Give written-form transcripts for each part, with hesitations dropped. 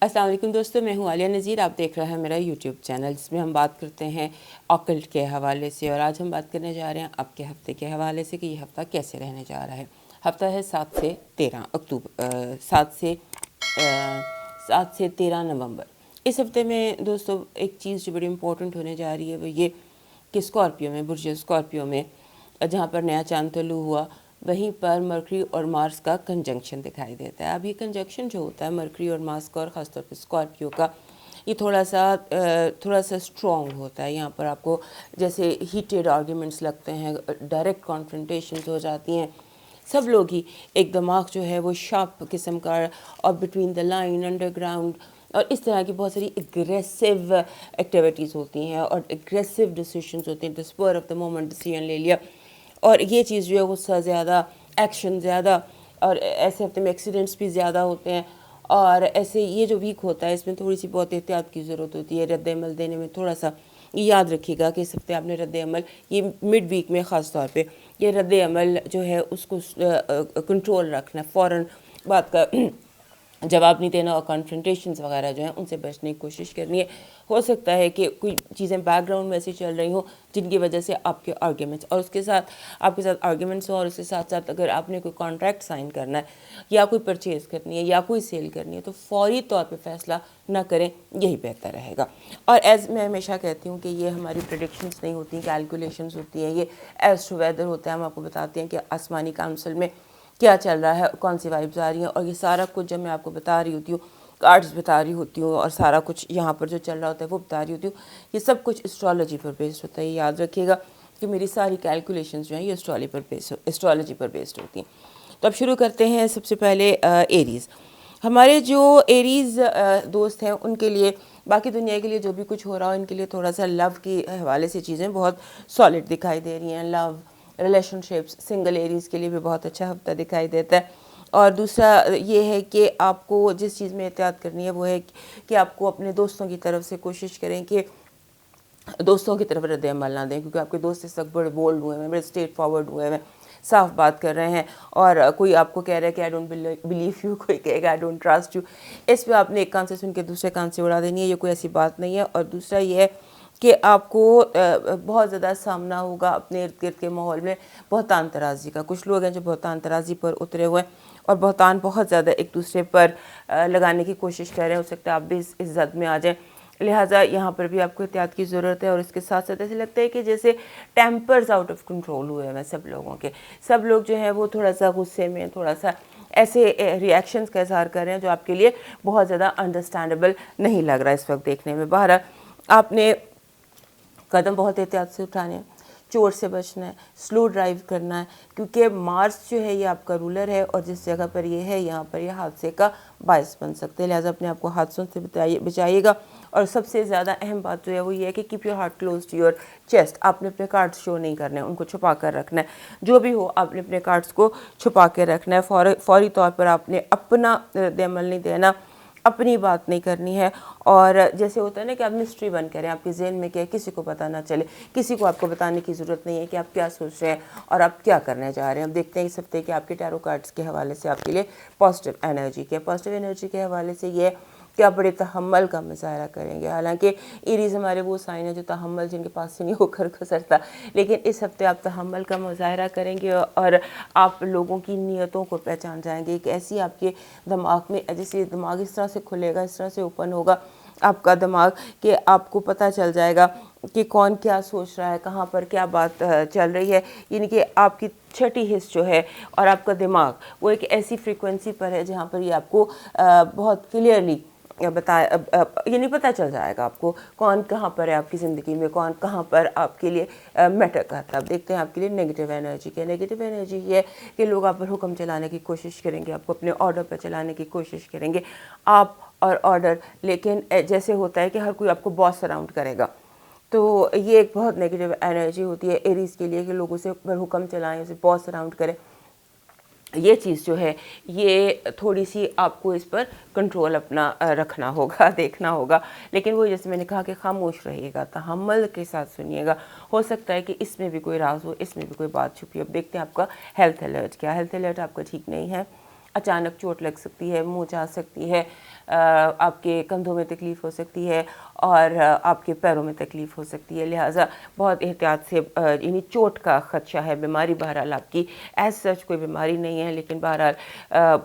السلام علیکم دوستو، میں ہوں عالیہ نذیر. آپ دیکھ رہے ہیں میرا یوٹیوب چینل جس میں ہم بات کرتے ہیں آکلٹ کے حوالے سے. اور آج ہم بات کرنے جا رہے ہیں آپ کے ہفتے کے حوالے سے کہ یہ ہفتہ کیسے رہنے جا رہا ہے. ہفتہ ہے 7 سے 13 اکتوبر 7 سے 13 نومبر. اس ہفتے میں دوستو ایک چیز جو بڑی امپورٹنٹ ہونے جا رہی ہے وہ یہ کہ اسکارپیو میں برج اسکارپیو میں جہاں پر نیا چاند طلوع ہوا وہیں پر مرکری اور مارس کا کنجنکشن دکھائی دیتا ہے. اب یہ کنجنکشن جو ہوتا ہے مرکری اور مارس کا اور خاص طور پہ اسکارپیو کا یہ تھوڑا سا اسٹرانگ ہوتا ہے. یہاں پر آپ کو جیسے ہیٹیڈ آرگیومنٹس لگتے ہیں، ڈائریکٹ کانفرنٹیشنز ہو جاتی ہیں. سب لوگ ہی ایک دماغ جو ہے وہ شارپ قسم کا اور between the line under ground اور اس طرح کی بہت ساری اگریسو ایکٹیویٹیز ہوتی ہیں اور اگریسو ڈیسیشنز ہوتے ہیں. The spur of the moment decision لے لیا اور یہ چیز جو ہے غصہ زیادہ، ایکشن زیادہ، اور ایسے ہفتے میں ایکسیڈنٹس بھی زیادہ ہوتے ہیں. اور ایسے یہ جو ویک ہوتا ہے اس میں تھوڑی سی بہت احتیاط کی ضرورت ہوتی ہے. رد عمل دینے میں تھوڑا سا یاد رکھیے گا کہ اس ہفتے آپ نے رد عمل یہ مڈ ویک میں خاص طور پہ یہ رد عمل جو ہے اس کو کنٹرول رکھنا، فوراً بات کا جواب نہیں دینا اور کانفرنٹیشنز وغیرہ جو ہیں ان سے بچنے کی کوشش کرنی ہے. ہو سکتا ہے کہ کوئی چیزیں بیک گراؤنڈ میں ایسی چل رہی ہوں جن کی وجہ سے آپ کے آرگیومنٹس اور اس کے ساتھ آپ کے ساتھ آرگیومنٹس ہوں اور اس کے ساتھ ساتھ اگر آپ نے کوئی کانٹریکٹ سائن کرنا ہے یا کوئی پرچیز کرنی ہے یا کوئی سیل کرنی ہے تو فوری طور پہ فیصلہ نہ کریں، یہی بہتر رہے گا. اور ایز میں ہمیشہ کہتی ہوں کہ یہ ہماری پریڈکشنز نہیں ہوتی، کیلکولیشنز ہوتی ہیں. یہ ایز ٹو ویدر ہوتا ہے. ہم آپ کو بتاتے ہیں کہ آسمانی کونسل میں کیا چل رہا ہے، کون سی وائبز آ رہی ہیں. اور یہ سارا کچھ جب میں آپ کو بتا رہی ہوتی ہوں، کارڈز بتا رہی ہوتی ہوں اور سارا کچھ یہاں پر جو چل رہا ہوتا ہے وہ بتا رہی ہوتی ہوں، یہ سب کچھ اسٹرالوجی پر بیسڈ ہوتا ہے. یہ یاد رکھیے گا کہ میری ساری کیلکولیشنز جو ہیں یہ اسٹرالوجی پر بیسڈ ہوتی ہیں. تو اب شروع کرتے ہیں. سب سے پہلے ایریز. ہمارے جو ایریز دوست ہیں ان کے لیے باقی دنیا کے لیے جو بھی کچھ ہو رہا ہو ان کے لیے تھوڑا سا لو کے حوالے سے چیزیں بہت سالڈ دکھائی دے رہی ہیں. لو، ریلیشن شپس، سنگل ایریز کے لیے بھی بہت اچھا ہفتہ دکھائی دیتا ہے. اور دوسرا یہ ہے کہ آپ کو جس چیز میں احتیاط کرنی ہے وہ ہے کہ آپ کو اپنے دوستوں کی طرف سے کوشش کریں کہ دوستوں کی طرف رد عمل نہ دیں، کیونکہ آپ کے دوست اس وقت بڑے بولڈ ہوئے ہیں، بڑے اسٹریٹ فارورڈ ہوئے ہیں، صاف بات کر رہے ہیں. اور کوئی آپ کو کہہ رہا ہے کہ آئی ڈونٹ بلیو یو، کوئی کہے گا آئی ڈونٹ ٹرسٹ یو. اس پہ آپ نے ایک کان سے سن کے دوسرے کان سے اڑا دینی ہے. یہ کوئی ایسی بات نہیں ہے. اور دوسرا یہ ہے کہ آپ کو بہت زیادہ سامنا ہوگا اپنے ارد گرد کے ماحول میں بہتان ترازی کا. کچھ لوگ ہیں جو بہتان ترازی پر اترے ہوئے ہیں اور بہتان بہت زیادہ ایک دوسرے پر لگانے کی کوشش کر رہے ہیں. ہو سکتا ہے آپ بھی اس زد میں آ جائیں، لہٰذا یہاں پر بھی آپ کو احتیاط کی ضرورت ہے. اور اس کے ساتھ ساتھ ایسے لگتا ہے کہ جیسے ٹیمپرز آؤٹ آف کنٹرول ہوئے ہیں سب لوگوں کے. سب لوگ جو ہیں وہ تھوڑا سا غصے میں، تھوڑا سا ایسے ریئیکشنز کا اظہار کر رہے ہیں جو آپ کے لیے بہت زیادہ انڈرسٹینڈیبل نہیں لگ رہا اس وقت دیکھنے میں. بہرحال آپ نے قدم بہت احتیاط سے اٹھانے ہیں، چور سے بچنا ہے، سلو ڈرائیو کرنا ہے، کیونکہ مارس جو ہے یہ آپ کا رولر ہے اور جس جگہ پر یہ ہے یہاں پر یہ حادثے کا باعث بن سکتے ہیں. لہٰذا اپنے آپ کو حادثوں سے بچائیے گا. اور سب سے زیادہ اہم بات جو ہے وہ یہ ہے کہ keep your heart close to your chest. آپ نے اپنے کارڈز شو نہیں کرنے ہیں، ان کو چھپا کر رکھنا ہے. جو بھی ہو آپ نے اپنے کارڈز کو چھپا کے رکھنا ہے. فوری طور پر آپ نے اپنا رد عمل نہیں دینا، اپنی بات نہیں کرنی ہے. اور جیسے ہوتا ہے نا کہ آپ مسٹری بن کریں، آپ کے ذہن میں کیا ہے کسی کو پتہ نہ چلے، کسی کو آپ کو بتانے کی ضرورت نہیں ہے کہ آپ کیا سوچ رہے ہیں اور آپ کیا کرنے جا رہے ہیں. اب دیکھتے ہیں اس ہفتے کہ آپ کے ٹیرو کارڈز کے حوالے سے آپ کے لیے پازیٹیو انرجی کے حوالے سے یہ ہے کہ آپ بڑے تحمل کا مظاہرہ کریں گے. حالانکہ ایریز ہمارے وہ سائن ہیں جو تحمل جن کے پاس سے نہیں ہو کر گزرتا، لیکن اس ہفتے آپ تحمل کا مظاہرہ کریں گے اور آپ لوگوں کی نیتوں کو پہچان جائیں گے. ایک ایسی آپ کے دماغ میں جیسے دماغ اس طرح سے کھلے گا، اس طرح سے اوپن ہوگا آپ کا دماغ کہ آپ کو پتہ چل جائے گا کہ کون کیا سوچ رہا ہے، کہاں پر کیا بات چل رہی ہے. یعنی کہ آپ کی چھٹی حص جو ہے اور آپ کا دماغ وہ ایک ایسی فریکوینسی پر ہے جہاں پر یہ آپ کو بہت کلیئرلی یعنی پتہ چل جائے گا آپ کو کون کہاں پر ہے آپ کی زندگی میں، کون کہاں پر آپ کے لیے میٹر کرتا ہے. اب دیکھتے ہیں آپ کے لیے نیگیٹیو انرجی کیا. نیگیٹیو انرجی یہ ہے کہ لوگ آپ پر حکم چلانے کی کوشش کریں گے، آپ کو اپنے آرڈر پر چلانے کی کوشش کریں گے. آپ اور آرڈر، لیکن جیسے ہوتا ہے کہ ہر کوئی آپ کو باس اراؤنڈ کرے گا. تو یہ ایک بہت نیگیٹیو انرجی ہوتی ہے ایریز کے لیے کہ لوگوں سے پر حکم چلائیں، اسے باس اراؤنڈ کریں. یہ چیز جو ہے یہ تھوڑی سی آپ کو اس پر کنٹرول اپنا رکھنا ہوگا، دیکھنا ہوگا. لیکن وہ جیسے میں نے کہا کہ خاموش رہیے گا، تحمل کے ساتھ سنیے گا. ہو سکتا ہے کہ اس میں بھی کوئی راز ہو، اس میں بھی کوئی بات چھپی. اب دیکھتے ہیں آپ کا ہیلتھ الرٹ کیا. ہیلتھ الرٹ آپ کا ٹھیک نہیں ہے. اچانک چوٹ لگ سکتی ہے, منہ جا سکتی ہے, آپ کے کندھوں میں تکلیف ہو سکتی ہے اور آپ کے پیروں میں تکلیف ہو سکتی ہے. لہٰذا بہت احتیاط سے, یعنی چوٹ کا خدشہ ہے. بیماری بہرحال آپ کی ایز سچ کوئی بیماری نہیں ہے, لیکن بہرحال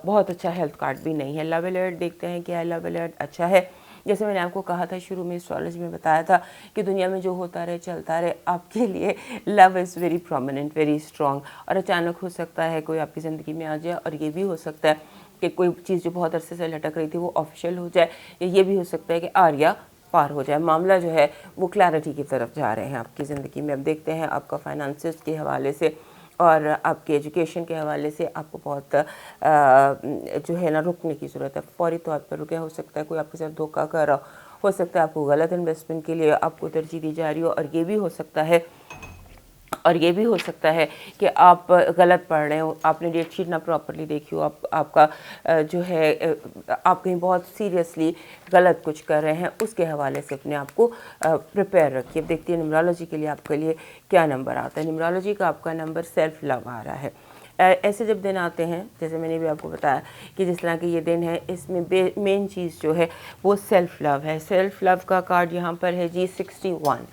بہت اچھا ہیلتھ کارڈ بھی نہیں ہے. لو الرٹ دیکھتے ہیں کیا ہے. لو الرٹ اچھا ہے. جیسے میں نے آپ کو کہا تھا شروع میں اسٹرالوجی میں بتایا تھا کہ دنیا میں جو ہوتا رہے چلتا رہے, آپ کے لیے love is very prominent, very strong. اور اچانک ہو سکتا ہے کوئی آپ کی زندگی میں آ جائے, اور یہ بھی ہو سکتا ہے کہ کوئی چیز جو بہت عرصے سے لٹک رہی تھی وہ آفیشیل ہو جائے, یا یہ بھی ہو سکتا ہے کہ آریا پار ہو جائے. معاملہ جو ہے وہ کلیئرٹی کی طرف جا رہے ہیں آپ کی زندگی میں. اب دیکھتے ہیں آپ کا فائنانسز کے حوالے سے اور آپ کے ایجوکیشن کے حوالے سے آپ کو بہت جو ہے نا رکنے کی ضرورت ہے. فوری طور پر رکے. ہو سکتا ہے کوئی آپ کے ساتھ دھوکہ کر رہا ہو سکتا ہے آپ کو غلط انویسٹمنٹ کے لیے آپ کو ترجیح دی جا رہی ہو, اور یہ بھی ہو سکتا ہے کہ آپ غلط پڑھ رہے ہو, آپ نے ڈیٹ شیٹ نہ پراپرلی دیکھی ہو, آپ کا جو ہے آپ کہیں بہت سیریسلی غلط کچھ کر رہے ہیں. اس کے حوالے سے اپنے آپ کو پریپیئر رکھیے. اب دیکھتے ہیں نیمرولوجی کے لیے آپ کے لیے کیا نمبر آتا ہے. نیمرولوجی کا آپ کا نمبر سیلف لو آ رہا ہے. ایسے جب دن آتے ہیں, جیسے میں نے بھی آپ کو بتایا کہ جس طرح کے یہ دن ہے, اس میں مین چیز جو ہے وہ سیلف لو ہے. سیلف لو کا کارڈ یہاں پر ہے جی 61.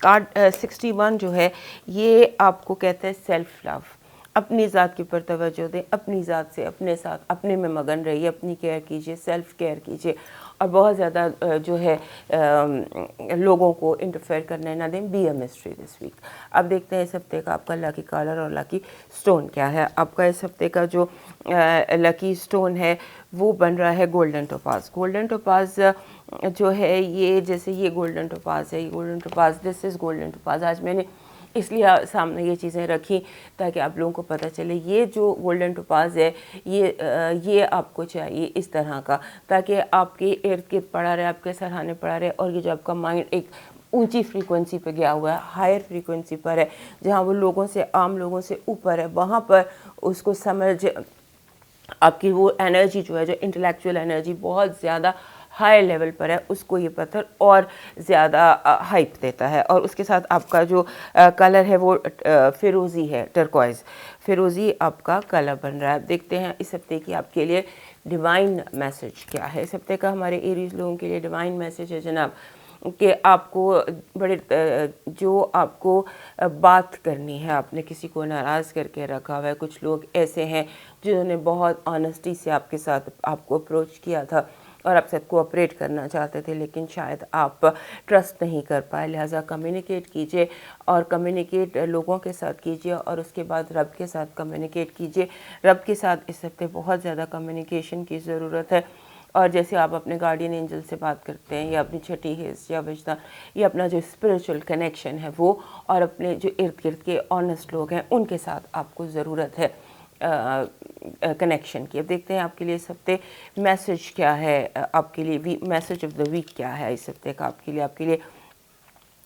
کارڈ 61 جو ہے یہ آپ کو کہتے ہیں سیلف لو. اپنی ذات کے اوپر توجہ دیں, اپنی ذات سے اپنے ساتھ اپنے میں مگن رہیے, اپنی کیئر کیجیے, سیلف کیئر کیجیے, اور بہت زیادہ جو ہے لوگوں کو انٹرفیئر کرنے نہ دیں. Be a mystery this week. اب دیکھتے ہیں اس ہفتے کا آپ کا لکی کلر اور لکی سٹون کیا ہے. آپ کا اس ہفتے کا جو لکی سٹون ہے وہ بن رہا ہے گولڈن ٹوپاز. گولڈن ٹوپاز جو ہے یہ جیسے یہ گولڈن ٹوپاز ہے, یہ گولڈن ٹوپاز, دس از گولڈن ٹوپاز. آج میں نے اس لیے سامنے یہ چیزیں رکھی تاکہ آپ لوگوں کو پتہ چلے یہ جو گولڈن ٹوپاز ہے یہ آپ کو چاہیے اس طرح کا, تاکہ آپ کے ارد گرد پڑا رہے, آپ کے سرہانے پڑا رہے, اور یہ جو آپ کا مائنڈ ایک اونچی فریکوینسی پہ گیا ہوا ہے, ہائر فریکوینسی پر ہے, جہاں وہ لوگوں سے, عام لوگوں سے اوپر ہے, وہاں پر اس کو سمجھ آپ کی وہ انرجی جو ہے, جو انٹلیکچوئل انرجی بہت زیادہ ہائی لیول پر ہے, اس کو یہ پتھر اور زیادہ ہائپ دیتا ہے. اور اس کے ساتھ آپ کا جو کلر ہے وہ فیروزی ہے, ٹرکوائز فیروزی آپ کا کلر بن رہا ہے. دیکھتے ہیں اس ہفتے کی آپ کے لیے ڈیوائن میسج کیا ہے. اس ہفتے کا ہمارے ایریز لوگوں کے لیے ڈیوائن میسج ہے جناب کہ آپ کو بڑے جو آپ کو بات کرنی ہے, آپ نے کسی کو ناراض کر کے رکھا ہوا ہے. کچھ لوگ ایسے ہیں جنہوں نے بہت آنیسٹی سے آپ کے ساتھ آپ کو اپروچ کیا تھا اور آپ سے کوآپریٹ کرنا چاہتے تھے, لیکن شاید آپ ٹرسٹ نہیں کر پائے. لہٰذا کمیونیکیٹ کیجئے, اور کمیونیکیٹ لوگوں کے ساتھ کیجئے, اور اس کے بعد رب کے ساتھ کمیونیکیٹ کیجئے. رب کے ساتھ اس ہفتے بہت زیادہ کمیونیکیشن کی ضرورت ہے. اور جیسے آپ اپنے گارڈین اینجل سے بات کرتے ہیں, یا اپنی چھٹی حص یا وجدان, یا اپنا جو اسپریچول کنیکشن ہے وہ, اور اپنے جو ارد گرد کے آنیسٹ لوگ ہیں ان کے ساتھ آپ کو ضرورت ہے کنیکشن کی. اب دیکھتے ہیں آپ کے لیے اس ہفتے میسج کیا ہے, آپ کے لیے میسج آف دا ویک کیا ہے اس ہفتے کا. آپ کے لیے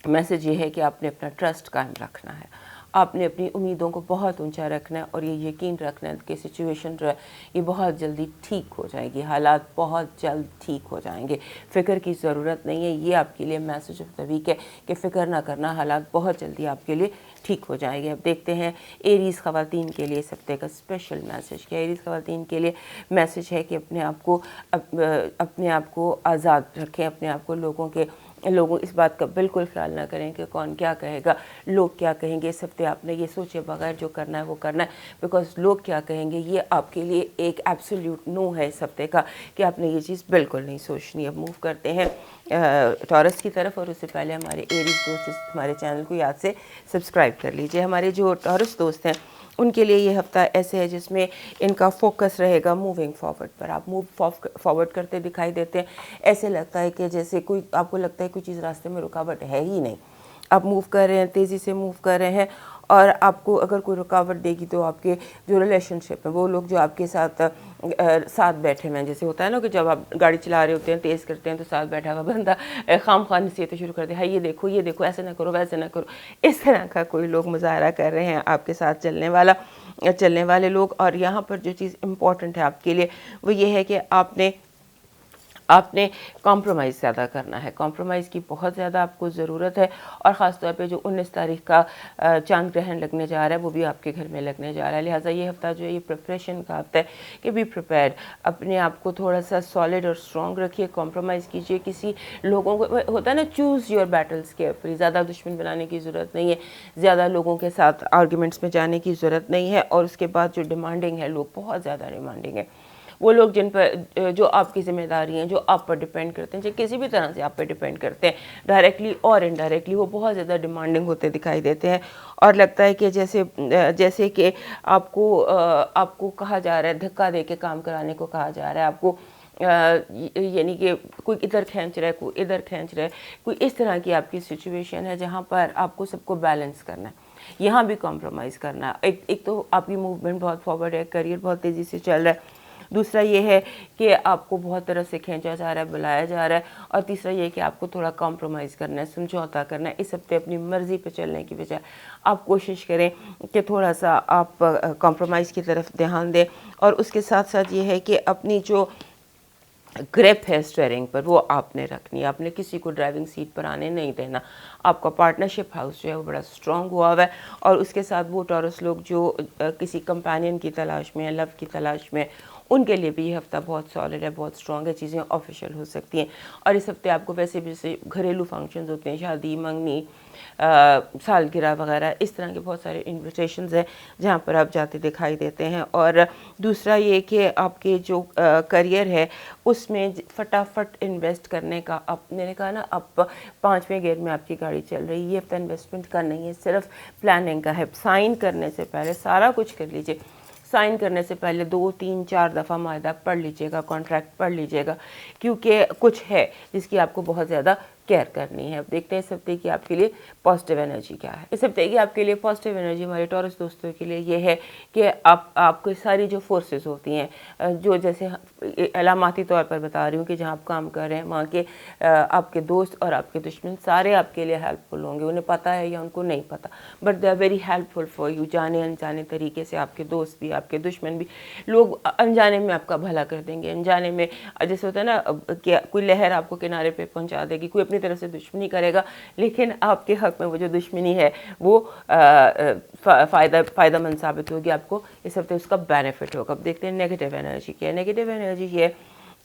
میسج یہ ہے کہ آپ نے اپنا ٹرسٹ قائم رکھنا ہے, آپ نے اپنی امیدوں کو بہت اونچا رکھنا ہے, اور یہ یقین رکھنا ہے کہ سچویشن جو ہے یہ بہت جلدی ٹھیک ہو جائے گی, حالات بہت جلد ٹھیک ہو جائیں گے. فکر کی ضرورت نہیں ہے. یہ آپ کے لیے میسج آف دا ویک ہے کہ فکر نہ کرنا, حالات بہت جلدی آپ کے لیے ٹھیک ہو جائیں گے. اب دیکھتے ہیں ایریز خواتین کے لیے اس ہفتے کا اسپیشل میسج کیا. ایریز خواتین کے لیے میسج ہے کہ اپنے آپ کو آزاد رکھیں, اپنے آپ کو لوگوں اس بات کا بالکل خیال نہ کریں کہ کون کیا کہے گا, لوگ کیا کہیں گے. اس ہفتے آپ نے یہ سوچے بغیر جو کرنا ہے وہ کرنا ہے, بیکاز لوگ کیا کہیں گے یہ آپ کے لیے ایک ایبسلیوٹ نو ہے اس ہفتے کا, کہ آپ نے یہ چیز بالکل نہیں سوچنی. اب موو کرتے ہیں ٹورس کی طرف, اور اس سے پہلے ہمارے ایریز دوست ہمارے چینل کو یاد سے سبسکرائب کر لیجئے. ہمارے جو ٹورس دوست ہیں ان کے لیے یہ ہفتہ ایسے ہے جس میں ان کا فوکس رہے گا موونگ فارورڈ پر. آپ موو فارورڈ کرتے دکھائی دیتے ہیں, ایسے لگتا ہے کہ جیسے آپ کو لگتا ہے کوئی چیز راستے میں رکاوٹ ہے ہی نہیں. آپ موو کر رہے ہیں, تیزی سے موو کر رہے ہیں, اور آپ کو اگر کوئی رکاوٹ دے گی تو آپ کے جو ریلیشن شپ ہے, وہ لوگ جو آپ کے ساتھ بیٹھے ہوئے ہیں, جیسے ہوتا ہے نا کہ جب آپ گاڑی چلا رہے ہوتے ہیں, تیز کرتے ہیں, تو ساتھ بیٹھا ہوا بندہ خام خواہ نصیحتیں شروع کر دے, ہاں یہ دیکھو, ایسے نہ کرو, ویسے نہ کرو. اس طرح کا کوئی لوگ مظاہرہ کر رہے ہیں آپ کے ساتھ چلنے والے لوگ. اور یہاں پر جو چیز امپورٹنٹ ہے آپ کے لیے وہ یہ ہے کہ آپ نے آپ نے کمپرومائز زیادہ کرنا ہے، کمپرومائز کی بہت زیادہ آپ کو ضرورت ہے، اور خاص طور پہ جو 19 تاریخ کا چاند گرہن لگنے جا رہا ہے وہ بھی آپ کے گھر میں لگنے جا رہا ہے، لہٰذا یہ ہفتہ جو ہے یہ پریپریشن کا ہفتہ ہے کہ بی پریپیئرڈ، اپنے آپ کو تھوڑا سا سالڈ اور اسٹرانگ رکھیے، کمپرومائز کیجیے، کسی لوگوں کو ہوتا ہے نا چوز یور بیٹلز کیئرفلی، زیادہ دشمن بنانے کی ضرورت نہیں ہے، زیادہ لوگوں کے ساتھ آرگیومنٹس میں جانے کی ضرورت نہیں ہے، اور اس کے بعد جو ڈیمانڈنگ ہے، لوگ بہت زیادہ ڈیمانڈنگ ہے، وہ لوگ جن پر جو آپ کی ذمہ داری ہیں، جو آپ پر ڈیپینڈ کرتے ہیں، جو کسی بھی طرح سے آپ پہ ڈیپینڈ کرتے ہیں ڈائریکٹلی اور انڈائریکٹلی، وہ بہت زیادہ ڈیمانڈنگ ہوتے دکھائی دیتے ہیں، اور لگتا ہے کہ جیسے کہ آپ کو کہا جا رہا ہے، دھکا دے کے کام کرانے کو کہا جا رہا ہے آپ کو، یعنی کہ کوئی ادھر کھینچ رہا ہے، کوئی ادھر کھینچ رہا ہے، کوئی اس طرح کی آپ کی سچویشن ہے جہاں پر آپ کو سب کو بیلنس کرنا ہے، یہاں بھی کمپرومائز کرنا ہے۔ ایک تو آپ کی موومنٹ بہت فارورڈ ہے، کریئر بہت تیزی سے چل رہا ہے، دوسرا یہ ہے کہ آپ کو بہت طرح سے کھینچا جا رہا ہے، بلایا جا رہا ہے، اور تیسرا یہ کہ آپ کو تھوڑا کمپرومائز کرنا ہے، سمجھوتا کرنا ہے۔ اس ہفتے اپنی مرضی پہ چلنے کی بجائے آپ کوشش کریں کہ تھوڑا سا آپ کمپرومائز کی طرف دھیان دیں، اور اس کے ساتھ ساتھ یہ ہے کہ اپنی جو گریپ ہے اسٹیئرنگ پر وہ آپ نے رکھنی ہے، آپ نے کسی کو ڈرائیونگ سیٹ پر آنے نہیں دینا۔ آپ کا پارٹنرشپ ہاؤس جو ہے وہ بڑا اسٹرانگ ہوا ہے، اور اس کے ساتھ وہ ٹورس لوگ جو کسی کمپینین کی تلاش میں ہیں، لو کی تلاش میں، ان کے لیے بھی یہ ہفتہ بہت سالڈ ہے، بہت اسٹرانگ ہے، چیزیں آفیشیل ہو سکتی ہیں۔ اور اس ہفتے آپ کو ویسے بھی گھریلو فنکشنز ہوتے ہیں، شادی، منگنی، سالگرہ وغیرہ، اس طرح کے بہت سارے انویٹیشنز ہیں جہاں پر آپ جاتے دکھائی دیتے ہیں۔ اور دوسرا یہ کہ آپ کے جو کریئر ہے اس میں فٹافٹ انویسٹ کرنے کا، میں نے کہا نا اب 5ویں گیئر میں آپ کی گاڑی چل رہی ہے، یہ ہفتہ انویسٹمنٹ کا نہیں ہے، صرف پلاننگ کا ہے۔ سائن کرنے سے پہلے سارا کچھ کر لیجئے، سائن کرنے سے پہلے 2 3 4 دفعہ معاہدہ پڑھ لیجئے گا، کانٹریکٹ پڑھ لیجئے گا، کیونکہ کچھ ہے جس کی آپ کو بہت زیادہ کیئر کرنی ہے۔ اب دیکھتے ہیں اس ہفتے کی آپ کے لیے پازیٹیو انرجی کیا ہے۔ اس ہفتے کی آپ کے لیے پازیٹیو انرجی ہمارے ٹورس دوستوں کے لیے یہ ہے کہ آپ کو ساری جو فورسز ہوتی ہیں، جو جیسے علاماتی طور پر بتا رہی ہوں کہ جہاں آپ کام کر رہے ہیں وہاں کے آپ کے دوست اور آپ کے دشمن سارے آپ کے لیے ہیلپ فل ہوں گے، انہیں پتہ ہے یا ان کو نہیں پتہ، but they are very helpful for you, جانے انجانے طریقے سے آپ کے دوست بھی، آپ کے دشمن بھی، لوگ انجانے میں آپ کا بھلا کر دیں گے، انجانے میں جیسے ہوتا ہے نا کہ کوئی لہر آپ کو کنارے پہ پہنچا دے گی، کوئی اپنی طرف سے دشمنی کرے گا، لیکن آپ کے حق میں وہ جو دشمنی ہے وہ فائدہ مند ثابت ہوگی، آپ کو اس ہفتے اس کا بینیفٹ ہوگا۔ اب دیکھتے ہیں نیگیٹو انرجی کیا ہے۔ نیگیٹو انرجی یہ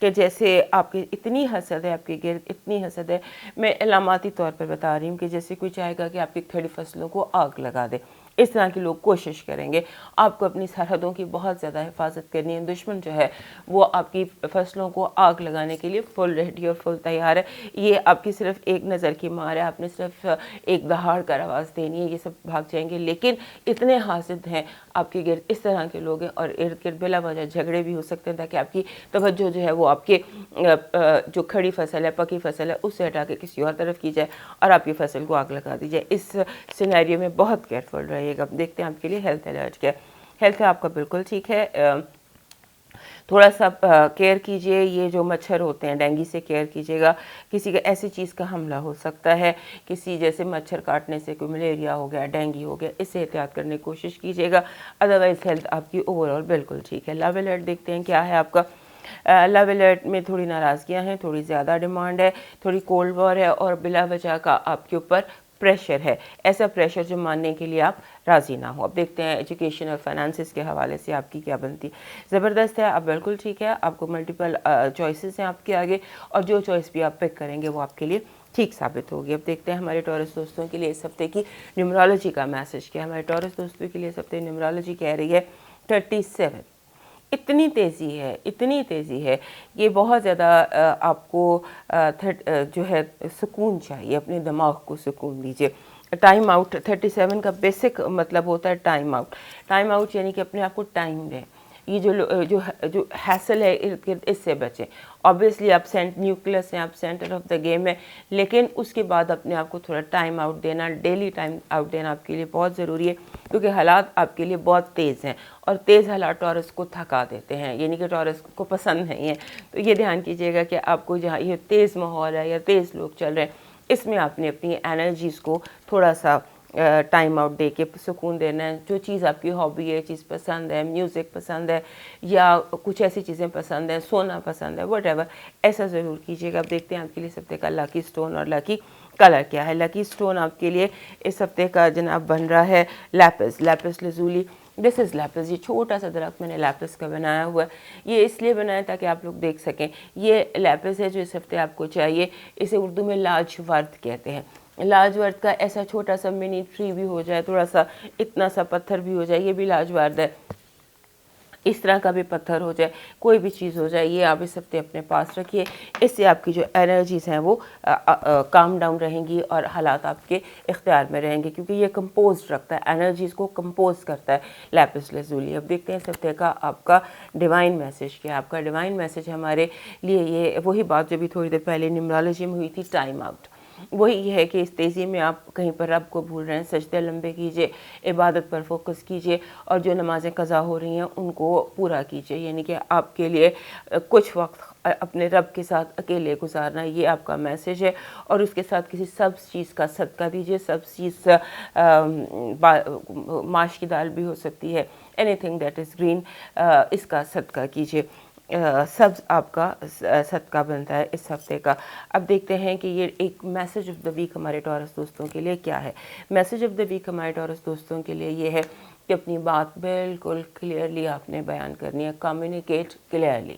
کہ جیسے آپ کی اتنی حسد ہے، آپ کے گرد اتنی حسد ہے، میں علاماتی طور پر بتا رہی ہوں کہ جیسے کوئی چاہے گا کہ آپ کی کھڑی فصلوں کو آگ لگا دے، اس طرح کے لوگ کوشش کریں گے۔ آپ کو اپنی سرحدوں کی بہت زیادہ حفاظت کرنی ہے، دشمن جو ہے وہ آپ کی فصلوں کو آگ لگانے کے لیے فل ریڈی اور فل تیار ہے۔ یہ آپ کی صرف ایک نظر کی مار ہے، آپ نے صرف ایک دہاڑ کر آواز دینی ہے، یہ سب بھاگ جائیں گے، لیکن اتنے حاسد ہیں آپ کے گرد، اس طرح کے لوگ ہیں، اور ارد گرد بلا وجہ جھگڑے بھی ہو سکتے ہیں تاکہ آپ کی توجہ جو ہے وہ آپ کے جو کھڑی فصل ہے، پکی فصل ہے، اس سے ہٹا کے کسی اور طرف کی جائے اور آپ کی فصل کو آگ لگا دی جائے۔ اس سینیریو میں بہت کیئرفل رہیے گا۔ دیکھتے ہیں آپ کے لیے ہیلتھ الرٹ کیا ہے۔ ہیلتھ آپ کا بالکل ٹھیک ہے، تھوڑا سا کیئر کیجئے، یہ جو مچھر ہوتے ہیں ڈینگی سے کیئر کیجئے گا، کسی کا ایسی چیز کا حملہ ہو سکتا ہے، کسی جیسے مچھر کاٹنے سے کوئی ملیریا ہو گیا، ڈینگی ہو گیا، اس سے احتیاط کرنے کی کوشش کیجئے گا، ادروائز ہیلتھ آپ کی اوور آل بالکل ٹھیک ہے۔ لو الرٹ دیکھتے ہیں کیا ہے آپ کا۔ لو الرٹ میں تھوڑی ناراضگیاں ہیں، تھوڑی زیادہ ڈیمانڈ ہے، تھوڑی کولڈ وار ہے، اور بلا وجہ کا آپ کے اوپر پریشر ہے، ایسا پریشر جو ماننے کے لیے آپ راضی نہ ہو۔ اب دیکھتے ہیں ایجوکیشن اور فائنانسز کے حوالے سے آپ کی کیا بنتی ہے۔ زبردست ہے، آپ بالکل ٹھیک ہے، آپ کو ملٹیپل چوائسز ہیں آپ کے آگے، اور جو چوائس بھی آپ پک کریں گے وہ آپ کے لیے ٹھیک ثابت ہوگی۔ اب دیکھتے ہیں ہمارے ٹورس دوستوں کے لیے اس ہفتے کی نیومرالوجی کا میسج کیا ہے۔ ہمارے ٹورس دوستوں کے لیے اس ہفتے نیومرالوجی کہہ رہی ہے 37۔ اتنی تیزی ہے، اتنی تیزی ہے، یہ بہت زیادہ آپ کو جو ہے سکون چاہیے، اپنے دماغ کو سکون دیجیے۔ ٹائم آؤٹ 37 کا بیسک مطلب ہوتا ہے ٹائم آؤٹ۔ ٹائم آؤٹ یعنی کہ اپنے آپ کو ٹائم دیں، یہ جو حاصل ہے ارد گرد اس سے بچیں۔ آبویسلی آپ نیوکلس ہیں، آپ سینٹر آف دا گیم ہے، لیکن اس کے بعد اپنے آپ کو تھوڑا ٹائم آؤٹ دینا، ڈیلی ٹائم آؤٹ دینا آپ کے لیے بہت ضروری ہے، کیونکہ حالات آپ کے لیے بہت تیز ہیں، اور تیز حالات ٹورس کو تھکا دیتے ہیں، یعنی کہ ٹورس کو پسند نہیں ہے۔ تو یہ دھیان کیجیے گا کہ آپ کو جہاں یہ تیز ماحول ہے یا تیز لوگ چل رہے ہیں، اس میں آپ نے اپنی انرجیز کو تھوڑا سا ٹائم آؤٹ دے کے سکون دینا ہے. جو چیز آپ کی ہابی ہے, چیز پسند ہے, میوزک پسند ہے یا کچھ ایسی چیزیں پسند ہیں, سونا پسند ہے, وٹ ایور, ایسا ضرور کیجیے گا. اب دیکھتے ہیں آپ کے لیے اس ہفتے کا لکی اسٹون اور لکی کلر کیا ہے. لکی اسٹون آپ کے لیے اس ہفتے کا جناب بن رہا ہے لیپس, لیپس لزولی. دس از لیپس, یہ چھوٹا سا درخت میں نے لیپس کا بنایا ہوا ہے. یہ اس لیے بنایا تاکہ آپ لوگ دیکھ سکیں. یہ لیپس ہے جو اس ہفتے آپ کو چاہیے. اسے اردو میں لاجورد کہتے ہیں. لاجورد کا ایسا چھوٹا سا منی ٹری بھی ہو جائے, تھوڑا سا اتنا سا پتھر بھی ہو جائے, یہ بھی لاجورد ہے. اس طرح کا بھی پتھر ہو جائے, کوئی بھی چیز ہو جائے, یہ آپ اس ہفتے اپنے پاس رکھیے. اس سے آپ کی جو انرجیز ہیں وہ کام ڈاؤن رہیں گی اور حالات آپ کے اختیار میں رہیں گے, کیونکہ یہ کمپوز رکھتا ہے, انرجیز کو کمپوز کرتا ہے لیپس لازولی. اب دیکھتے ہیں اس ہفتے کا آپ کا ڈیوائن میسج کیا. آپ کا ڈیوائن میسج ہمارے لیے یہ وہی بات جو بھی تھوڑی دیر پہلے نیمرولوجی میں ہوئی تھی, ٹائم آؤٹ. وہی ہے کہ اس تیزی میں آپ کہیں پر رب کو بھول رہے ہیں. سجدے لمبے کیجئے, عبادت پر فوکس کیجئے اور جو نمازیں قضا ہو رہی ہیں ان کو پورا کیجئے. یعنی کہ آپ کے لیے کچھ وقت اپنے رب کے ساتھ اکیلے گزارنا, یہ آپ کا میسج ہے. اور اس کے ساتھ کسی سبز چیز کا صدقہ دیجئے. سبز چیز ماش کی دال بھی ہو سکتی ہے, anything that is green, اس کا صدقہ کیجئے. سبز آپ کا صدقہ بنتا ہے اس ہفتے کا. اب دیکھتے ہیں کہ یہ ایک میسج آف دا ویک ہمارے ٹورس دوستوں کے لیے کیا ہے. میسج آف دا ویک ہمارے ٹورس دوستوں کے لیے یہ ہے کہ اپنی بات بالکل کلیئرلی آپ نے بیان کرنی ہے. Communicate clearly.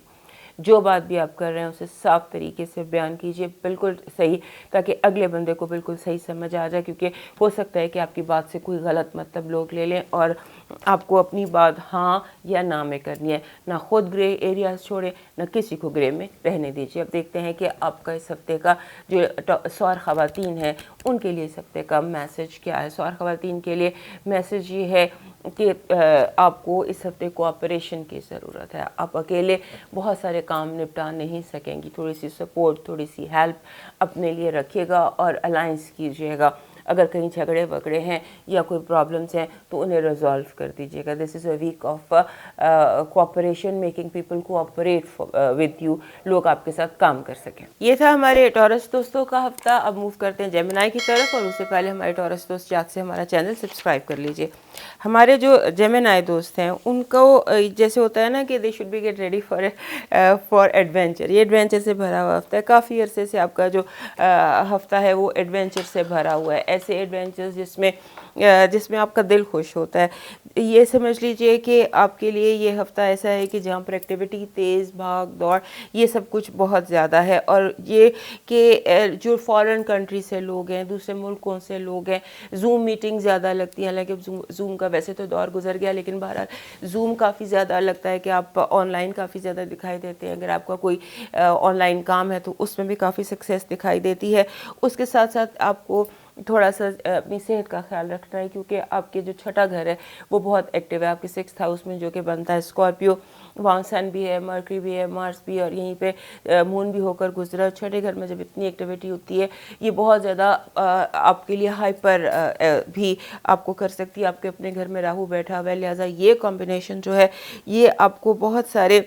جو بات بھی آپ کر رہے ہیں اسے صاف طریقے سے بیان کیجئے, بالکل صحیح, تاکہ اگلے بندے کو بالکل صحیح سمجھ آ جائے. کیونکہ ہو سکتا ہے کہ آپ کی بات سے کوئی غلط مطلب لوگ لے لیں اور آپ کو اپنی بات ہاں یا نہ میں کرنی ہے. نہ خود گرے ایریاز چھوڑیں, نہ کسی کو گرے میں رہنے دیجیے. اب دیکھتے ہیں کہ آپ کا اس ہفتے کا جو سوار خواتین ہیں ان کے لیے اس ہفتے کا میسج کیا ہے. سوار خواتین کے لیے میسج یہ ہے کہ آپ کو اس ہفتے کوآپریشن کی ضرورت ہے. آپ اکیلے بہت سارے کام نپٹا نہیں سکیں گی. تھوڑی سی سپورٹ, تھوڑی سی ہیلپ اپنے لیے رکھیے گا اور الائنس کیجیے گا. اگر کہیں جھگڑے وگڑے ہیں یا کوئی پرابلمس ہیں تو انہیں ریزالو کر دیجیے گا. This is a week of cooperation, making people cooperate with you, لوگ آپ کے ساتھ کام کر سکیں. یہ تھا ہمارے ٹورس دوستوں کا ہفتہ. اب موو کرتے ہیں جیمنائی کی طرف, اور اس سے پہلے ہمارے ٹورس دوست یاد سے ہمارا چینل سبسکرائب کر لیجیے. ہمارے جو جیمنائی دوست ہیں ان کو جیسے ہوتا ہے نا کہ they should be get ready for adventure. یہ ایڈونچر سے بھرا ہوا ہفتہ ہے. کافی عرصے سے آپ کا جو ہفتہ ہے وہ ایڈونچر سے بھرا ہوا ہے. ایسے ایڈونچرز جس میں آپ کا دل خوش ہوتا ہے. یہ سمجھ لیجئے کہ آپ کے لیے یہ ہفتہ ایسا ہے کہ جہاں پر ایکٹیویٹی, تیز بھاگ دوڑ, یہ سب کچھ بہت زیادہ ہے. اور یہ کہ جو فارن کنٹری سے لوگ ہیں, دوسرے ملکوں سے لوگ ہیں, زوم میٹنگ زیادہ لگتی ہیں. حالانکہ زوم کا ویسے تو دور گزر گیا, لیکن بہرحال زوم کافی زیادہ لگتا ہے کہ آپ آن لائن کافی زیادہ دکھائی دیتے ہیں. اگر آپ کا کوئی آن لائن کام ہے تو اس میں بھی کافی سکسیس دکھائی دیتی ہے. اس کے ساتھ ساتھ آپ کو تھوڑا سا اپنی صحت کا خیال رکھنا ہے, کیونکہ آپ کے جو چھٹا گھر ہے وہ بہت ایکٹیو ہے. آپ کے 6th ہاؤس میں جو کہ بنتا ہے اسکارپیو, وہاں سن بھی ہے, مرکری بھی ہے, مارس بھی ہے, اور یہیں پہ مون بھی ہو کر گزرا. چھٹے گھر میں جب اتنی ایکٹیویٹی ہوتی ہے یہ بہت زیادہ آپ کے لیے ہائپر بھی آپ کو کر سکتی ہے. آپ کے اپنے گھر میں راہو بیٹھا ہوا ہے, لہٰذا یہ کمبینیشن جو ہے یہ آپ کو بہت سارے,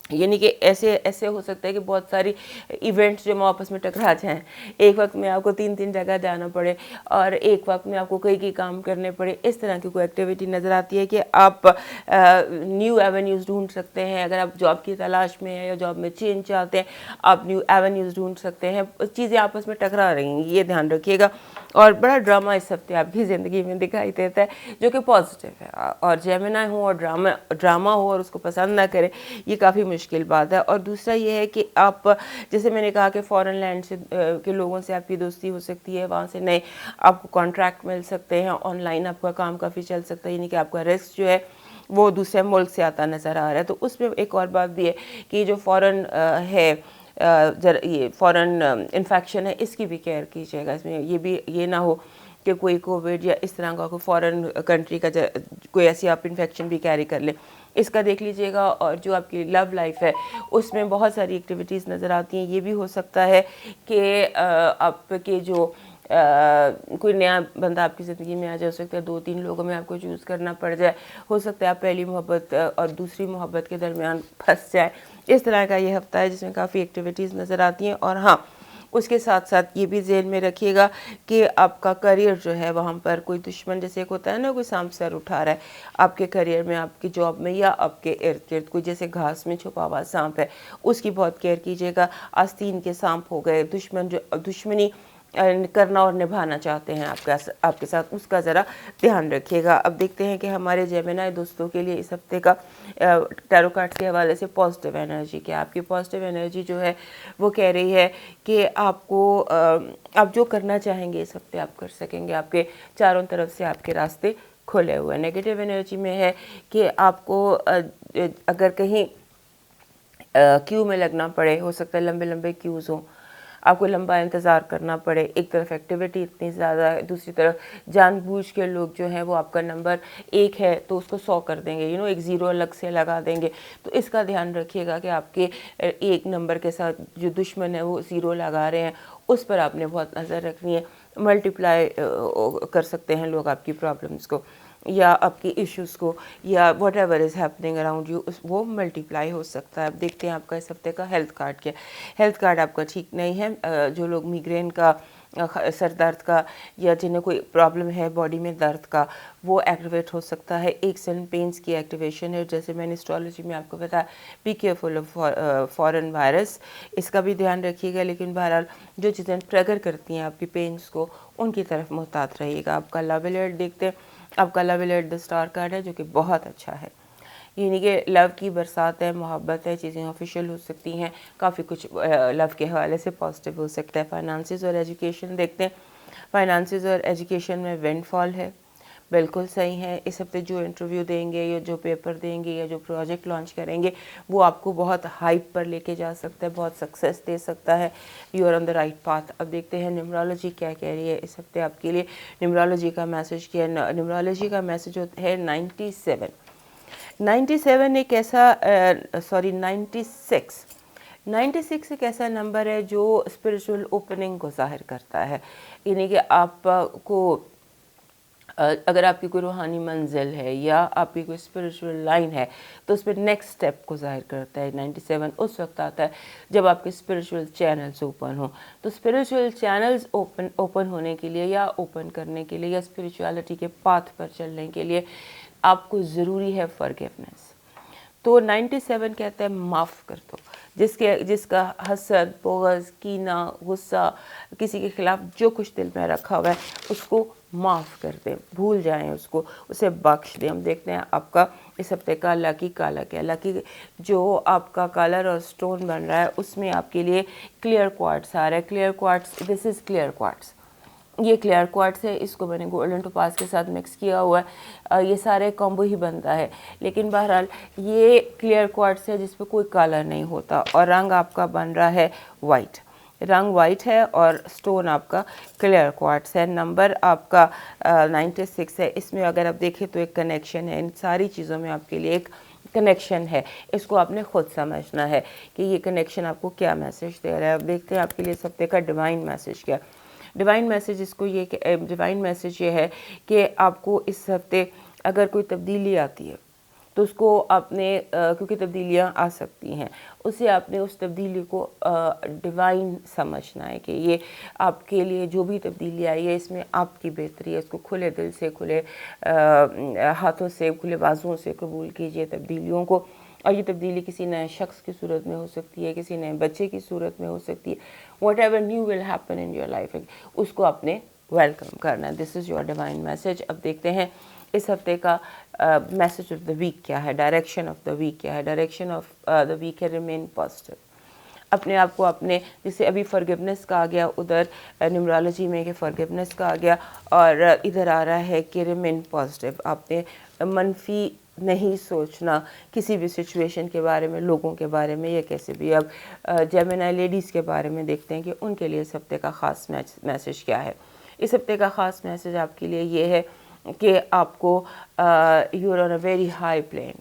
یعنی کہ ایسے ہو سکتا ہے کہ بہت ساری ایونٹس جو آپس میں ٹکرا جائیں. ایک وقت میں آپ کو 3 جگہ جانا پڑے اور ایک وقت میں آپ کو کئی کام کرنے پڑے. اس طرح کی کوئی ایکٹیویٹی نظر آتی ہے کہ آپ نیو ایونیوز ڈھونڈ سکتے ہیں. اگر آپ جاب کی تلاش میں ہیں یا جاب میں چینج چاہتے ہیں, آپ نیو ایونیوز ڈھونڈ سکتے ہیں. چیزیں آپس میں ٹکرا رہی ہیں, یہ دھیان رکھیے گا. اور بڑا ڈرامہ اس ہفتے آپ کی زندگی میں دکھائی دیتا ہے جو کہ پازیٹیو ہے. اور جیمنائی ہو اور ڈرامہ ہو اور اس کو پسند نہ کرے, یہ کافی مشکل بات ہے. اور دوسرا یہ ہے کہ آپ, جیسے میں نے کہا کہ فارن لینڈ سے کے لوگوں سے آپ کی دوستی ہو سکتی ہے, وہاں سے نئے آپ کو کانٹریکٹ مل سکتے ہیں, آن لائن آپ کا کام کافی چل سکتا ہے. یعنی کہ آپ کا رسک جو ہے وہ دوسرے ملک سے آتا نظر آ رہا ہے. تو اس میں ایک اور بات بھی ہے کہ جو فارن ہے, یہ فارن انفیکشن ہے, اس کی بھی کیئر کیجیے گا. اس میں یہ نہ ہو کہ کوئی کووڈ یا اس طرح کا کوئی فارن کنٹری کا کوئی ایسی آپ انفیکشن بھی کیری کر لیں. اس کا دیکھ لیجئے گا. اور جو آپ کی لو لائف ہے اس میں بہت ساری ایکٹیویٹیز نظر آتی ہیں. یہ بھی ہو سکتا ہے کہ آپ کے جو کوئی نیا بندہ آپ کی زندگی میں آ جائے. ہو سکتا ہے 2-3 لوگوں میں آپ کو چوز کرنا پڑ جائے. ہو سکتا ہے آپ پہلی محبت اور دوسری محبت کے درمیان پھنس جائے. اس طرح کا یہ ہفتہ ہے جس میں کافی ایکٹیویٹیز نظر آتی ہیں. اور ہاں, اس کے ساتھ ساتھ یہ بھی ذہن میں رکھیے گا کہ آپ کا کریئر جو ہے وہاں پر کوئی دشمن جیسے ایک ہوتا ہے نا کوئی سانپ سر اٹھا رہا ہے آپ کے کریئر میں, آپ کی جاب میں, یا آپ کے ارد گرد کوئی جیسے گھاس میں چھپا ہوا سانپ ہے, اس کی بہت کیئر کیجیے گا. آستین کے سانپ ہو گئے, دشمن جو دشمنی کرنا اور نبھانا چاہتے ہیں آپ کے ساتھ, اس کا ذرا دھیان رکھیے گا. اب دیکھتے ہیں کہ ہمارے جیمنائی دوستوں کے لیے اس ہفتے کا ٹیرو کارڈ کے حوالے سے پازیٹیو انرجی کیا. آپ کی پازیٹیو انرجی جو ہے وہ کہہ رہی ہے کہ آپ جو کرنا چاہیں گے اس ہفتے آپ کر سکیں گے. آپ کے چاروں طرف سے آپ کے راستے کھلے ہوئے. نیگیٹو انرجی میں ہے کہ آپ کو اگر کہیں کیو میں لگنا پڑے, ہو سکتا ہے لمبے لمبے کیوز ہوں, آپ کو لمبا انتظار کرنا پڑے. ایک طرف ایکٹیویٹی اتنی زیادہ ہے, دوسری طرف جان بوجھ کے لوگ جو ہیں وہ آپ کا نمبر 1 ہے تو اس کو 100 کر دیں گے, ایک 0 الگ سے لگا دیں گے. تو اس کا دھیان رکھیے گا کہ آپ کے 1 نمبر کے ساتھ جو دشمن ہے وہ 0 لگا رہے ہیں, اس پر آپ نے بہت نظر رکھنی ہے. ملٹیپلائی کر سکتے ہیں لوگ آپ کی پرابلمس کو یا آپ کی ایشوز کو, یا what ever is happening around you, وہ ملٹیپلائی ہو سکتا ہے. اب دیکھتے ہیں آپ کا اس ہفتے کا ہیلتھ کارڈ کیا. ہیلتھ کارڈ آپ کا ٹھیک نہیں ہے. جو لوگ میگرین کا, سر درد کا, یا جنہیں کوئی پرابلم ہے باڈی میں درد کا, وہ ایکٹیویٹ ہو سکتا ہے. ایک سن پینس کی ایکٹیویشن ہے, جیسے میں نے اسٹرالوجی میں آپ کو بتایا be careful of foreign virus, اس کا بھی دھیان رکھیے گا. لیکن بہرحال جو چیزیں ٹریگر کرتی ہیں آپ کی پینس کو, ان کی طرف محتاط رہیے گا. آپ کا لو الرٹ دیکھتے ہیں. آپ کا لو الرٹ دا اسٹار کارڈ ہے جو کہ بہت اچھا ہے, یعنی کہ لو کی برسات ہے, محبت ہے, چیزیں آفیشیل ہو سکتی ہیں, کافی کچھ لو کے حوالے سے پازیٹیو ہو سکتا ہے. فائنانسز اور ایجوکیشن دیکھتے ہیں. فائنانسز اور ایجوکیشن میں ونڈ فال ہے, بالکل صحیح ہے. اس ہفتے جو انٹرویو دیں گے یا جو پیپر دیں گے یا جو پروجیکٹ لانچ کریں گے وہ آپ کو بہت ہائپ پر لے کے جا سکتا ہے, بہت سکسیس دے سکتا ہے. You are on the right path. اب دیکھتے ہیں نیومرولوجی کیا کہہ رہی ہے اس ہفتے آپ کے لیے. نیومرولوجی کا میسج کیا, نیومرولوجی کا میسج ہے 97. 97 ایک ایسا 96 ایک ایسا نمبر ہے جو اسپرچول اوپننگ کو ظاہر کرتا ہے. یعنی کہ آپ کو اگر آپ کی کوئی روحانی منزل ہے یا آپ کی کوئی اسپرچول لائن ہے تو اس پہ نیکسٹ سٹیپ کو ظاہر کرتا ہے. 97 اس وقت آتا ہے جب آپ کے اسپرچول چینلز اوپن ہوں. تو اسپرچول چینلز اوپن ہونے کے لیے یا اوپن کرنے کے لیے یا اسپرچولیٹی کے پاتھ پر چلنے کے لیے آپ کو ضروری ہے فارگیونیس. تو 97 کہتا ہے معاف کر دو. جس کا حسد, بغض, کینہ, غصہ, کسی کے خلاف جو کچھ دل میں رکھا ہوا ہے اس کو معاف کر دیں, بھول جائیں اس کو, اسے بخش دیں. ہم دیکھتے ہیں آپ کا اس ہفتے کا لکی کالر کیا. لکی جو آپ کا کالر اور سٹون بن رہا ہے اس میں آپ کے لیے کلیئر کوارٹز آ رہا ہے. Clear quartz, this is clear quartz, یہ کلیئر کوارٹز ہے. اس کو میں نے گولڈن ٹوپاز کے ساتھ مکس کیا ہوا ہے, یہ سارے کامبو ہی بنتا ہے. لیکن بہرحال یہ کلیئر کوارٹز ہے جس پہ کوئی کالر نہیں ہوتا, اور رنگ آپ کا بن رہا ہے وائٹ. رنگ وائٹ ہے اور سٹون آپ کا کلیئر کوارٹز ہے. نمبر آپ کا 96 ہے. اس میں اگر آپ دیکھیں تو ایک کنیکشن ہے. ان ساری چیزوں میں آپ کے لیے ایک کنیکشن ہے. اس کو آپ نے خود سمجھنا ہے کہ یہ کنیکشن آپ کو کیا میسج دے رہا ہے. اب دیکھتے ہیں آپ کے لیے اس ہفتے کا ڈیوائن میسج کیا. ڈیوائن میسج ڈیوائن میسج یہ ہے کہ آپ کو اس ہفتے اگر کوئی تبدیلی آتی ہے تو اس کو آپ نے, کیونکہ تبدیلیاں آ سکتی ہیں, اسے آپ نے اس تبدیلی کو ڈیوائن سمجھنا ہے کہ یہ آپ کے لیے جو بھی تبدیلی آئی ہے اس میں آپ کی بہتری ہے. اس کو کھلے دل سے, کھلے ہاتھوں سے, کھلے بازوؤں سے قبول کیجئے تبدیلیوں کو. اور یہ تبدیلی کسی نئے شخص کی صورت میں ہو سکتی ہے, کسی نئے بچے کی صورت میں ہو سکتی ہے. Whatever new will happen in your life, اس کو آپ نے ویلکم کرنا ہے. This is your divine message. اب دیکھتے ہیں اس ہفتے کا میسج آف دا ویک کیا ہے, ڈائریکشن آف دا ویک کیا ہے. ڈائریکشن آف دا ویک ہے ریمین پازیٹیو. اپنے آپ کو اپنے, جسے ابھی فارگیونیس کا آ گیا, ادھر نیومرولوجی میں کہ فارگیونیس کا آ گیا, اور ادھر آ رہا ہے کہ ریمین پازیٹیو. آپ نے منفی نہیں سوچنا کسی بھی سچویشن کے بارے میں, لوگوں کے بارے میں, یا کیسے بھی. اب جیمنائی لیڈیز کے بارے میں دیکھتے ہیں کہ ان کے لیے اس ہفتے کا خاص میسج کیا ہے. اس ہفتے کا خاص میسج آپ کے لیے یہ ہے کہ آپ کو you are on a very high plane.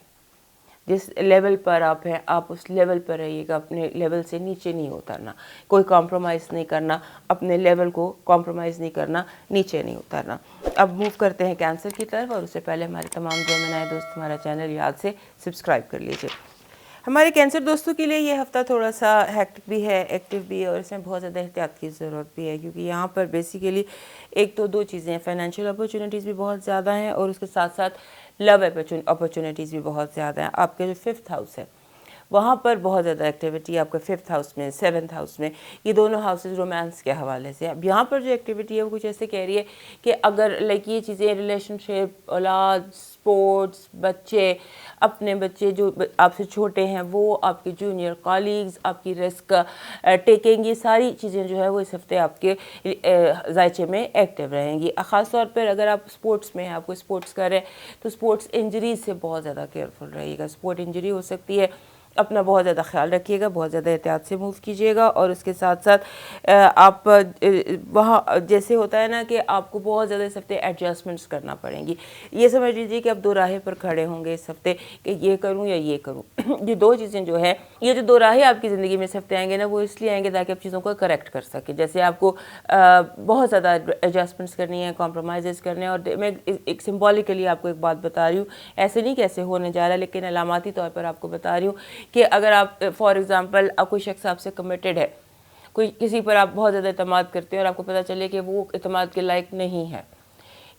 جس لیول پر آپ ہیں آپ اس لیول پر رہیے گا, اپنے لیول سے نیچے نہیں اترنا, کوئی کمپرومائز نہیں کرنا, اپنے لیول کو کمپرومائز نہیں کرنا, نیچے نہیں اترنا. اب موو کرتے ہیں کینسر کی طرف, اور اس سے پہلے ہمارے تمام جیمنائی دوست ہمارا چینل یاد سے سبسکرائب کر لیجئے. ہمارے کینسر دوستوں کے لیے یہ ہفتہ تھوڑا سا ہیکٹک بھی ہے، ایکٹیو بھی ہے، اور اس میں بہت زیادہ احتیاط کی ضرورت بھی ہے، کیونکہ یہاں پر بیسیکلی ایک تو دو چیزیں ہیں، فائنینشیل اپرچونیٹیز بھی بہت زیادہ ہیں، اور اس کے ساتھ ساتھ لو اپرچونیٹیز بھی بہت زیادہ ہیں۔ آپ کے جو 5th ہاؤس ہے وہاں پر بہت زیادہ ایکٹیویٹی آپ کا 5th ہاؤس میں، 7th ہاؤس میں، یہ دونوں ہاؤسز رومانس کے حوالے سے۔ اب یہاں پر جو ایکٹیویٹی ہے وہ کچھ ایسے کہہ رہی ہے کہ اگر لائک یہ چیزیں ریلیشن شپ، اولاد، اسپورٹس، بچے، اپنے بچے جو آپ سے چھوٹے ہیں وہ، آپ کے جونیئر کالیگز، آپ کی رسک ٹیکنگ، یہ ساری چیزیں جو ہے وہ اس ہفتے آپ کے ذائچے میں ایکٹیو رہیں گی۔ خاص طور پر اگر آپ اسپورٹس میں ہیں، آپ کو اسپورٹس کر رہے ہیں، تو اسپورٹس انجریز سے بہت زیادہ کیئرفل رہیے گا۔ اسپورٹ انجری ہو سکتی ہے، اپنا بہت زیادہ خیال رکھیے گا، بہت زیادہ احتیاط سے موو کیجیے گا، اور اس کے ساتھ ساتھ آپ وہاں جیسے ہوتا ہے نا کہ آپ کو بہت زیادہ اس ہفتے ایڈجسٹمنٹس کرنا پڑیں گی۔ یہ سمجھ لیجیے کہ آپ دو راہے پر کھڑے ہوں گے اس ہفتے کہ یہ کروں یا یہ کروں۔ یہ دو چیزیں جو ہے، یہ جو دو راہیں آپ کی زندگی میں اس ہفتے آئیں گے نا، وہ اس لیے آئیں گے تاکہ آپ چیزوں کو کریکٹ کر سکیں۔ جیسے آپ کو بہت زیادہ ایڈجسٹمنٹس کرنی ہے، کمپرومائزز کرنے ہیں، اور میں ایک سمبولیکلی آپ کو ایک بات بتا رہی ہوں، ایسے نہیں کیسے ہونے جا رہا، لیکن علاماتی طور پر آپ کو بتا رہی ہوں کہ اگر آپ فار ایگزامپل کوئی شخص آپ سے کمیٹڈ ہے، کوئی کسی پر آپ بہت زیادہ اعتماد کرتے ہیں اور آپ کو پتہ چلے کہ وہ اعتماد کے لائق نہیں ہے،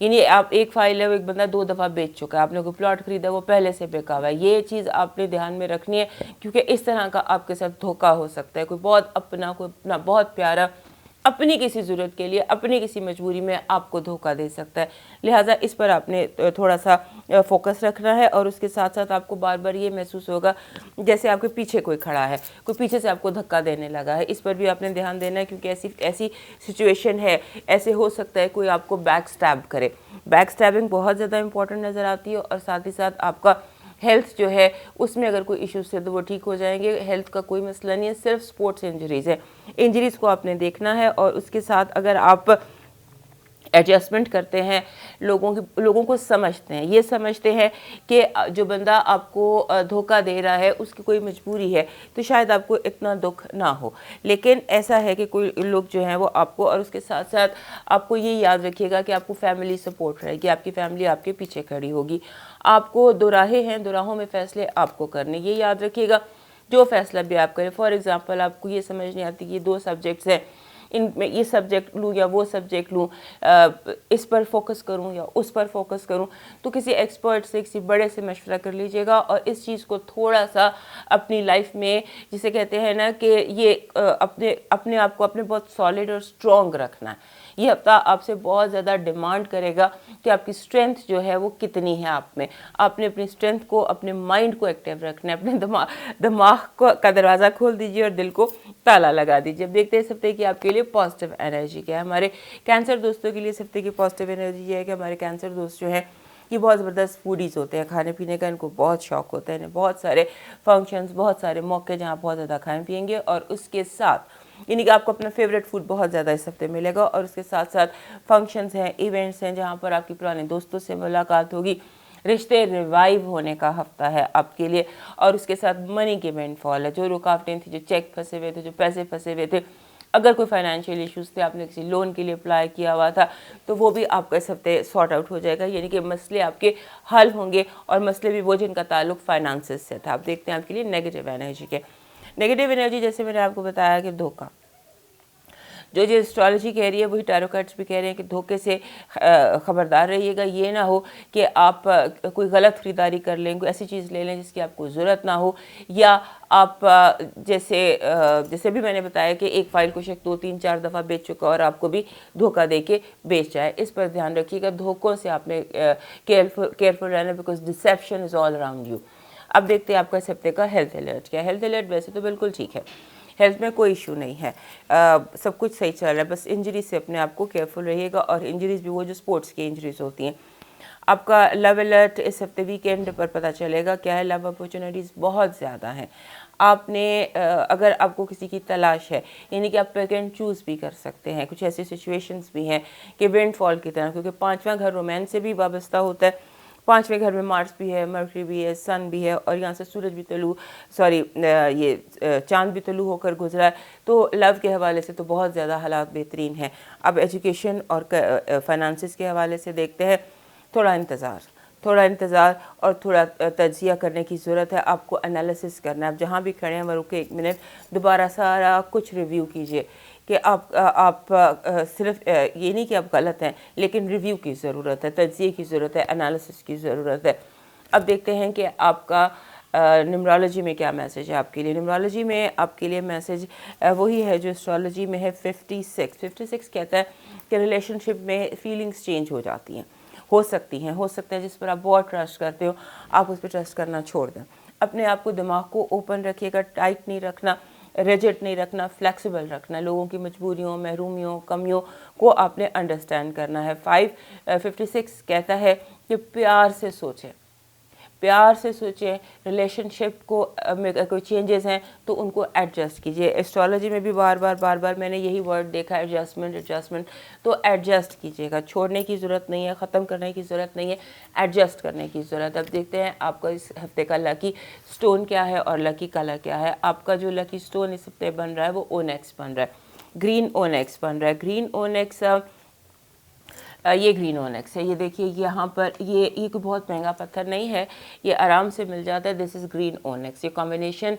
یعنی آپ ایک فائل ہے وہ ایک بندہ 2 دفعہ بیچ چکا ہے، آپ نے کوئی پلاٹ خریدا وہ پہلے سے بکا ہوا ہے، یہ چیز آپ نے دھیان میں رکھنی ہے، کیونکہ اس طرح کا آپ کے ساتھ دھوکہ ہو سکتا ہے۔ کوئی بہت اپنا، کوئی اپنا بہت پیارا اپنی کسی ضرورت کے لیے، اپنی کسی مجبوری میں آپ کو دھوکہ دے سکتا ہے، لہٰذا اس پر آپ نے تھوڑا سا فوکس رکھنا ہے، اور اس کے ساتھ ساتھ آپ کو بار بار یہ محسوس ہوگا جیسے آپ کے پیچھے کوئی کھڑا ہے، کوئی پیچھے سے آپ کو دھکا دینے لگا ہے، اس پر بھی آپ نے دھیان دینا ہے، کیونکہ ایسی سچویشن ہے، ایسے ہو سکتا ہے کوئی آپ کو بیک سٹیب کرے۔ بیک سٹیبنگ بہت زیادہ امپورٹنٹ نظر آتی ہے، اور ساتھ ہی ساتھ آپ کا ہیلتھ جو ہے اس میں اگر کوئی ایشوز ہے تو وہ ٹھیک ہو جائیں گے۔ ہیلتھ کا کوئی مسئلہ نہیں ہے، صرف سپورٹس انجریز ہے، انجریز کو آپ نے دیکھنا ہے، اور اس کے ساتھ اگر آپ ایڈجسٹمنٹ کرتے ہیں، لوگوں کو سمجھتے ہیں، یہ سمجھتے ہیں کہ جو بندہ آپ کو دھوکہ دے رہا ہے اس کی کوئی مجبوری ہے، تو شاید آپ کو اتنا دکھ نہ ہو، لیکن ایسا ہے کہ کوئی لوگ جو ہیں وہ آپ کو، اور اس کے ساتھ ساتھ آپ کو یہ یاد رکھیے گا کہ آپ کو فیملی سپورٹ رہے گی، آپ کی فیملی آپ کے پیچھے کھڑی ہوگی۔ آپ کو دو راہیں ہیں، دو راہوں میں فیصلے آپ کو کرنے، یہ یاد رکھیے گا جو فیصلہ بھی آپ کریں۔ فار ایگزامپل آپ کو یہ سمجھ نہیں آتی کہ یہ 2 سبجیکٹس ہیں، ان میں یہ سبجیکٹ لوں یا وہ سبجیکٹ لوں، اس پر فوکس کروں یا اس پر فوکس کروں، تو کسی ایکسپرٹ سے، کسی بڑے سے مشورہ کر لیجئے گا، اور اس چیز کو تھوڑا سا اپنی لائف میں، جسے کہتے ہیں نا کہ یہ اپنے آپ کو اپنے بہت سالڈ اور اسٹرانگ رکھنا ہے۔ یہ ہفتہ آپ سے بہت زیادہ ڈیمانڈ کرے گا کہ آپ کی اسٹرینتھ جو ہے وہ کتنی ہے آپ میں۔ آپ نے اپنی اسٹرینتھ کو، اپنے مائنڈ کو ایکٹیو رکھنا ہے، اپنے دماغ کا دروازہ کھول دیجیے اور دل کو تالا لگا دیجیے۔ اب دیکھتے ہیں اس ہفتے کی آپ کے لیے پازیٹیو انرجی کیا ہے۔ ہمارے کینسر دوستوں کے لیے اس ہفتے کی پازیٹیو انرجی یہ ہے کہ ہمارے کینسر دوست جو ہیں یہ بہت زبردست فوڈیز ہوتے ہیں، کھانے پینے کا ان کو بہت شوق ہوتا ہے، انہیں بہت سارے فنکشنز، بہت سارے موقع جہاں بہت زیادہ کھائیں پیئیں گے، اور اس کے ساتھ یعنی کہ آپ کو اپنا فیوریٹ فوڈ بہت زیادہ اس ہفتے ملے گا، اور اس کے ساتھ ساتھ فنکشنز ہیں، ایونٹس ہیں جہاں پر آپ کی پرانے دوستوں سے ملاقات ہوگی، رشتے ریوائیو ہونے کا ہفتہ ہے آپ کے لیے، اور اس کے ساتھ منی کی وینڈ فال ہے۔ جو رکاوٹیں تھیں، جو چیک پھنسے ہوئے تھے، جو پیسے پھنسے ہوئے تھے، اگر کوئی فائنینشیل ایشوز تھے، آپ نے کسی لون کے لیے اپلائی کیا ہوا تھا، تو وہ بھی آپ کا اس ہفتے سارٹ آؤٹ ہو جائے گا، یعنی کہ مسئلے آپ کے حل ہوں گے، اور مسئلے بھی وہ جن کا تعلق فائنانسز سے تھا۔ آپ دیکھتے ہیں آپ کے لیے نیگیٹو انرجی کے۔ نیگیٹو انرجی جیسے میں نے آپ کو بتایا کہ دھوکہ، جو اسٹرالوجی کہہ رہی ہے وہی ٹیرو کارڈز بھی کہہ رہے ہیں کہ دھوکے سے خبردار رہیے گا۔ یہ نہ ہو کہ آپ کوئی غلط خریداری کر لیں، کوئی ایسی چیز لے لیں جس کی آپ کو ضرورت نہ ہو، یا آپ جیسے بھی میں نے بتایا کہ ایک فائل کو شخص 2 3 4 دفعہ بیچ چکا اور آپ کو بھی دھوکہ دے کے بیچ جائے۔ اس پر دھیان رکھیے گا، دھوکوں سے آپ نے کیئرفل رہنا، because deception is all around you. اب دیکھتے ہیں آپ کا اس ہفتے کا ہیلتھ الرٹ کیا ہے۔ ہیلتھ الرٹ ویسے تو بالکل ٹھیک ہے، ہیلتھ میں کوئی ایشو نہیں ہے، سب کچھ صحیح چل رہا ہے، بس انجری سے اپنے آپ کو کیئرفل رہیے گا، اور انجریز بھی وہ جو سپورٹس کی انجریز ہوتی ہیں۔ آپ کا لو الرٹ اس ہفتے ویکینڈ پر پتہ چلے گا کیا ہے۔ لو اپرچونیٹیز بہت زیادہ ہیں، آپ نے اگر آپ کو کسی کی تلاش ہے، یعنی کہ آپ پیک اینڈ چوز بھی کر سکتے ہیں۔ کچھ ایسی سچویشنز بھی ہیں کہ وینڈ فال کی طرح، کیونکہ 5واں گھر رومانس سے بھی وابستہ ہوتا ہے، 5ویں گھر میں مارس بھی ہے، مرکری بھی ہے، سن بھی ہے، اور یہاں سے سورج بھی یہ چاند بھی طلوع ہو کر گزرا ہے، تو لو کے حوالے سے تو بہت زیادہ حالات بہترین ہیں۔ اب ایجوکیشن اور فائنانسز کے حوالے سے دیکھتے ہیں، تھوڑا انتظار، تھوڑا انتظار اور تھوڑا تجزیہ کرنے کی ضرورت ہے. آپ کو انالیسس کرنا ہے. آپ جہاں بھی کھڑے ہیں وہ رکے 1 منٹ, دوبارہ سارا کچھ ریویو کیجئے کہ آپ صرف یہ نہیں کہ آپ غلط ہیں, لیکن ریویو کی ضرورت ہے, تجزیے کی ضرورت ہے, انالیسس کی ضرورت ہے. اب دیکھتے ہیں کہ آپ کا نیمرولوجی میں کیا میسج ہے آپ کے لیے. نیمرولوجی میں آپ کے لیے میسج وہی ہے جو اسٹرالوجی میں ہے. 56 کہتا ہے کہ ریلیشن شپ میں فیلنگز چینج ہو جاتی ہیں, ہو سکتی ہیں, ہو سکتا ہے جس پر آپ بہت ٹرسٹ کرتے ہو آپ اس پہ ٹرسٹ کرنا چھوڑ دیں. اپنے آپ کو, دماغ کو اوپن رکھیے گا, ٹائٹ نہیں رکھنا, ریجڈ نہیں رکھنا, فلیکسیبل رکھنا. لوگوں کی مجبوریوں, محرومیوں, کمیوں کو آپ نے انڈرسٹینڈ کرنا ہے. 56 کہتا ہے کہ پیار سے سوچیں, پیار سے سوچیں. ریلیشن شپ کو میں کوئی چینجز ہیں تو ان کو ایڈجسٹ کیجیے. ایسٹرالوجی میں بھی بار بار میں نے یہی ورڈ دیکھا, ایڈجسٹمنٹ. تو ایڈجسٹ کیجیے گا, چھوڑنے کی ضرورت نہیں ہے, ختم کرنے کی ضرورت نہیں ہے, ایڈجسٹ کرنے کی ضرورت. اب دیکھتے ہیں آپ کا اس ہفتے کا لکی سٹون کیا ہے اور لکی کلر کیا ہے. آپ کا جو لکی سٹون اس ہفتے بن رہا ہے وہ اونیکس بن رہا ہے, گرین اونیکس بن رہا ہے. گرین اونیکس, یہ گرین اونیکس ہے. یہ دیکھیے یہاں پر یہ کوئی بہت مہنگا پتھر نہیں ہے, یہ آرام سے مل جاتا ہے. This is green اونیکس. یہ کمبینیشن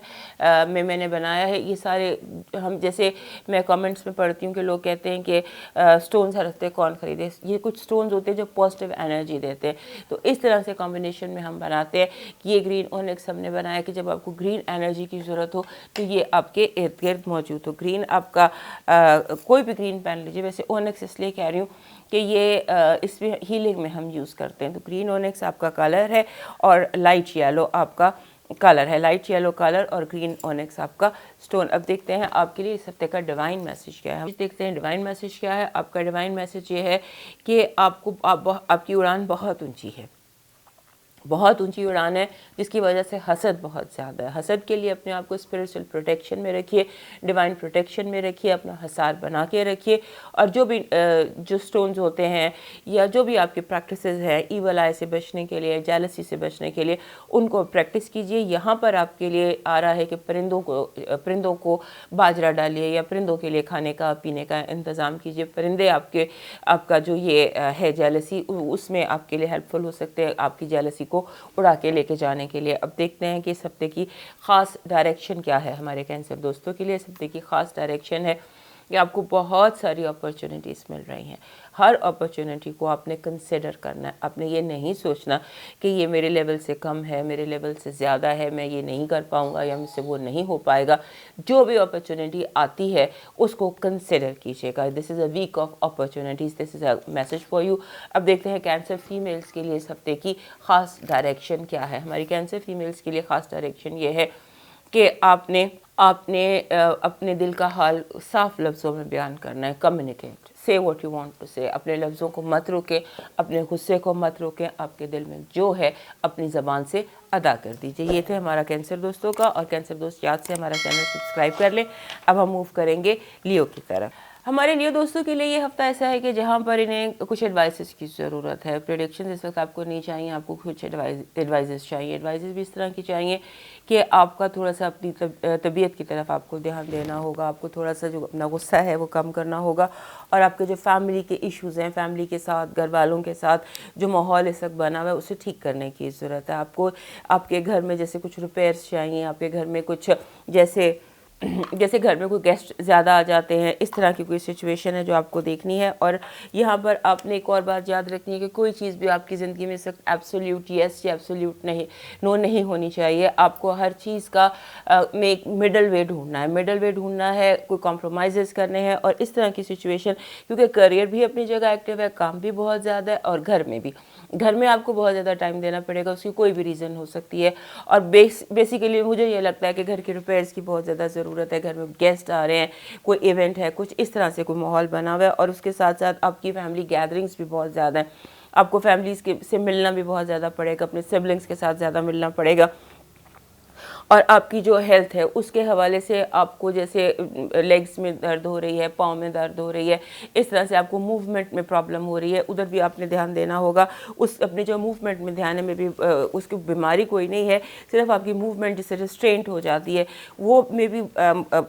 میں نے بنایا ہے. یہ سارے ہم جیسے میں کامنٹس میں پڑھتی ہوں کہ لوگ کہتے ہیں کہ سٹونز ہر ہفتے کون خریدے. یہ کچھ سٹونز ہوتے ہیں جو پازیٹیو انرجی دیتے ہیں, تو اس طرح سے کمبینیشن میں ہم بناتے ہیں کہ یہ گرین اونیکس ہم نے بنایا کہ جب آپ کو گرین انرجی کی ضرورت ہو تو یہ آپ کے ارد گرد موجود ہو. گرین آپ کا کوئی بھی گرین پہن لیجیے. ویسے اونیکس اس لیے کہہ رہی ہوں کہ یہ اس میں ہیلنگ میں ہم یوز کرتے ہیں. تو گرین اونیکس آپ کا کلر ہے اور لائٹ یلو آپ کا کلر ہے. لائٹ یلو کلر اور گرین اونیکس آپ کا سٹون. اب دیکھتے ہیں آپ کے لیے اس ہفتے کا ڈیوائن میسج کیا ہے. دیکھتے ہیں ڈیوائن میسج کیا ہے. آپ کا ڈیوائن میسج یہ ہے کہ آپ کی اڑان بہت اونچی ہے, بہت اونچی اڑان ہے, جس کی وجہ سے حسد بہت زیادہ ہے. حسد کے لیے اپنے آپ کو اسپرچل پروٹیکشن میں رکھیے, ڈیوائن پروٹیکشن میں رکھیے, اپنا حصار بنا کے رکھیے. اور جو بھی جو سٹونز ہوتے ہیں یا جو بھی آپ کی پریکٹسز ہیں ایول آئی سے بچنے کے لیے, جیلسی سے بچنے کے لیے, ان کو پریکٹس کیجیے. یہاں پر آپ کے لیے آ رہا ہے کہ پرندوں کو باجرہ ڈالیے یا پرندوں کے لیے کھانے کا پینے کا انتظام کیجیے. پرندے آپ کا جو یہ ہے جیلسی, اس میں آپ کے لیے ہیلپ فل ہو سکتے ہیں آپ کی جیلسی کو اڑا کے لے کے جانے کے لیے. اب دیکھتے ہیں کہ اس ہفتے کی خاص ڈائریکشن کیا ہے ہمارے کینسر دوستوں کے لیے. اس ہفتے کی خاص ڈائریکشن ہے کہ آپ کو بہت ساری اپرچونیٹیز مل رہی ہیں. ہر اپرچونیٹی کو آپ نے کنسیڈر کرنا ہے. آپ نے یہ نہیں سوچنا کہ یہ میرے لیول سے کم ہے, میرے لیول سے زیادہ ہے, میں یہ نہیں کر پاؤں گا یا مجھ سے وہ نہیں ہو پائے گا. جو بھی اپرچونیٹی آتی ہے اس کو کنسیڈر کیجیے گا. This is a week of opportunities, this is a message for you. اب دیکھتے ہیں کینسر فیمیلز کے لیے اس ہفتے کی خاص ڈائریکشن کیا ہے. ہماری کینسر فیمیلز کے لیے خاص ڈائریکشن یہ ہے کہ آپ نے اپنے دل کا حال صاف لفظوں میں بیان کرنا ہے. Communicate, say what you want to say. اپنے لفظوں کو مت روکیں, اپنے غصے کو مت روکیں, آپ کے دل میں جو ہے اپنی زبان سے ادا کر دیجئے. یہ تھے ہمارا کینسر دوستوں کا. اور کینسر دوست یاد سے ہمارا چینل سبسکرائب کر لیں. اب ہم موو کریں گے لیو کی طرف. ہمارے لیو دوستوں کے لیے یہ ہفتہ ایسا ہے کہ جہاں پر انہیں کچھ ایڈوائسز کی ضرورت ہے. پریڈکشنز اس وقت آپ کو نہیں چاہیے, آپ کو کچھ ایڈوائزز چاہیے. ایڈوائزز بھی اس طرح کی چاہیے کہ آپ کا تھوڑا سا اپنی طبیعت کی طرف آپ کو دھیان دینا ہوگا. آپ کو تھوڑا سا جو اپنا غصہ ہے وہ کم کرنا ہوگا. اور آپ کے جو فیملی کے ایشوز ہیں, فیملی کے ساتھ, گھر والوں کے ساتھ جو ماحول اس وقت بنا ہوا ہے اسے ٹھیک کرنے کی ضرورت ہے. آپ کو آپ کے گھر میں جیسے کچھ ریپیئرس چاہیے, آپ کے گھر میں کچھ جیسے گھر میں کوئی گیسٹ زیادہ آ جاتے ہیں, اس طرح کی کوئی سچویشن ہے جو آپ کو دیکھنی ہے. اور یہاں پر آپ نے ایک اور بات یاد رکھنی ہے کہ کوئی چیز بھی آپ کی زندگی میں اس وقت ایبسولیوٹ یس یا ایبسولیوٹ نو نہیں ہونی چاہیے. آپ کو ہر چیز کا میں ایک مڈل وے ڈھونڈنا ہے, کوئی کمپرومائزز کرنے ہیں. اور اس طرح کی سچویشن, کیونکہ کریئر بھی اپنی جگہ ایکٹیو ہے, کام بھی بہت زیادہ ہے, اور گھر میں آپ کو بہت زیادہ ٹائم دینا پڑے گا. اس کی کوئی بھی ریزن ہو سکتی ہے. اور بیسیکلی مجھے یہ لگتا ہے کہ گھر کے ریپیئرز کی بہت زیادہ ضرورت ہے. گھر میں گیسٹ آ رہے ہیں, کوئی ایونٹ ہے, کچھ اس طرح سے کوئی ماحول بنا ہوا ہے. اور اس کے ساتھ ساتھ آپ کی فیملی گیدرنگز بھی بہت زیادہ ہیں. آپ کو فیملیز سے ملنا بھی بہت زیادہ پڑے گا, اپنے سبلنگس کے ساتھ زیادہ ملنا پڑے گا. اور آپ کی جو ہیلتھ ہے اس کے حوالے سے آپ کو جیسے لیگس میں درد ہو رہی ہے، پاؤں میں درد ہو رہی ہے، اس طرح سے آپ کو موومنٹ میں پرابلم ہو رہی ہے، ادھر بھی آپ نے دھیان دینا ہوگا. اس اپنے جو موومنٹ میں دھیان میں بھی اس کی بیماری کوئی نہیں ہے، صرف آپ کی موومنٹ جس سے ریسٹرینٹ ہو جاتی ہے، وہ میں بھی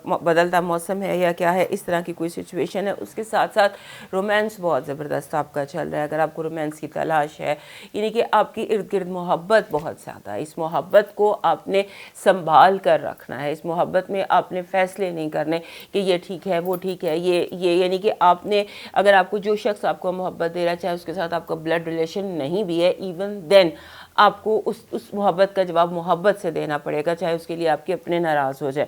بدلتا موسم ہے یا کیا ہے، اس طرح کی کوئی سچویشن ہے. اس کے ساتھ ساتھ رومانس بہت زبردست آپ کا چل رہا ہے. اگر آپ کو رومانس کی تلاش ہے، یعنی کہ آپ کی ارد گرد محبت بہت زیادہ ہے، اس محبت کو آپ نے سنبھال کر رکھنا ہے. اس محبت میں آپ نے فیصلے نہیں کرنے کہ یہ ٹھیک ہے وہ ٹھیک ہے، یہ یعنی کہ آپ نے اگر آپ کو جو شخص آپ کو محبت دے رہا ہے، چاہے اس کے ساتھ آپ کا بلڈ ریلیشن نہیں بھی ہے، ایون دین آپ کو اس محبت کا جواب محبت سے دینا پڑے گا، چاہے اس کے لیے آپ کے اپنے ناراض ہو جائے.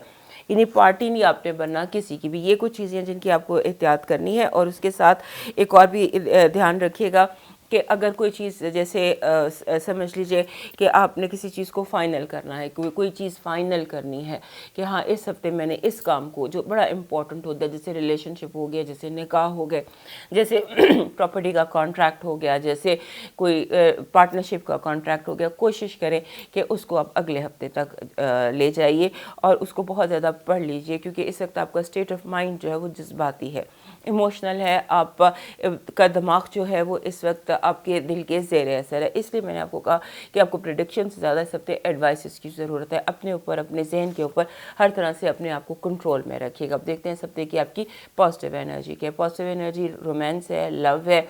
یعنی پارٹی نہیں آپ نے بننا کسی کی بھی. یہ کچھ چیزیں جن کی آپ کو احتیاط کرنی ہے. اور اس کے ساتھ ایک اور بھی دھیان رکھیے گا کہ اگر کوئی چیز جیسے سمجھ لیجئے کہ آپ نے کسی چیز کو فائنل کرنا ہے، کوئی چیز فائنل کرنی ہے کہ ہاں اس ہفتے میں نے اس کام کو، جو بڑا امپورٹنٹ ہوتا ہے، جیسے ریلیشن شپ ہو گیا، جیسے نکاح ہو گئے، جیسے پراپرٹی کا کانٹریکٹ ہو گیا، جیسے کوئی پارٹنرشپ کا کانٹریکٹ ہو گیا، کوشش کریں کہ اس کو آپ اگلے ہفتے تک لے جائیے اور اس کو بہت زیادہ پڑھ لیجئے، کیونکہ اس وقت آپ کا اسٹیٹ آف مائنڈ جو ہے وہ جذباتی ہے، ایموشنل ہے. آپ کا دماغ جو ہے وہ اس وقت آپ کے دل کے زیر اثر ہے. اس لیے میں نے آپ کو کہا کہ آپ کو پریڈکشن سے زیادہ اس ہفتے ایڈوائسز کی ضرورت ہے. اپنے اوپر، اپنے ذہن کے اوپر ہر طرح سے اپنے آپ کو کنٹرول میں رکھیے گا. اب دیکھتے ہیں اس ہفتے کی آپ کی پازیٹیو انرجی کیا ہے. پازیٹیو انرجی رومانس ہے، لو ہے،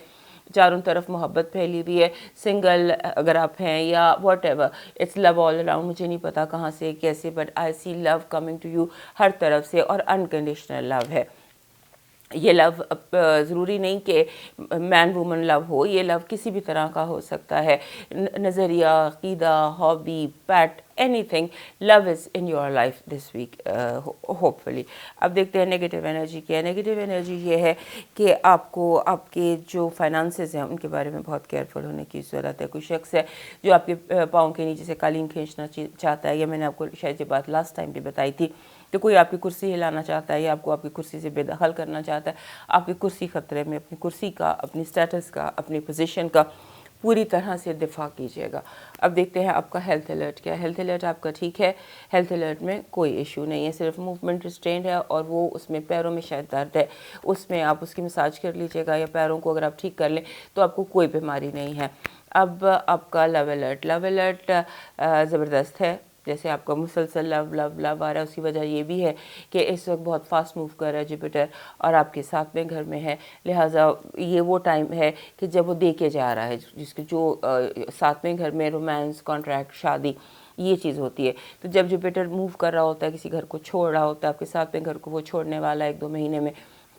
چاروں طرف محبت پھیلی ہوئی ہے. سنگل اگر آپ ہیں یا whatever, it's love all around. مجھے نہیں پتا کہاں سے کیسے، but I see love coming to you ہر طرف سے، اور انکنڈیشنل لو ہے. یہ لو ضروری نہیں کہ مین وومن لو ہو، یہ لو کسی بھی طرح کا ہو سکتا ہے. نظریہ، عقیدہ، hobby, pet, anything. Love is in your life this week hopefully. اب دیکھتے ہیں نیگیٹو انرجی کیا ہے. نیگیٹو انرجی یہ ہے کہ آپ کو آپ کے جو فائنانسز ہیں ان کے بارے میں بہت کیئرفل ہونے کی ضرورت ہے. کوئی شخص ہے جو آپ کے پاؤں کے نیچے سے قالین کھینچنا چاہتا ہے، یا میں نے آپ کو شاید یہ بات لاسٹ ٹائم بھی بتائی تھی کہ کوئی آپ کی کرسی ہلانا چاہتا ہے یا آپ کو آپ کی کرسی سے بے دخل کرنا چاہتا ہے. آپ کی کرسی خطرے میں. اپنی کرسی کا، اپنی سٹیٹس کا، اپنی پوزیشن کا پوری طرح سے دفاع کیجیے گا. اب دیکھتے ہیں آپ کا ہیلتھ الرٹ کیا ہے. ہیلتھ الرٹ آپ کا ٹھیک ہے. ہیلتھ الرٹ میں کوئی ایشو نہیں ہے، صرف موومنٹ ریسٹرینڈ ہے، اور وہ اس میں پیروں میں شاید درد ہے، اس میں آپ اس کی مساج کر لیجیے گا، یا پیروں کو اگر آپ ٹھیک کر لیں تو آپ کو کوئی بیماری نہیں ہے. اب آپ کا لو الرٹ. لو الرٹ زبردست ہے. جیسے آپ کا مسلسل لو لو لو آ رہا ہے، اس کی وجہ یہ بھی ہے کہ اس وقت بہت فاسٹ موو کر رہا ہے جوپیٹر، اور آپ کے ساتویں گھر میں ہے. لہٰذا یہ وہ ٹائم ہے کہ جب وہ دے کے جا رہا ہے، جس کے جو ساتویں گھر میں رومانس، کانٹریکٹ، شادی، یہ چیز ہوتی ہے. تو جب جوپیٹر موو کر رہا ہوتا ہے، کسی گھر کو چھوڑ رہا ہوتا ہے، آپ کے ساتویں گھر کو وہ چھوڑنے والا ہے 1-2 مہینے میں،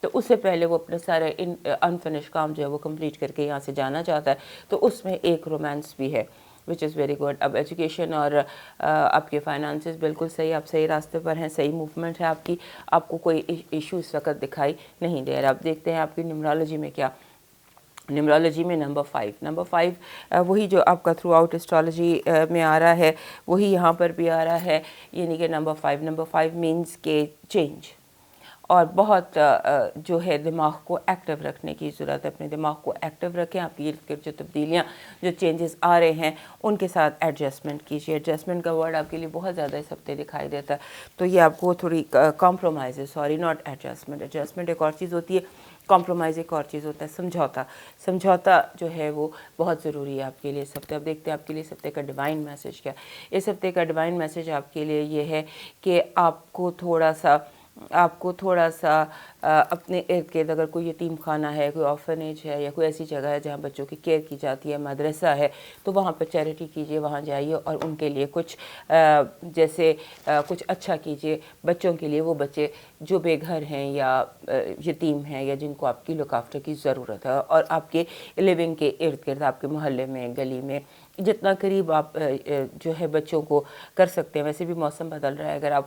تو اس سے پہلے وہ اپنے سارے انفنش کام جو ہے وہ کمپلیٹ کر کے یہاں سے جانا چاہتا ہے. تو اس میں ایک رومانس بھی ہے، وچ از ویری گڈ. اب ایجوکیشن اور آپ کے فائنانسز بالکل صحیح، آپ صحیح راستے پر ہیں، صحیح موومنٹ ہے آپ کی. آپ کو کوئی ایشو اس وقت دکھائی نہیں دے رہا. اب دیکھتے ہیں آپ کی نیمرولوجی میں کیا. نیمرولوجی میں نمبر 5 وہی جو آپ کا تھرو آؤٹ اسٹرالوجی میں آ رہا ہے، وہی یہاں پر بھی آ رہا ہے. یعنی کہ نمبر 5 مینس کہ چینج، اور بہت جو ہے دماغ کو ایکٹیو رکھنے کی ضرورت ہے. اپنے دماغ کو ایکٹیو رکھیں. آپ کی جو تبدیلیاں، جو چینجز آ رہے ہیں، ان کے ساتھ ایڈجسٹمنٹ کیجیے. ایڈجسٹمنٹ کا ورڈ آپ کے لیے بہت زیادہ اس ہفتے دکھائی دیتا ہے. تو یہ آپ کو تھوڑی کمپرومائز ہے، سوری ناٹ ایڈجسٹمنٹ. ایڈجسٹمنٹ ایک اور چیز ہوتی ہے، کمپرومائز ایک اور چیز ہوتا ہے. سمجھوتا جو ہے وہ بہت ضروری ہے آپ کے لیے اس ہفتے. اب دیکھتے ہیں آپ کے لیے اس ہفتے کا ڈیوائن میسج کیا. اس ہفتے کا ڈیوائن میسج آپ کے لیے یہ ہے کہ آپ کو تھوڑا سا اپنے ارد گرد، اگر کوئی یتیم خانہ ہے، کوئی آرفنیج ہے، یا کوئی ایسی جگہ ہے جہاں بچوں کی کیئر کی جاتی ہے، مدرسہ ہے، تو وہاں پر چیریٹی کیجیے. وہاں جائیے اور ان کے لیے کچھ جیسے کچھ اچھا کیجیے. بچوں کے لیے، وہ بچے جو بے گھر ہیں یا یتیم ہیں، یا جن کو آپ کی لک آفٹر کی ضرورت ہے، اور آپ کے لیونگ کے ارد گرد، آپ کے محلے میں، گلی میں، جتنا قریب آپ جو ہے بچوں کو کر سکتے ہیں. ویسے بھی موسم بدل رہا ہے، اگر آپ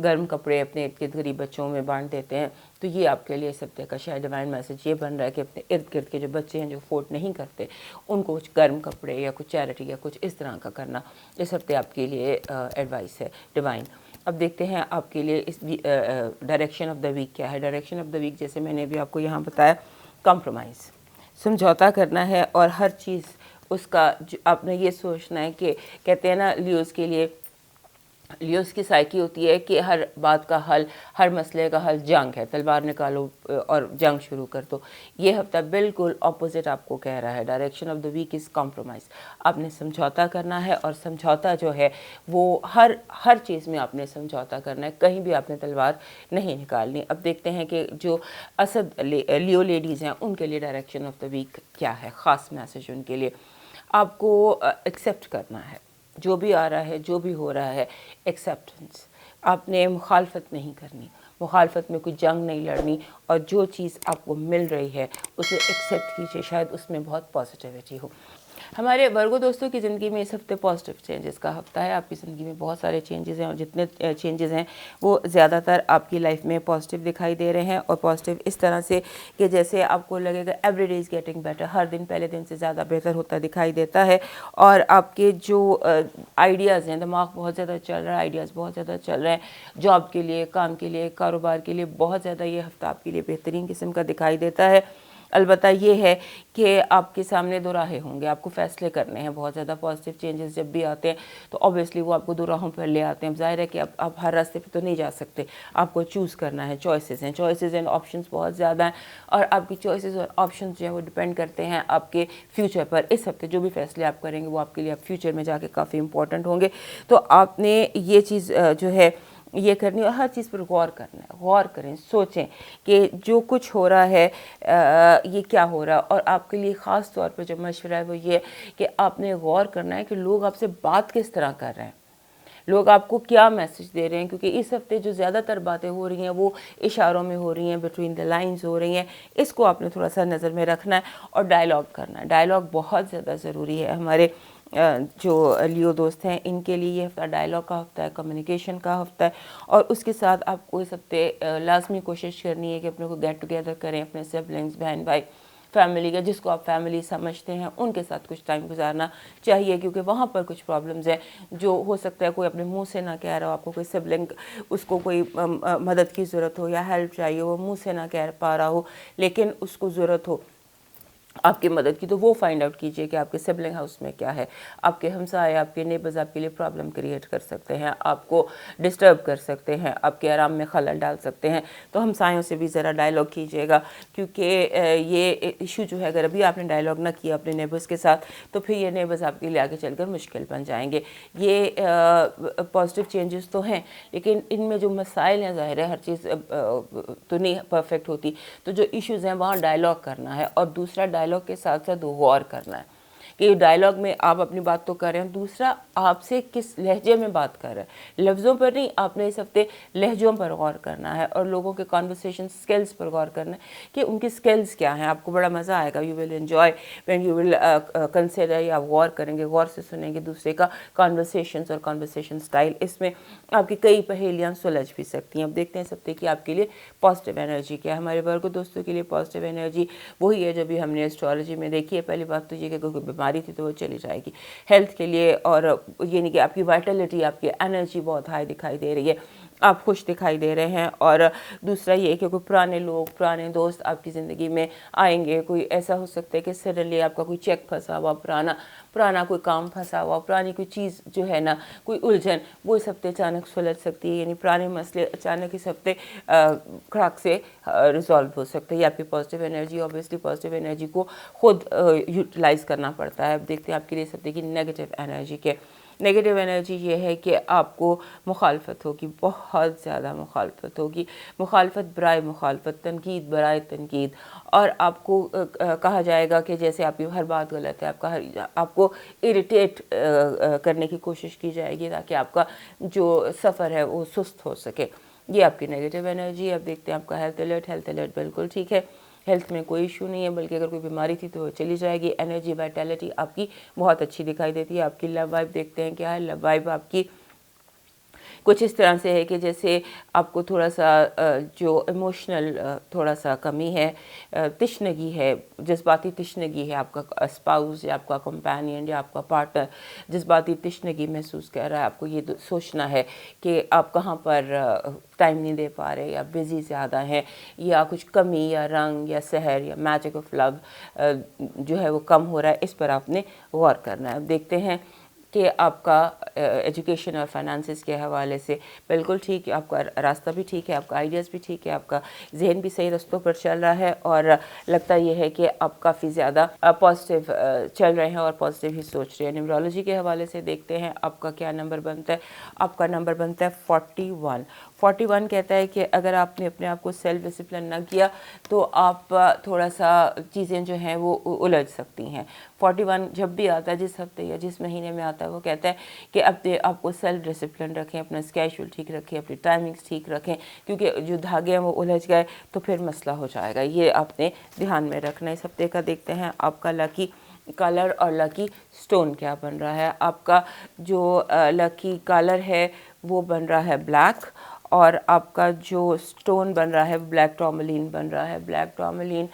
گرم کپڑے اپنے ارد گرد غریب بچوں میں بانٹ دیتے ہیں تو یہ آپ کے لیے اس ہفتے کا شاید ڈیوائن میسج یہ بن رہا ہے کہ اپنے ارد گرد کے جو بچے ہیں جو افورڈ نہیں کرتے، ان کو کچھ گرم کپڑے یا کچھ چیریٹی یا کچھ اس طرح کا کرنا اس ہفتے آپ کے لیے ایڈوائس ہے ڈیوائن. اب دیکھتے ہیں آپ کے لیے اس ڈائریکشن آف دا ویک کیا ہے. ڈائریکشن آف دا ویک جیسے میں نے بھی آپ کو یہاں بتایا، کمپرومائز، سمجھوتا کرنا ہے. اور ہر چیز اس کا آپ نے یہ سوچنا ہے کہ کہتے ہیں نا لیوز کے لیے لیوس کی سائیکی ہوتی ہے کہ ہر بات کا حل، ہر مسئلے کا حل جنگ ہے، تلوار نکالو اور جنگ شروع کر دو۔ یہ ہفتہ بالکل اپوزٹ آپ کو کہہ رہا ہے، direction of the week is compromise. آپ نے سمجھوتا کرنا ہے، اور سمجھوتا جو ہے وہ ہر چیز میں آپ نے سمجھوتا کرنا ہے، کہیں بھی آپ نے تلوار نہیں نکالنی۔ اب دیکھتے ہیں کہ جو اسد لیو لیڈیز ہیں ان کے لیے ڈائریکشن آف دا ویک کیا ہے، خاص میسج ان کے لیے۔ آپ کو ایکسیپٹ کرنا ہے جو بھی آ رہا ہے، جو بھی ہو رہا ہے، ایکسیپٹنس۔ آپ نے مخالفت نہیں کرنی، مخالفت میں کوئی جنگ نہیں لڑنی، اور جو چیز آپ کو مل رہی ہے اسے ایکسیپٹ کیجیے، شاید اس میں بہت پازیٹیوٹی ہو۔ ہمارے ورگو دوستوں کی زندگی میں اس ہفتے پازیٹیو چینجز کا ہفتہ ہے۔ آپ کی زندگی میں بہت سارے چینجز ہیں، اور جتنے چینجز ہیں وہ زیادہ تر آپ کی لائف میں پازیٹیو دکھائی دے رہے ہیں، اور پازیٹیو اس طرح سے کہ جیسے آپ کو لگے گا every day is getting better, ہر دن پہلے دن سے زیادہ بہتر ہوتا دکھائی دیتا ہے۔ اور آپ کے جو آئیڈیاز ہیں، دماغ بہت زیادہ چل رہا ہے، آئیڈیاز بہت زیادہ چل رہے ہیں، جاب کے لیے، کام کے لیے، کاروبار کے لیے بہت زیادہ یہ ہفتہ آپ کے لیے بہترین قسم کا دکھائی دیتا ہے۔ البتہ یہ ہے کہ آپ کے سامنے دو راہیں ہوں گے، آپ کو فیصلے کرنے ہیں۔ بہت زیادہ پازیٹیو چینجز جب بھی آتے ہیں تو اوبیسلی وہ آپ کو دو راہوں پر لے آتے ہیں۔ ظاہر ہے کہ اب آپ ہر راستے پہ تو نہیں جا سکتے، آپ کو چوز کرنا ہے، چوائسیز ہیں، چوائسیز اینڈ آپشنز بہت زیادہ ہیں، اور آپ کی چوائسیز اور آپشنز جو ہیں وہ ڈپینڈ کرتے ہیں آپ کے فیوچر پر۔ اس ہفتے جو بھی فیصلے آپ کریں گے وہ آپ کے لیے اب فیوچر میں جا کے کافی امپورٹنٹ ہوں گے۔ تو آپ نے یہ چیز جو ہے یہ کرنی، اور ہر چیز پر غور کرنا ہے، غور کریں، سوچیں کہ جو کچھ ہو رہا ہے یہ کیا ہو رہا ہے۔ اور آپ کے لیے خاص طور پہ جو مشورہ ہے وہ یہ کہ آپ نے غور کرنا ہے کہ لوگ آپ سے بات کس طرح کر رہے ہیں، لوگ آپ کو کیا میسج دے رہے ہیں، کیونکہ اس ہفتے جو زیادہ تر باتیں ہو رہی ہیں وہ اشاروں میں ہو رہی ہیں، بٹوین دا لائنز ہو رہی ہیں۔ اس کو آپ نے تھوڑا سا نظر میں رکھنا ہے، اور ڈائلاگ کرنا ہے۔ ڈائلاگ بہت زیادہ ضروری ہے۔ ہمارے جو لیو دوست ہیں ان کے لیے یہ ہفتہ ڈائلاگ کا ہفتہ ہے، کمیونیکیشن کا ہفتہ ہے، اور اس کے ساتھ آپ کو اس ہفتے لازمی کوشش کرنی ہے کہ اپنے کو گیٹ ٹوگیدر کریں، اپنے سبلنگز، بہن بھائی، فیملی کا، جس کو آپ فیملی سمجھتے ہیں ان کے ساتھ کچھ ٹائم گزارنا چاہیے، کیونکہ وہاں پر کچھ پرابلمز ہیں جو ہو سکتا ہے کوئی اپنے منہ سے نہ کہہ رہا ہو، آپ کو کوئی سبلنگ اس کو کوئی مدد کی ضرورت ہو یا ہیلپ چاہیے، وہ منہ سے نہ کہہ پا رہا ہو لیکن اس کو ضرورت ہو آپ کی مدد کی، تو وہ فائنڈ آؤٹ کیجئے کہ آپ کے سبلنگ ہاؤس میں کیا ہے۔ آپ کے ہمسائے، آپ کے نیبرز آپ کے لیے پرابلم کریٹ کر سکتے ہیں، آپ کو ڈسٹرب کر سکتے ہیں، آپ کے آرام میں خلل ڈال سکتے ہیں، تو ہمسایوں سے بھی ذرا ڈائلاگ کیجئے گا، کیونکہ یہ ایشو جو ہے اگر ابھی آپ نے ڈائلاگ نہ کیا اپنے نیبرز کے ساتھ تو پھر یہ نیبرز آپ کے لیے آگے چل کر مشکل بن جائیں گے۔ یہ پازیٹیو چینجز تو ہیں، لیکن ان میں جو مسائل ہیں، ظاہر ہے ہر چیز تو نہیں پرفیکٹ ہوتی، تو جو ایشوز ہیں وہاں ڈائلاگ کرنا ہے، اور دوسرا ڈائلاگ کے ساتھ ساتھ غور کرنا ہے کہ ڈائلاگ میں آپ اپنی بات تو کر رہے ہیں، دوسرا آپ سے کس لہجے میں بات کر رہا ہے، لفظوں پر نہیں، آپ نے اس ہفتے لہجوں پر غور کرنا ہے، اور لوگوں کے کانورسیشن سکلز پر غور کرنا ہے کہ ان کی سکلز کیا ہیں۔ آپ کو بڑا مزہ آئے گا، you will enjoy when you will consider, یا غور کریں گے، غور سے سنیں گے دوسرے کا کانورسیشنز اور کانورسیشن سٹائل، اس میں آپ کی کئی پہیلیاں سلجھ بھی سکتی ہیں۔ اب دیکھتے ہیں اس ہفتے کی آپ کے لیے پازیٹیو انرجی کیا ہے۔ ہمارے ورگو دوستوں کے لیے پازیٹیو انرجی وہی ہے جو بھی ہم نے اسٹرالوجی میں دیکھی ہے۔ پہلی بات تو یہ کہ کوئی بیماری تھی تو وہ چلی جائے گی ہیلتھ کے لیے، اور یہ نہیں کہ آپ کی وائٹلٹی، آپ کی انرجی بہت ہائی دکھائی دے رہی ہے، آپ خوش دکھائی دے رہے ہیں۔ اور دوسرا یہ کہ کوئی پرانے لوگ، پرانے دوست آپ کی زندگی میں آئیں گے۔ کوئی ایسا ہو سکتا ہے کہ سڈنلی آپ کا کوئی چیک پھنسا ہوا، پرانا کوئی کام پھنسا ہوا، پرانی کوئی چیز جو ہے نا، کوئی الجھن، وہ اس ہفتے اچانک سلجھ سکتی ہے، یعنی پرانے مسئلے اچانک اس ہفتے کھڑاک سے ریزالو ہو سکتے ہیں۔ یہ آپ کی positive energy, obviously positive energy کو خود یوٹیلائز کرنا پڑتا ہے۔ اب دیکھتے ہیں آپ کے لیے اس ہفتے کی نیگیٹو انرجی کے۔ نیگیٹو انرجی یہ ہے کہ آپ کو مخالفت ہوگی، بہت زیادہ مخالفت ہوگی، مخالفت برائے مخالفت، تنقید برائے تنقید، اور آپ کو کہا جائے گا کہ جیسے آپ کی ہر بات غلط ہے، آپ کو اریٹیٹ کرنے کی کوشش کی جائے گی تاکہ آپ کا جو سفر ہے وہ سست ہو سکے۔ یہ آپ کی نیگیٹو انرجی ہے۔ اب دیکھتے ہیں آپ کا ہیلتھ الرٹ بالکل ٹھیک ہے، ہیلتھ میں کوئی ایشو نہیں ہے، بلکہ اگر کوئی بیماری تھی تو وہ چلی جائے گی۔ انرجی، وائٹیلٹی آپ کی بہت اچھی دکھائی دیتی ہے۔ آپ کی لو وائب دیکھتے ہیں کیا ہے۔ لو وائب آپ کی کچھ اس طرح سے ہے کہ جیسے آپ کو تھوڑا سا جو ایموشنل تھوڑا سا کمی ہے، تشنگی ہے، جذباتی تشنگی ہے، آپ کا اسپاؤس یا آپ کا کمپینین یا آپ کا پارٹنر جذباتی تشنگی محسوس کر رہا ہے۔ آپ کو یہ سوچنا ہے کہ آپ کہاں پر ٹائم نہیں دے پا رہے، یا بزی زیادہ ہیں، یا کچھ کمی یا رنگ یا سحر یا میجک آف لو جو ہے وہ کم ہو رہا ہے، اس پر آپ نے غور کرنا ہے۔ اب دیکھتے ہیں کہ آپ کا ایجوکیشن اور فائنانسز کے حوالے سے بالکل ٹھیک ہے، آپ کا راستہ بھی ٹھیک ہے، آپ کا آئیڈیاز بھی ٹھیک ہے، آپ کا ذہن بھی صحیح رستوں پر چل رہا ہے، اور لگتا یہ ہے کہ آپ کافی زیادہ پازیٹیو چل رہے ہیں اور پازیٹیو ہی سوچ رہے ہیں۔ نیمرولوجی کے حوالے سے دیکھتے ہیں آپ کا کیا نمبر بنتا ہے۔ آپ کا نمبر بنتا ہے 41۔ 41 کہتا ہے کہ اگر آپ نے اپنے آپ کو سیلف ڈسپلن نہ کیا تو آپ تھوڑا سا چیزیں جو ہیں وہ الجھ سکتی ہیں۔ 41 جب بھی آتا ہے، جس ہفتے یا جس مہینے میں آتا ہے، وہ کہتا ہے کہ اپنے آپ کو سیلف ڈسپلن رکھیں، اپنا اسکیجول ٹھیک رکھیں، اپنی ٹائمنگز ٹھیک رکھیں، کیونکہ جو دھاگے ہیں وہ الجھ گئے تو پھر مسئلہ ہو جائے گا۔ یہ آپ نے دھیان میں رکھنا ہے۔ اس ہفتے کا دیکھتے ہیں آپ کا لکی کلر اور لکی سٹون کیا بن رہا ہے۔ آپ کا جو لکی کلر ہے وہ بن رہا ہے بلیک، اور آپ کا جو سٹون بن رہا ہے بلیک ٹورملین بن رہا ہے۔ بلیک ٹورملین،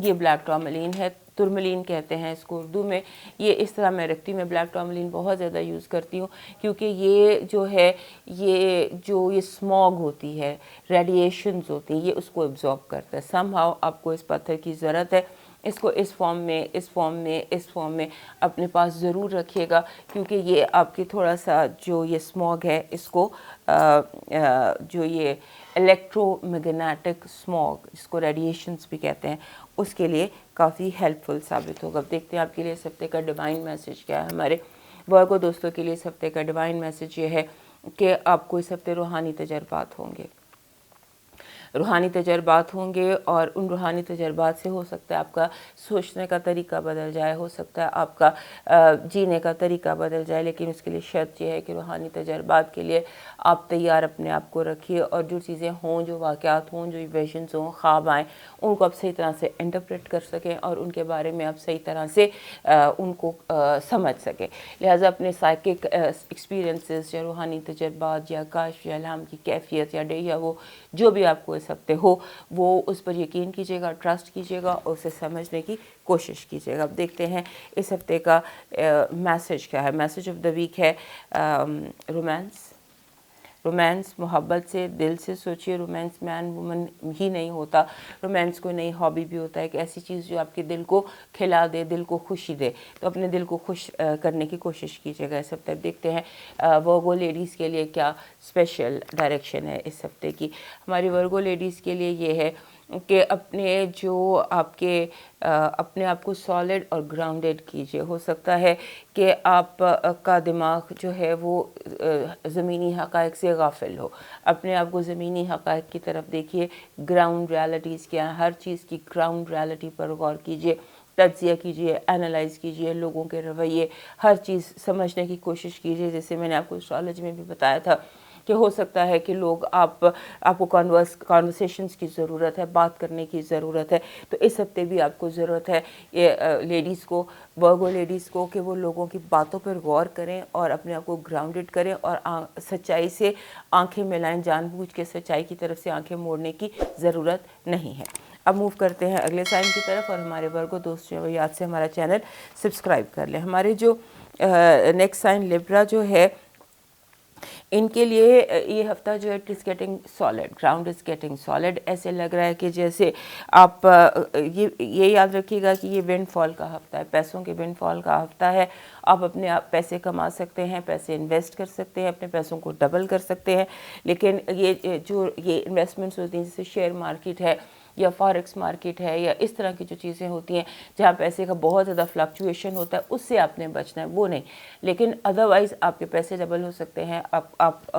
یہ بلیک ٹورملین ہے، ترملین کہتے ہیں اس کو اردو میں۔ یہ اس طرح میں رکھتی ہوں، میں بلیک ٹورملین بہت زیادہ یوز کرتی ہوں، کیونکہ یہ جو ہے یہ اسموگ ہوتی ہے، ریڈیشنز ہوتی ہیں، یہ اس کو ایبزارب کرتا ہے۔ سم ہاؤ آپ کو اس پتھر کی ضرورت ہے، اس کو اس فارم میں اپنے پاس ضرور رکھیے گا، کیونکہ یہ آپ کی تھوڑا سا جو یہ اسموگ ہے، اس کو جو یہ الیکٹرو میگنیٹک اسموگ، جس کو ریڈیشنز بھی کہتے ہیں، اس کے لیے کافی ہیلپ فل ثابت ہوگا۔ اب دیکھتے ہیں آپ کے لیے اس ہفتے کا ڈیوائن میسج کیا ہے۔ ہمارے ورگو دوستوں کے لیے اس ہفتے کا ڈیوائن میسج یہ ہے کہ آپ کو اس ہفتے روحانی تجربات ہوں گے، روحانی تجربات ہوں گے، اور ان روحانی تجربات سے ہو سکتا ہے آپ کا سوچنے کا طریقہ بدل جائے، ہو سکتا ہے آپ کا جینے کا طریقہ بدل جائے، لیکن اس کے لیے شرط یہ ہے کہ روحانی تجربات کے لیے آپ تیار اپنے آپ کو رکھیے، اور جو چیزیں ہوں، جو واقعات ہوں، جو ایویشنز ہوں، خواب آئیں، ان کو آپ صحیح طرح سے انٹرپریٹ کر سکیں، اور ان کے بارے میں آپ صحیح طرح سے ان کو سمجھ سکیں۔ لہٰذا اپنے سائیکک ایکسپیرینسز یا روحانی تجربات یا کشف یا الہام کی کیفیت یا یا وہ جو بھی آپ کو اس ہفتے ہو، وہ اس پر یقین کیجیے گا، ٹرسٹ کیجیے گا، اور اسے سمجھنے کی کوشش کیجیے گا۔ اب دیکھتے ہیں اس ہفتے کا میسج کیا ہے۔ میسج آف دا ویک ہے رومانس، محبت سے، دل سے سوچیے۔ رومانس مین وومن ہی نہیں ہوتا، رومانس کوئی نئی ہابی بھی ہوتا ہے، ایک ایسی چیز جو آپ کے دل کو کھلا دے، دل کو خوشی دے، تو اپنے دل کو خوش کرنے کی کوشش کیجیے گا اس ہفتے۔ دیکھتے ہیں ورگو لیڈیز کے لیے کیا اسپیشل ڈائریکشن ہے اس ہفتے کی۔ ہماری ورگو لیڈیز کے لیے یہ ہے کہ اپنے جو آپ کے اپنے آپ کو سالڈ اور گراؤنڈڈ کیجیے۔ ہو سکتا ہے کہ آپ کا دماغ جو ہے وہ زمینی حقائق سے غافل ہو، اپنے آپ کو زمینی حقائق کی طرف دیکھیے، گراؤنڈ ریالٹیز کیا ہیں، ہر چیز کی گراؤنڈ ریالٹی پر غور کیجیے، تجزیہ کیجیے، اینالائز کیجیے، لوگوں کے رویے، ہر چیز سمجھنے کی کوشش کیجیے۔ جیسے میں نے آپ کو اسٹرالوجی میں بھی بتایا تھا کہ ہو سکتا ہے کہ لوگ آپ کو کانورسیشنز کی ضرورت ہے، بات کرنے کی ضرورت ہے، تو اس ہفتے بھی آپ کو ضرورت ہے یہ لیڈیز کو، ورگو لیڈیز کو، کہ وہ لوگوں کی باتوں پر غور کریں اور اپنے آپ کو گراؤنڈڈ کریں، اور سچائی سے آنکھیں ملائیں، جان بوجھ کے سچائی کی طرف سے آنکھیں موڑنے کی ضرورت نہیں ہے۔ اب موو کرتے ہیں اگلے سائن کی طرف، اور ہمارے ورگو دوست جو ہے وہ یاد سے ہمارا چینل سبسکرائب کر لیں۔ ہمارے جو نیکسٹ سائن لیبرا جو ہے، ان کے لیے یہ ہفتہ جو ہے it is getting solid, ground is getting solid. ایسے لگ رہا ہے کہ جیسے آپ یہ یاد رکھیے گا کہ یہ ونڈ فال کا ہفتہ ہے، پیسوں کے ونڈ فال کا ہفتہ ہے۔ آپ اپنے پیسے کما سکتے ہیں، پیسے انویسٹ کر سکتے ہیں، اپنے پیسوں کو ڈبل کر سکتے ہیں، لیکن یہ جو یہ انویسٹمنٹس ہوتی ہیں جیسے شیئر مارکیٹ ہے یا فارکس مارکیٹ ہے یا اس طرح کی جو چیزیں ہوتی ہیں جہاں پیسے کا بہت زیادہ فلکچویشن ہوتا ہے، اس سے آپ نے بچنا ہے، وہ نہیں۔ لیکن ادروائز آپ کے پیسے ڈبل ہو سکتے ہیں۔ آپ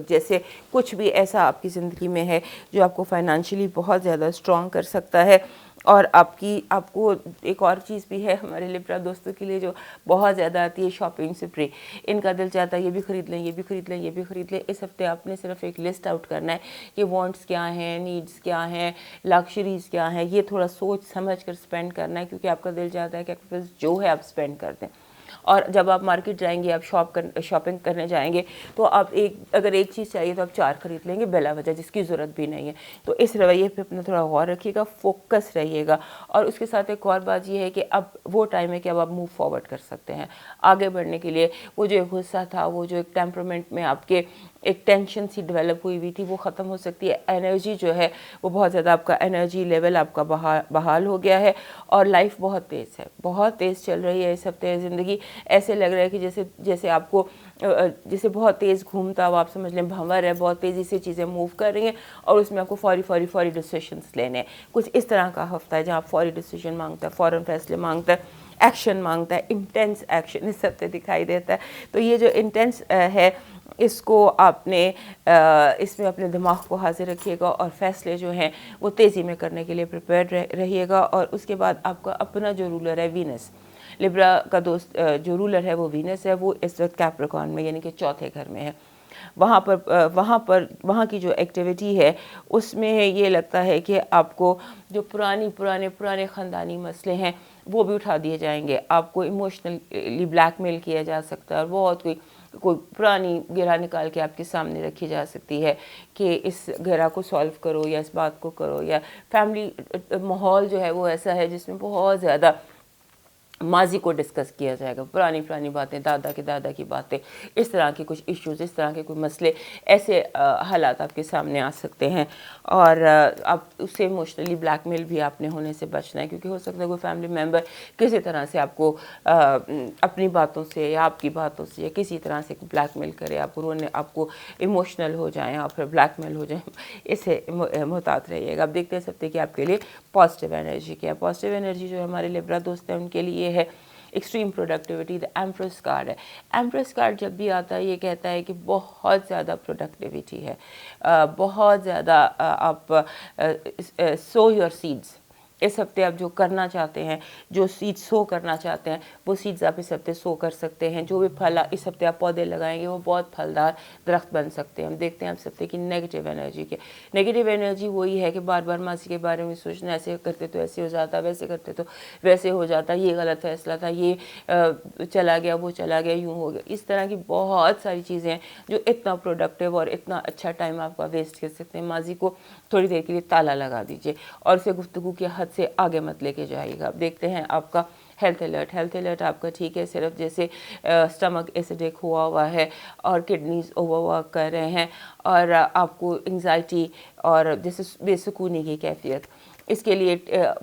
جیسے کچھ بھی ایسا آپ کی زندگی میں ہے جو آپ کو فائنانشلی بہت زیادہ اسٹرانگ کر سکتا ہے۔ اور آپ کو ایک اور چیز بھی ہے ہمارے لیبرا دوستوں کے لیے جو بہت زیادہ آتی ہے، شاپنگ سپری۔ ان کا دل چاہتا ہے یہ بھی خرید لیں، یہ بھی خرید لیں، یہ بھی خرید لیں۔ اس ہفتے آپ نے صرف ایک لسٹ آؤٹ کرنا ہے کہ وانٹس کیا ہیں، نیڈس کیا ہیں، لکشریز کیا ہیں، یہ تھوڑا سوچ سمجھ کر سپینڈ کرنا ہے، کیونکہ آپ کا دل چاہتا ہے کہ آپ کے پاس جو ہے آپ سپینڈ کر دیں۔ اور جب آپ مارکیٹ جائیں گے، آپ شاپنگ کرنے جائیں گے، تو آپ اگر ایک چیز چاہیے تو آپ 4 خرید لیں گے بلا وجہ، جس کی ضرورت بھی نہیں ہے۔ تو اس رویے پہ اپنا تھوڑا غور رکھیے گا، فوکس رہیے گا۔ اور اس کے ساتھ ایک اور بات یہ ہے کہ اب وہ ٹائم ہے کہ اب آپ موو فارورڈ کر سکتے ہیں آگے بڑھنے کے لیے۔ وہ جو ایک غصہ تھا، وہ جو ایک ٹیمپرمنٹ میں آپ کے ایک ٹینشن سی ڈیولپ ہوئی ہوئی تھی وہ ختم ہو سکتی ہے. انرجی جو ہے وہ بہت زیادہ آپ کا انرجی لیول آپ کا بحال ہو گیا ہے اور لائف بہت تیز ہے, بہت تیز چل رہی ہے اس ہفتے. زندگی ایسے لگ رہا ہے کہ جیسے آپ کو جیسے بہت تیز گھومتا ہوا آپ سمجھ لیں بھنور ہے, بہت تیزی سے چیزیں موو کر رہی ہیں اور اس میں آپ کو فوری ڈیسیشنس لینے ہیں. کچھ اس طرح کا ہفتہ ہے جہاں فوری ڈیسیجن مانگتا ہے, فوراً فیصلے مانگتا ہے, ایکشن مانگتا ہے, انٹینس ایکشن اس ہفتے دکھائی دیتا ہے. تو یہ جو انٹینس ہے اس کو آپ نے اس میں اپنے دماغ کو حاضر رکھیے گا اور فیصلے جو ہیں وہ تیزی میں کرنے کے لیے پریپیئرڈ رہیے گا. اور اس کے بعد آپ کا اپنا جو رولر ہے وینس, لبرا کا دوست جو رولر ہے وہ وینس ہے, وہ اس وقت کیپریکارن میں یعنی کہ چوتھے گھر میں ہے. وہاں کی جو ایکٹیویٹی ہے اس میں یہ لگتا ہے کہ آپ کو جو پرانے خاندانی مسئلے ہیں وہ بھی اٹھا دیے جائیں گے. آپ کو ایموشنلی بلیک میل کیا جا سکتا ہے اور بہت کوئی پرانی گرہ نکال کے آپ کے سامنے رکھی جا سکتی ہے کہ اس گرہ کو سالو کرو یا اس بات کو کرو. یا فیملی ماحول جو ہے وہ ایسا ہے جس میں بہت زیادہ ماضی کو ڈسکس کیا جائے گا, پرانی باتیں, دادا کی باتیں, اس طرح کے کچھ ایشوز, اس طرح کے کوئی مسئلے, ایسے حالات آپ کے سامنے آ سکتے ہیں. اور آپ اس سے ایموشنلی بلیک میل بھی آپ نے ہونے سے بچنا ہے, کیونکہ ہو سکتا ہے کوئی فیملی ممبر کسی طرح سے آپ کو اپنی باتوں سے یا آپ کی باتوں سے یا کسی طرح سے بلیک میل کرے, آپ کو ایموشنل ہو جائیں اور پھر بلیک میل ہو جائیں. اس سے محتاط رہیے گا. اب دیکھتے ہیں سکتے کہ آپ کے لیے پازیٹیو انرجی کیا ہے. پازیٹیو انرجی جو ہمارے لبرا دوست ہیں ان کے لیے ہے ایکسٹریم پروڈکٹیوٹی. ایمپریس کارڈ ہے. ایمپریس کارڈ جب بھی آتا ہے یہ کہتا ہے کہ بہت زیادہ پروڈکٹیوٹی ہے, بہت زیادہ آپ سو یور سیڈس. اس ہفتے آپ جو کرنا چاہتے ہیں, جو سیڈ سو کرنا چاہتے ہیں وہ سیڈز آپ اس ہفتے سو کر سکتے ہیں. جو بھی پھل اس ہفتے آپ پودے لگائیں گے وہ بہت پھلدار درخت بن سکتے ہیں. ہم دیکھتے ہیں اس ہفتے کی نیگیٹو انرجی کے. نیگیٹو انرجی وہی ہے کہ بار بار ماضی کے بارے میں سوچنا, ایسے کرتے تو ایسے ہو جاتا, ویسے کرتے تو ویسے ہو جاتا, یہ غلط فیصلہ تھا, یہ چلا گیا, وہ چلا گیا, یوں ہو گیا. اس طرح کی بہت ساری چیزیں ہیں جو اتنا پروڈکٹیو اور اتنا اچھا ٹائم آپ کا ویسٹ کر سکتے ہیں. ماضی کو تھوڑی دیر کے لیے تالا لگا دیجیے اور اسے گفتگو کی حد سے آگے مت لے کے جائیے گا. اب دیکھتے ہیں آپ کا ہیلتھ الرٹ آپ کا ٹھیک ہے, صرف جیسے اسٹمک ایسیڈک ہوا ہے اور کڈنیز اوور ورک کر رہے ہیں اور آپ کو انگزائٹی اور جیسے بے سکونی کی کیفیت, اس کے لیے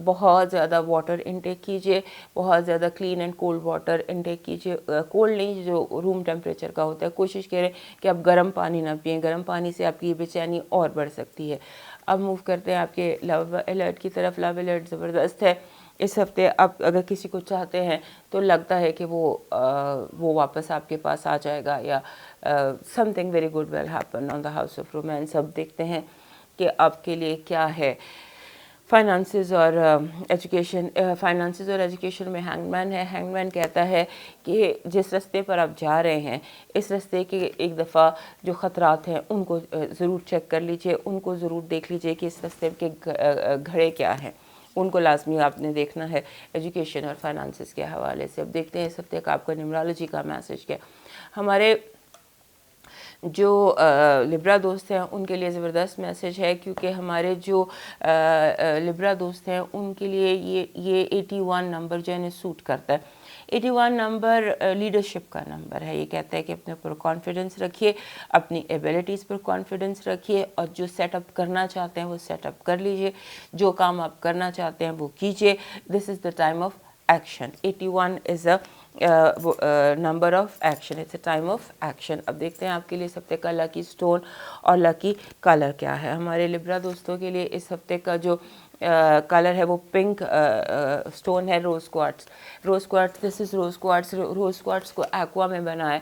بہت زیادہ واٹر انٹیک کیجیے, بہت زیادہ clean and cold water intake کیجیے. کولڈ نہیں, جو روم ٹیمپریچر کا ہوتا ہے. کوشش کریں کہ آپ گرم پانی نہ پئیں, گرم پانی سے آپ کی بے چینی اور بڑھ سکتی ہے. اب موو کرتے ہیں آپ کے لو الرٹ کی طرف. لو الرٹ زبردست ہے اس ہفتے. آپ اگر کسی کو چاہتے ہیں تو لگتا ہے کہ وہ واپس آپ کے پاس آ جائے گا, یا some thing very good will happen on the house of romance. اب دیکھتے ہیں کہ آپ کے لیے کیا ہے فائنانسز اور ایجوکیشن. فائنانسز اور ایجوکیشن میں ہینگ مین ہے. ہینگ مین کہتا ہے کہ جس رستے پر آپ جا رہے ہیں اس رستے کے ایک دفعہ جو خطرات ہیں ان کو ضرور چیک کر لیجئے, ان کو ضرور دیکھ لیجئے کہ اس رستے کے گھڑے کیا ہیں, ان کو لازمی آپ نے دیکھنا ہے ایجوکیشن اور فائنانسز کے حوالے سے. اب دیکھتے ہیں اس ہفتے کا آپ کا نیمرالوجی کا میسج کیا. ہمارے جو لبرا دوست ہیں ان کے لیے زبردست میسج ہے, کیونکہ ہمارے جو لبرا دوست ہیں ان کے لیے یہ 81 نمبر جو انہیں سوٹ کرتا ہے. 81 نمبر لیڈرشپ کا نمبر ہے. یہ کہتا ہے کہ اپنے پر کانفیڈنس رکھیے, اپنی ایبیلٹیز پر کانفیڈنس رکھیے اور جو سیٹ اپ کرنا چاہتے ہیں وہ سیٹ اپ کر لیجئے, جو کام آپ کرنا چاہتے ہیں وہ کیجئے. This is the time of action. 81 is a number of action, it's a time of action. اب دیکھتے ہیں آپ کے لیے اس ہفتے کا لکی اسٹون اور لکی کلر کیا ہے. ہمارے لبرا دوستوں کے لیے اس ہفتے کا جو کلر ہے وہ پنک اسٹون ہے, روز کوارٹز. روز کوارٹز, دس از روز کوارٹز. روز کوارٹز کو ایکوا میں بنا ہے.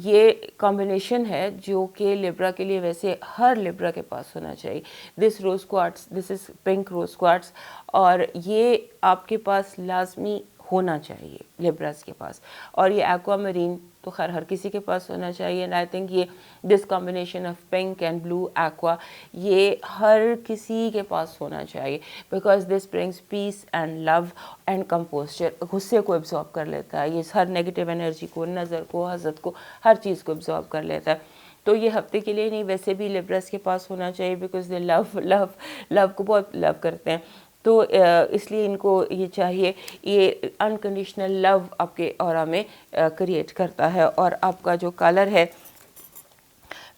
یہ کمبینیشن ہے جو کہ لبرا کے لیے ویسے ہر لبرا کے پاس ہونا چاہیے. دس روز کوارٹز, دس از پنک روز کوارٹز, اور یہ آپ کے پاس لازمی ہونا چاہیے لبراز کے پاس. اور یہ ایکوا مرین تو خیر ہر کسی کے پاس ہونا چاہیے. اینڈ آئی تھنک یہ this combination of pink and blue aqua یہ ہر کسی کے پاس ہونا چاہیے, because this brings peace and love and composure. غصے کو ایبزارب کر لیتا ہے, یہ ہر نیگیٹو انرجی کو, نظر کو, حسد کو, ہر چیز کو ایبزارب کر لیتا ہے. تو یہ ہفتے کے لیے نہیں, ویسے بھی لبرس کے پاس ہونا چاہیے, بیکاز دے لو کو بہت لو کرتے ہیں. تو اس لیے ان کو یہ چاہیے, یہ انکنڈیشنل لو آپ کے اورا میں کریٹ کرتا ہے. اور آپ کا جو کلر ہے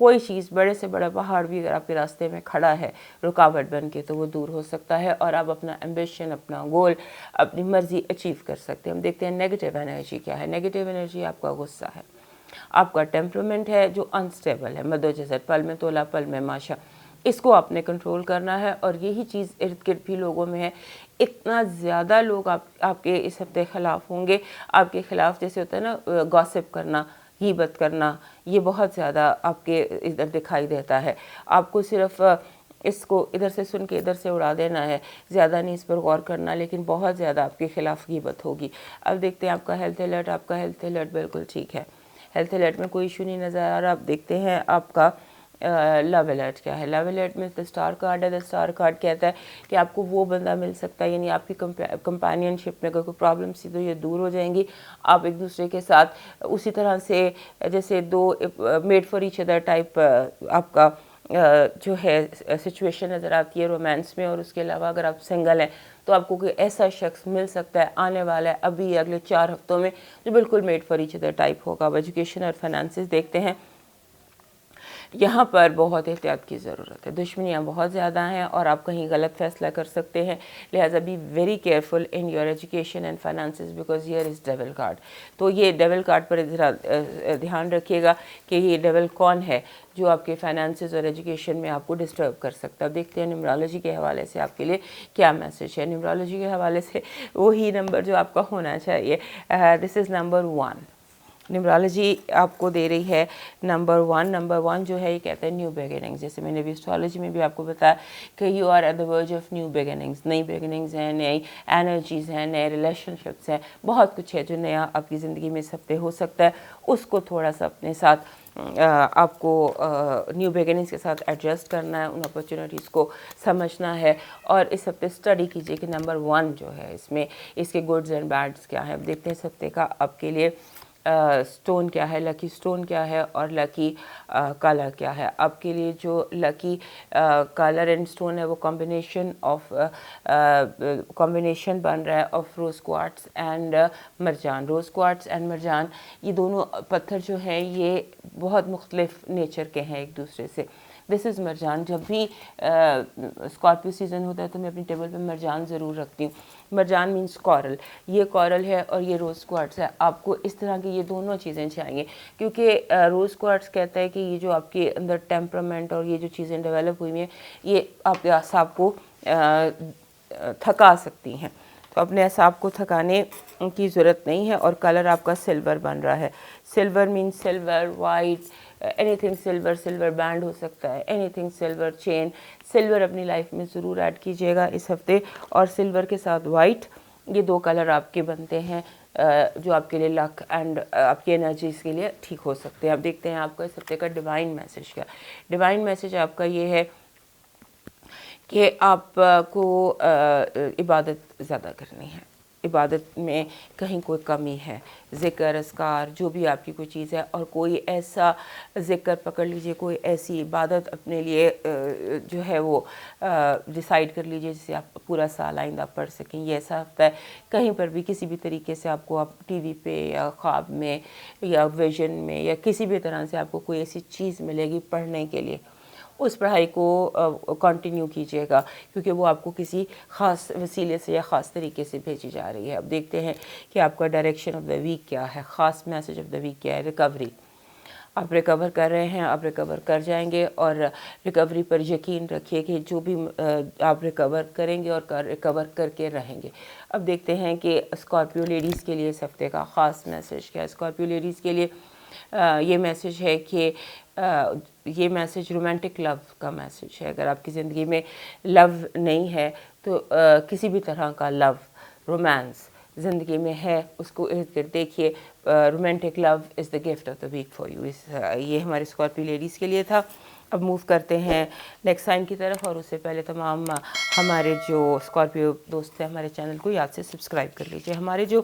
کوئی چیز بڑے سے بڑا پہاڑ بھی اگر آپ کے راستے میں کھڑا ہے رکاوٹ بن کے تو وہ دور ہو سکتا ہے اور آپ اپنا ایمبیشن، اپنا گول، اپنی مرضی اچیو کر سکتے ہیں۔ ہم دیکھتے ہیں نیگیٹو انرجی کیا ہے۔ نیگیٹو انرجی آپ کا غصہ ہے، آپ کا ٹیمپرمنٹ ہے جو انسٹیبل ہے، مد و جزر، پل میں تولا پل میں ماشا، اس کو آپ نے کنٹرول کرنا ہے۔ اور یہی چیز ارد گرد بھی لوگوں میں ہے، اتنا زیادہ لوگ آپ کے اس ہفتے خلاف ہوں گے، آپ کے خلاف جیسے ہوتا ہے نا گاسپ کرنا، غیبت کرنا، یہ بہت زیادہ آپ کے ادھر دکھائی دیتا ہے۔ آپ کو صرف اس کو ادھر سے سن کے ادھر سے اڑا دینا ہے، زیادہ نہیں اس پر غور کرنا، لیکن بہت زیادہ آپ کے خلاف غیبت ہوگی۔ اب دیکھتے ہیں آپ کا ہیلتھ الرٹ۔ آپ کا ہیلتھ الرٹ بالکل ٹھیک ہے، ہیلتھ الرٹ میں کوئی ایشو نہیں نظر آ رہا۔ آپ دیکھتے ہیں آپ کا لو الرٹ کیا ہے۔ لو الرٹ میں دا اسٹار کارڈ ہے۔ دا اسٹار کارڈ کہتا ہے کہ آپ کو وہ بندہ مل سکتا ہے، یعنی آپ کی کمپینین شپ میں اگر کوئی پرابلمس تھی تو یہ دور ہو جائیں گی۔ آپ ایک دوسرے کے ساتھ اسی طرح سے جیسے دو made for each other type آپ کا جو ہے سچویشن نظر آتی ہے رومانس میں۔ اور اس کے علاوہ اگر آپ سنگل ہیں تو آپ کو کوئی ایسا شخص مل سکتا ہے آنے والا ہے ابھی اگلے 4 ہفتوں میں جو بالکل made for each other type ہوگا۔ اب ایجوکیشن اور فائنانسز دیکھتے ہیں، یہاں پر بہت احتیاط کی ضرورت ہے، دشمنیاں بہت زیادہ ہیں اور آپ کہیں غلط فیصلہ کر سکتے ہیں، لہٰذا be very careful in your education and finances because here is devil card. تو یہ ڈیول کارڈ پر ذرا دھیان رکھیے گا کہ یہ ڈیول کون ہے جو آپ کے فائنانسز اور ایجوکیشن میں آپ کو ڈسٹرب کر سکتا ہے۔ دیکھتے ہیں نیمرالوجی کے حوالے سے آپ کے لیے کیا میسج ہے۔ نیمرالوجی کے حوالے سے وہی نمبر جو آپ کا ہونا چاہیے، دس از نمبر 1۔ نیمرالوجی آپ کو دے رہی ہے نمبر 1۔ نمبر 1 جو ہے یہ کہتا ہے نیو بگننگز، جیسے میں نے بھی اسٹرالوجی میں بھی آپ کو بتایا کہ you are at the verge of new beginnings, نئی بگننگز ہیں، نئی انرجیز ہیں، نئے ریلیشن شپس ہیں، بہت کچھ ہے جو نیا آپ کی زندگی میں اس ہفتے ہو سکتا ہے۔ اس کو تھوڑا سا اپنے ساتھ آپ کو نیو بگننگز کے ساتھ ایڈجسٹ کرنا ہے، ان اپرچونیٹیز کو سمجھنا ہے اور اس ہفتے اسٹڈی کیجیے کہ نمبر 1 جو ہے اس میں اس کے گڈز اینڈ بیڈس کیا ہیں۔ اب دیکھتے ہیں اس ہفتے کا آپ کے لیے سٹون کیا ہے، لکی سٹون کیا ہے اور لکی کلر کیا ہے۔ آپ کے لیے جو لکی کلر اینڈ سٹون ہے وہ کمبینیشن بن رہا ہے آف روز کوارٹز اینڈ مرجان۔ روز کوارٹز اینڈ مرجان یہ دونوں پتھر جو ہیں یہ بہت مختلف نیچر کے ہیں ایک دوسرے سے۔ دس از مرجان۔ جب بھی اسکارپیو سیزن ہوتا ہے تو میں اپنی ٹیبل پہ مرجان ضرور رکھتی ہوں۔ مرجان مینس کورل، یہ کورل ہے اور یہ روز کوارٹز ہے۔ آپ کو اس طرح کی یہ دونوں چیزیں چاہیے کیونکہ روز کوارٹز کہتا ہے کہ یہ جو آپ کے اندر ٹیمپرامنٹ اور یہ جو چیزیں ڈیولپ ہوئی ہیں یہ آپ کے اعصاب کو تھکا سکتی ہیں، تو اپنے اعصاب کو تھکانے کی ضرورت نہیں ہے۔ اور کلر آپ کا سلور بن رہا ہے۔ Silver means silver, white, anything silver, silver band ہو سکتا ہے، anything silver chain. Silver اپنی لائف میں ضرور ایڈ کیجیے گا اس ہفتے، اور سلور کے ساتھ وائٹ، یہ 2 کلر آپ کے بنتے ہیں جو آپ کے لیے لک اینڈ آپ کی انرجیز کے لیے ٹھیک ہو سکتے ہیں۔ اب دیکھتے ہیں آپ کا اس ہفتے کا ڈیوائن میسج کیا۔ ڈیوائن میسج آپ کا یہ ہے کہ آپ کو عبادت زیادہ کرنی ہے، عبادت میں کہیں کوئی کمی ہے، ذکر اذکار جو بھی آپ کی کوئی چیز ہے، اور کوئی ایسا ذکر پکڑ لیجئے، کوئی ایسی عبادت اپنے لیے جو ہے وہ ڈیسائیڈ کر لیجئے جسے آپ پورا سال آئندہ پڑھ سکیں۔ یہ ایسا ہفتہ ہے کہیں پر بھی کسی بھی طریقے سے آپ کو آپ ٹی وی پہ یا خواب میں یا ویژن میں یا کسی بھی طرح سے آپ کو کوئی ایسی چیز ملے گی پڑھنے کے لیے، اس پڑھائی کو کنٹینیو کیجیے گا کیونکہ وہ آپ کو کسی خاص وسیلے سے یا خاص طریقے سے بھیجی جا رہی ہے۔ اب دیکھتے ہیں کہ آپ کا ڈائریکشن آف دا ویک کیا ہے، خاص میسج آف دا ویک کیا ہے۔ ریکوری، آپ ریکور کر رہے ہیں، آپ ریکور کر جائیں گے، اور ریکوری پر یقین رکھیے کہ جو بھی آپ ریکور کریں گے اور ریکور کر کے رہیں گے۔ اب دیکھتے ہیں کہ اسکارپیو لیڈیز کے لیے اس ہفتے کا خاص میسج کیا ہے۔ اسکارپیو لیڈیز کے لیے یہ میسج ہے کہ یہ میسج رومانٹک لو کا میسج ہے۔ اگر آپ کی زندگی میں لو نہیں ہے تو کسی بھی طرح کا لو، رومانس زندگی میں ہے اس کو ارد گرد دیکھیے۔ Romantic love is the gift of the week for you. یہ ہمارے اسکارپیو لیڈیز کے لیے تھا۔ اب موو کرتے ہیں نیکسٹ سائن کی طرف، اور اس سے پہلے تمام ہمارے جو اسکارپیو دوست ہیں ہمارے چینل کو یاد سے سبسکرائب کر لیجیے۔ ہمارے جو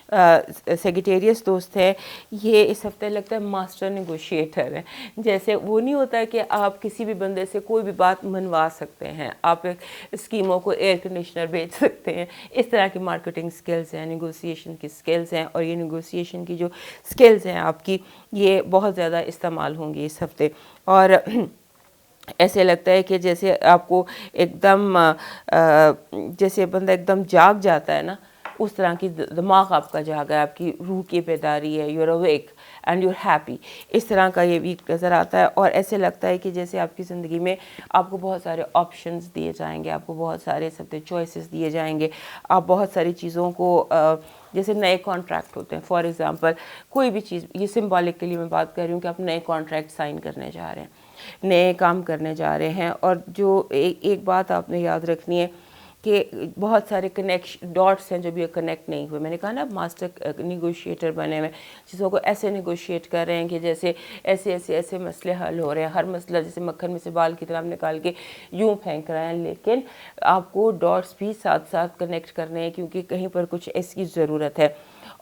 سیگیٹیریس دوست ہے یہ اس ہفتے لگتا ہے ماسٹر نیگوشیٹر ہے. جیسے وہ نہیں ہوتا کہ آپ کسی بھی بندے سے کوئی بھی بات منوا سکتے ہیں, آپ ایک اسکیموں کو ایئر کنڈیشنر بیچ سکتے ہیں, اس طرح کی مارکیٹنگ سکلز ہیں, نیگوسیشن کی سکلز ہیں, اور یہ نیگوسیشن کی جو سکلز ہیں آپ کی یہ بہت زیادہ استعمال ہوں گی اس ہفتے. اور ایسے لگتا ہے کہ جیسے آپ کو ایک دم جیسے بندہ ایک دم جاگ جاتا ہے نا, اس طرح کی دماغ آپ کا جاگا ہے, آپ کی روح کی بیداری ہے, you are awake and you are happy, اس طرح کا یہ ویک نظر آتا ہے. اور ایسے لگتا ہے کہ جیسے آپ کی زندگی میں آپ کو بہت سارے آپشنز دیے جائیں گے, آپ کو بہت سارے چوائسیز دیے جائیں گے, آپ بہت ساری چیزوں کو جیسے نئے کانٹریکٹ ہوتے ہیں, فار ایگزامپل کوئی بھی چیز, یہ سمبولکلی میں بات کر رہی ہوں کہ آپ نئے کانٹریکٹ سائن کرنے جا رہے ہیں, نئے کام کرنے جا رہے ہیں. اور جو ایک بات آپ نے یاد رکھنی ہے کہ بہت سارے ڈاٹس ہیں جو بھی کنیکٹ نہیں ہوئے. میں نے کہا نا ماسٹر نیگوشیٹر بنے ہوئے, چیزوں کو ایسے نیگوشیٹ کر رہے ہیں کہ جیسے ایسے مسئلے حل ہو رہے ہیں, ہر مسئلہ جیسے مکھن میں سے بال کی طرح نکال کے یوں پھینک رہے ہیں, لیکن آپ کو ڈاٹس بھی ساتھ ساتھ کنیکٹ کرنے ہیں کیونکہ کہیں پر کچھ ایسی ضرورت ہے.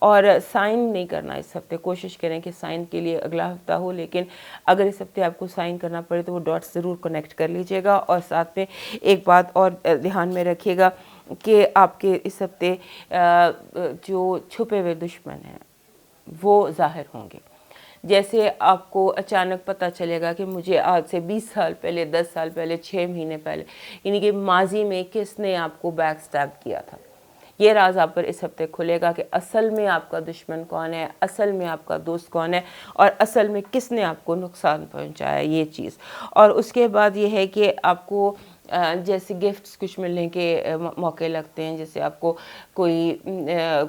اور سائن نہیں کرنا اس ہفتے, کوشش کریں کہ سائن کے لیے اگلا ہفتہ ہو, لیکن اگر اس ہفتے آپ کو سائن کرنا پڑے تو وہ ڈاٹس ضرور کنیکٹ کر لیجئے گا. اور ساتھ میں ایک بات اور دھیان میں رکھیے گا کہ آپ کے اس ہفتے جو چھپے ہوئے دشمن ہیں وہ ظاہر ہوں گے. جیسے آپ کو اچانک پتہ چلے گا کہ مجھے آج سے 20 سال پہلے, 10 سال پہلے, 6 مہینے پہلے, یعنی کہ ماضی میں کس نے آپ کو بیک سٹیپ کیا تھا, یہ راز آپ پر اس ہفتے کھلے گا کہ اصل میں آپ کا دشمن کون ہے, اصل میں آپ کا دوست کون ہے, اور اصل میں کس نے آپ کو نقصان پہنچایا, یہ چیز. اور اس کے بعد یہ ہے کہ آپ کو جیسے گفٹس کچھ ملنے کے موقع لگتے ہیں, جیسے آپ کو کوئی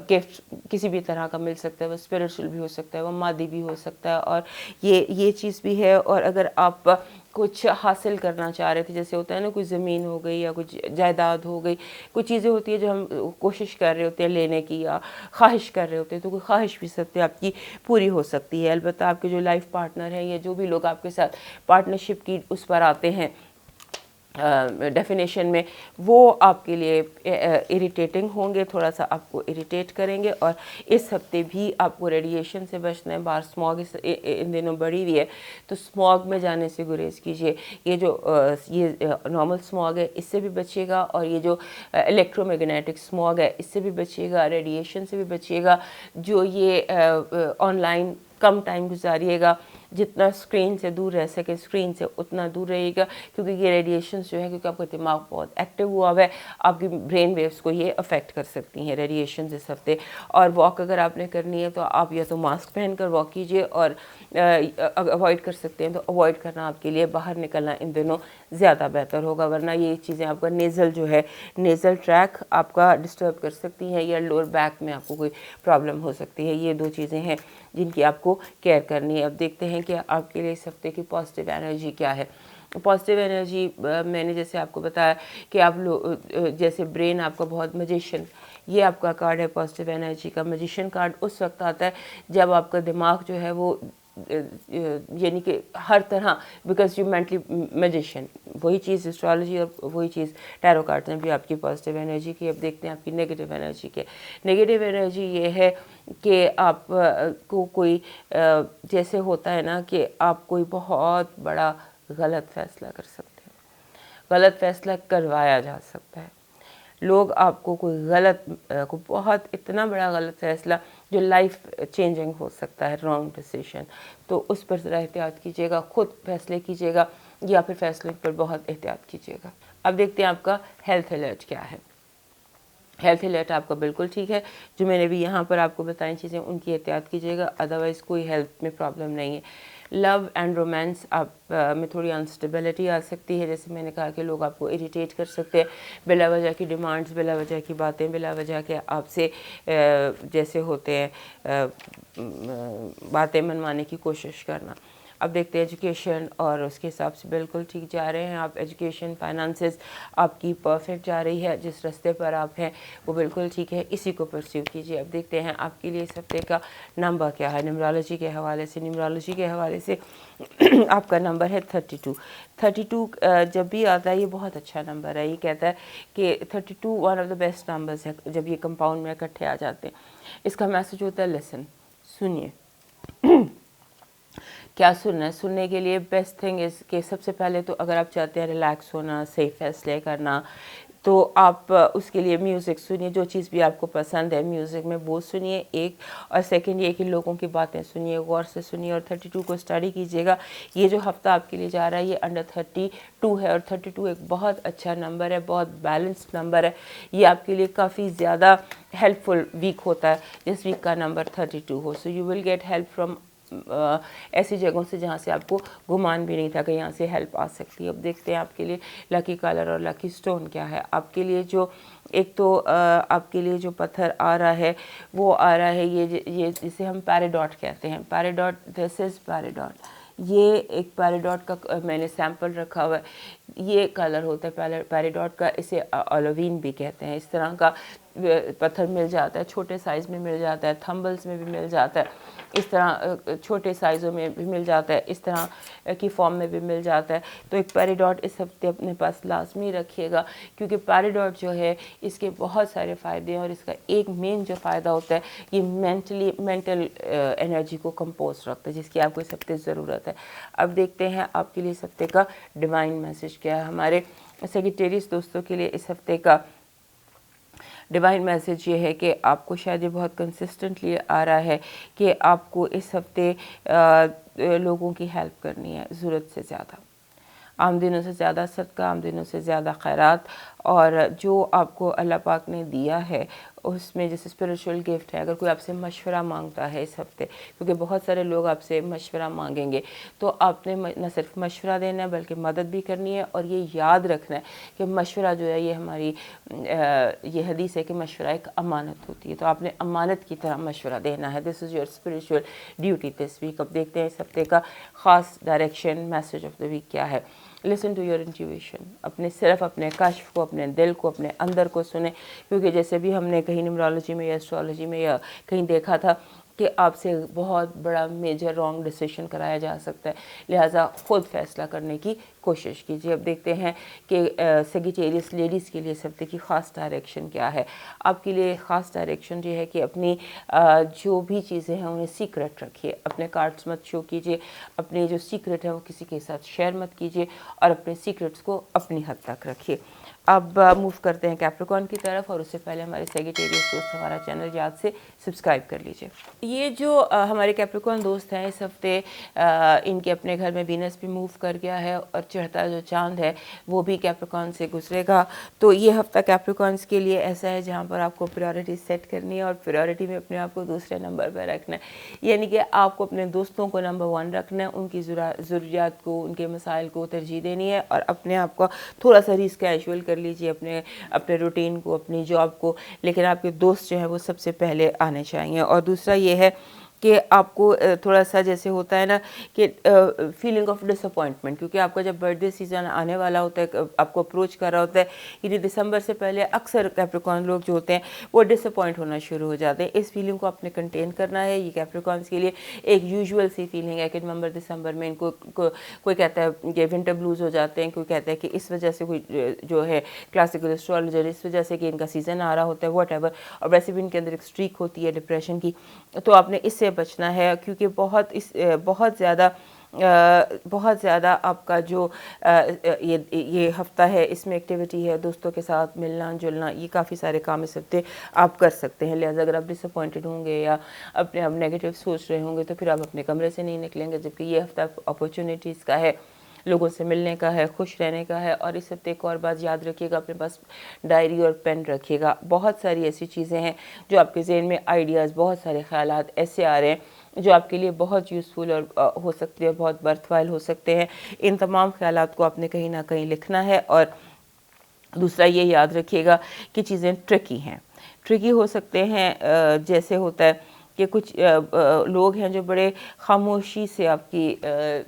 گفٹ کسی بھی طرح کا مل سکتا ہے, وہ اسپریچول بھی ہو سکتا ہے, وہ مادی بھی ہو سکتا ہے, اور یہ چیز بھی ہے. اور اگر آپ کچھ حاصل کرنا چاہ رہے تھے, جیسے ہوتا ہے نا کوئی زمین ہو گئی یا کچھ جائیداد ہو گئی, کچھ چیزیں ہوتی ہیں جو ہم کوشش کر رہے ہوتے ہیں لینے کی یا خواہش کر رہے ہوتے ہیں, تو کوئی خواہش بھی سکتے آپ کی پوری ہو سکتی ہے. البتہ آپ کے جو لائف پارٹنر ہیں یا جو بھی لوگ آپ کے ساتھ پارٹنرشپ کی اس پر آتے ہیں ڈیفینیشن میں, وہ آپ کے لیے اریٹیٹنگ ہوں گے, تھوڑا سا آپ کو اریٹیٹ کریں گے. اور اس ہفتے بھی آپ کو ریڈیشن سے بچنا ہے. باہر اسموگ ان دنوں بڑھی ہوئی ہے, تو اسموگ میں جانے سے گریز کیجیے. یہ جو یہ نارمل اسموگ ہے اس سے بھی بچیے گا, اور یہ جو الیکٹرو میگنیٹک اسموگ ہے اس سے بھی بچیے گا, ریڈیشن سے بھی بچیے گا. جو یہ آن لائن کم ٹائم گزاریے گا, جتنا اسکرین سے دور رہ سکے اسکرین سے اتنا دور رہے گا, کیونکہ یہ ریڈیشنز جو ہیں, کیونکہ آپ کا دماغ بہت ایکٹیو ہوا ہوا ہے, آپ کی برین ویوز کو یہ افیکٹ کر سکتی ہیں ریڈیشنز اس ہفتے. اور واک اگر آپ نے کرنی ہے تو آپ یا تو ماسک پہن کر واک کیجیے, اور اوائڈ کر سکتے ہیں تو اوائڈ کرنا آپ کے لیے, باہر نکلنا ان دنوں زیادہ بہتر ہوگا. ورنہ یہ چیزیں آپ کا نیزل جو ہے, نیزل ٹریک آپ کا ڈسٹرب کر سکتی ہیں, یا لوور بیک میں آپ کو کوئی پرابلم ہو سکتی ہے. یہ دو چیزیں ہیں جن کی آپ کو کیئر کرنی ہے. اب دیکھتے ہیں کہ آپ کے لیے اس ہفتے کی پازیٹیو انرجی کیا ہے. پازیٹیو انرجی میں نے جیسے آپ کو بتایا کہ آپ جیسے برین آپ کا بہت میجیشین, یہ آپ کا کارڈ ہے پازیٹیو انرجی کا. میجیشین کارڈ اس وقت آتا ہے جب آپ کا دماغ جو ہے وہ یعنی کہ ہر طرح, بیکاز یو مینٹلی میجیشین, وہی چیز اسٹرالوجی اور وہی چیز ٹیرو کارڈ نے بھی آپ کی پازیٹیو انرجی کی. اب دیکھتے ہیں آپ کی نیگیٹو انرجی کے. نیگیٹو انرجی یہ ہے کہ آپ کو کوئی جیسے ہوتا ہے نا کہ آپ کوئی بہت بڑا غلط فیصلہ کر سکتے ہیں, غلط فیصلہ کروایا جا سکتا ہے. لوگ آپ کو کوئی بہت اتنا بڑا غلط فیصلہ جو لائف چینجنگ ہو سکتا ہے, رانگ ڈیسیشن, تو اس پر ذرا احتیاط کیجیے گا. خود فیصلے کیجیے گا یا پھر فیصلے پر بہت احتیاط کیجیے گا. اب دیکھتے ہیں آپ کا ہیلتھ الرٹ کیا ہے. ہیلتھ الرٹ آپ کا بالکل ٹھیک ہے, جو میں نے بھی یہاں پر آپ کو بتائیں چیزیں ان کی احتیاط کیجیے گا, ادروائز کوئی ہیلتھ میں پرابلم نہیں ہے. لو اینڈ رومانس آپ میں تھوڑی انسٹیبلٹی آ سکتی ہے, جیسے میں نے کہا کہ لوگ آپ کو اریٹیٹ کر سکتے ہیں, بلا وجہ کی ڈیمانڈز, بلا وجہ کی باتیں, بلا وجہ کے آپ سے جیسے ہوتے ہیں باتیں منوانے کی کوشش کرنا. اب دیکھتے ہیں ایجوکیشن، اور اس کے حساب سے بالکل ٹھیک جا رہے ہیں آپ. ایجوکیشن فائنانسز آپ کی پرفیکٹ جا رہی ہے، جس راستے پر آپ ہیں وہ بالکل ٹھیک ہے، اسی کو پرسیو کیجیے. اب دیکھتے ہیں آپ کے لیے اس ہفتے کا نمبر کیا ہے نیمرالوجی کے حوالے سے. نیمرالوجی کے حوالے سے آپ کا نمبر ہے 32. 32 جب بھی آتا ہے یہ بہت اچھا نمبر ہے. یہ کہتا ہے کہ 32 one of the best numbers ہے جب یہ کمپاؤنڈ میں اکٹھے آ جاتے ہیں. اس کا میسج ہوتا ہے لسن، سنیے. کیا سننا ہے؟ سننے کے لیے بیسٹ تھنگ از کہ سب سے پہلے تو اگر آپ چاہتے ہیں ریلیکس ہونا، صحیح فیصلے کرنا، تو آپ اس کے لیے میوزک سنیے. جو چیز بھی آپ کو پسند ہے میوزک میں وہ سنیے ایک. اور سیکنڈ یہ کہ لوگوں کی باتیں سنیے، غور سے سنیے، اور 32 کو اسٹڈی کیجیے گا. یہ جو ہفتہ آپ کے لیے جا رہا ہے یہ انڈر 32 ہے، اور 32 ایک بہت اچھا نمبر ہے، بہت بیلنسڈ نمبر ہے. یہ آپ کے لیے کافی زیادہ ہیلپ فل ویک ہوتا ہے جس ویک کا نمبر 32 ہو. So you will get help from ایسی جگہوں سے جہاں سے آپ کو گمان بھی نہیں تھا کہ یہاں سے ہیلپ آ سکتی ہے. اب دیکھتے ہیں آپ کے لیے لکی کلر اور لکی سٹون کیا ہے. آپ کے لیے جو ایک تو آپ کے لیے جو پتھر آ رہا ہے وہ آ رہا ہے یہ جسے ہم پیراڈاٹ کہتے ہیں. پیراڈاٹ، دس از پیراڈاٹ. یہ ایک پیراڈاٹ کا میں نے سیمپل رکھا ہوا ہے. یہ کلر ہوتا ہے پیراڈاٹ کا، اسے اولوین بھی کہتے ہیں. اس طرح کا پتھر مل جاتا ہے، چھوٹے سائز میں مل جاتا ہے، تھمبلز میں بھی مل جاتا ہے، اس طرح چھوٹے سائزوں میں بھی مل جاتا ہے، اس طرح کی فارم میں بھی مل جاتا ہے. تو ایک پیراڈاٹ اس ہفتے اپنے پاس لازمی رکھیے گا، کیونکہ پیراڈاٹ جو ہے اس کے بہت سارے فائدے ہیں، اور اس کا ایک مین جو فائدہ ہوتا ہے یہ مینٹل انرجی کو کمپوز رکھتا ہے، جس کی آپ کو اس ہفتے ضرورت ہے. اب دیکھتے ہیں آپ کے لیے اس ہفتے کا ڈیوائن میسج کیا ہے. ہمارے سیگیٹیریس دوستوں کے لیے اس ہفتے کا ڈیوائن میسج یہ ہے کہ آپ کو شاید یہ بہت کنسسٹنٹلی آ رہا ہے کہ آپ کو اس ہفتے لوگوں کی ہیلپ کرنی ہے ضرورت سے زیادہ. عام دنوں سے زیادہ صدقہ، عام دنوں سے زیادہ خیرات، اور جو آپ کو اللہ پاک نے دیا ہے اس میں جیسے اسپریچول گفٹ ہے. اگر کوئی آپ سے مشورہ مانگتا ہے اس ہفتے، کیونکہ بہت سارے لوگ آپ سے مشورہ مانگیں گے، تو آپ نے نہ صرف مشورہ دینا ہے بلکہ مدد بھی کرنی ہے. اور یہ یاد رکھنا ہے کہ مشورہ جو ہے یہ ہماری یہ حدیث ہے کہ مشورہ ایک امانت ہوتی ہے، تو آپ نے امانت کی طرح مشورہ دینا ہے. This is your spiritual duty this week. اب دیکھتے ہیں اس ہفتے کا خاص direction message of the week کیا ہے. Listen to your intuition. صرف اپنے کشف کو، اپنے دل کو، اپنے اندر کو سنیں، کیونکہ جیسے بھی ہم نے کہیں نیمرالوجی میں یا ایسٹرالوجی میں یا کہیں دیکھا تھا کہ آپ سے بہت بڑا میجر رانگ ڈیسیشن کرایا جا سکتا ہے، لہٰذا خود فیصلہ کرنے کی کوشش کیجیے. اب دیکھتے ہیں کہ سیگیٹیریس لیڈیز کے لیے اس ہفتے کی خاص ڈائریکشن کیا ہے. آپ کے لیے خاص ڈائریکشن یہ ہے کہ اپنی جو بھی چیزیں ہیں انہیں سیکرٹ رکھیے، اپنے کارڈز مت شو کیجیے، اپنے جو سیکرٹ ہے وہ کسی کے ساتھ شیئر مت کیجیے، اور اپنے سیکرٹس کو اپنی حد تک رکھیے. اب موو کرتے ہیں کیپریکارن کی طرف، اور اس سے پہلے ہمارے سیگیٹیریس دوست ہمارا چینل یاد سے سبسکرائب کر لیجیے. یہ جو ہمارے کیپریکارن دوست ہیں اس ہفتے ان کے اپنے گھر میں وینس بھی موو کر گیا ہے، اور چڑھتا جو چاند ہے وہ بھی کیپریکارن سے گزرے گا. تو یہ ہفتہ کیپریکارنس کے لیے ایسا ہے جہاں پر آپ کو پریورٹی سیٹ کرنی ہے، اور پریورٹی میں اپنے آپ کو دوسرے نمبر پہ رکھنا ہے. یعنی کہ آپ کو اپنے دوستوں کو نمبر 1 رکھنا ہے، ان کی ضروریات کو، ان کے مسائل کو ترجیح دینی ہے، اور اپنے آپ کو تھوڑا سا ریسکیجول کر لیجیے، اپنے روٹین کو، اپنی جاب کو، لیکن آپ کے دوست جو ہیں وہ سب سے پہلے آنے چاہیے. اور دوسرا یہ ہے کہ آپ کو تھوڑا سا جیسے ہوتا ہے نا کہ فیلنگ آف ڈس اپوائنٹمنٹ، کیونکہ آپ کا جب برتھ ڈے سیزن آنے والا ہوتا ہے، آپ کو اپروچ کر رہا ہوتا ہے، یعنی دسمبر سے پہلے اکثر کیپریکارن لوگ جو ہوتے ہیں وہ ڈس اپوائنٹ ہونا شروع ہو جاتے ہیں. اس فیلنگ کو آپ نے کنٹین کرنا ہے. یہ کیپریکارنس کے لیے ایک یوزول سی فیلنگ ہے کہ نومبر دسمبر میں ان کو کوئی کہتا ہے کہ ونٹر بلوز ہو جاتے ہیں، کوئی کہتا ہے کہ اس وجہ سے کوئی جو ہے کلاسیکل اسٹرالوجر اس وجہ سے کہ ان کا سیزن آ رہا ہوتا ہے واٹ ایور، اور ویسے بھی ان کے اندر ایک اسٹریک ہوتی ہے ڈپریشن کی. تو آپ نے اس سے بچنا ہے، کیونکہ بہت زیادہ آپ کا جو یہ ہفتہ ہے اس میں ایکٹیویٹی ہے، دوستوں کے ساتھ ملنا جلنا، یہ کافی سارے کام اس ہفتے آپ کر سکتے ہیں. لہٰذا اگر آپ ڈس اپوائنٹڈ ہوں گے یا اپنے آپ نیگیٹو سوچ رہے ہوں گے تو پھر آپ اپنے کمرے سے نہیں نکلیں گے. جبکہ یہ ہفتہ اپرچونیٹیز کا ہے، لوگوں سے ملنے کا ہے، خوش رہنے کا ہے. اور اس ہفتے ایک اور بات یاد رکھیے گا، اپنے پاس ڈائری اور پین رکھیے گا. بہت ساری ایسی چیزیں ہیں جو آپ کے ذہن میں آئیڈیاز، بہت سارے خیالات ایسے آ رہے ہیں جو آپ کے لیے بہت یوزفل اور ہو سکتے ہیں، بہت برتھ وائل ہو سکتے ہیں. ان تمام خیالات کو آپ نے کہیں نہ کہیں لکھنا ہے. اور دوسرا یہ یاد رکھیے گا کہ چیزیں ٹرکی ہیں، ٹرکی ہو سکتے ہیں. جیسے ہوتا ہے کہ کچھ لوگ ہیں جو بڑے خاموشی سے آپ کی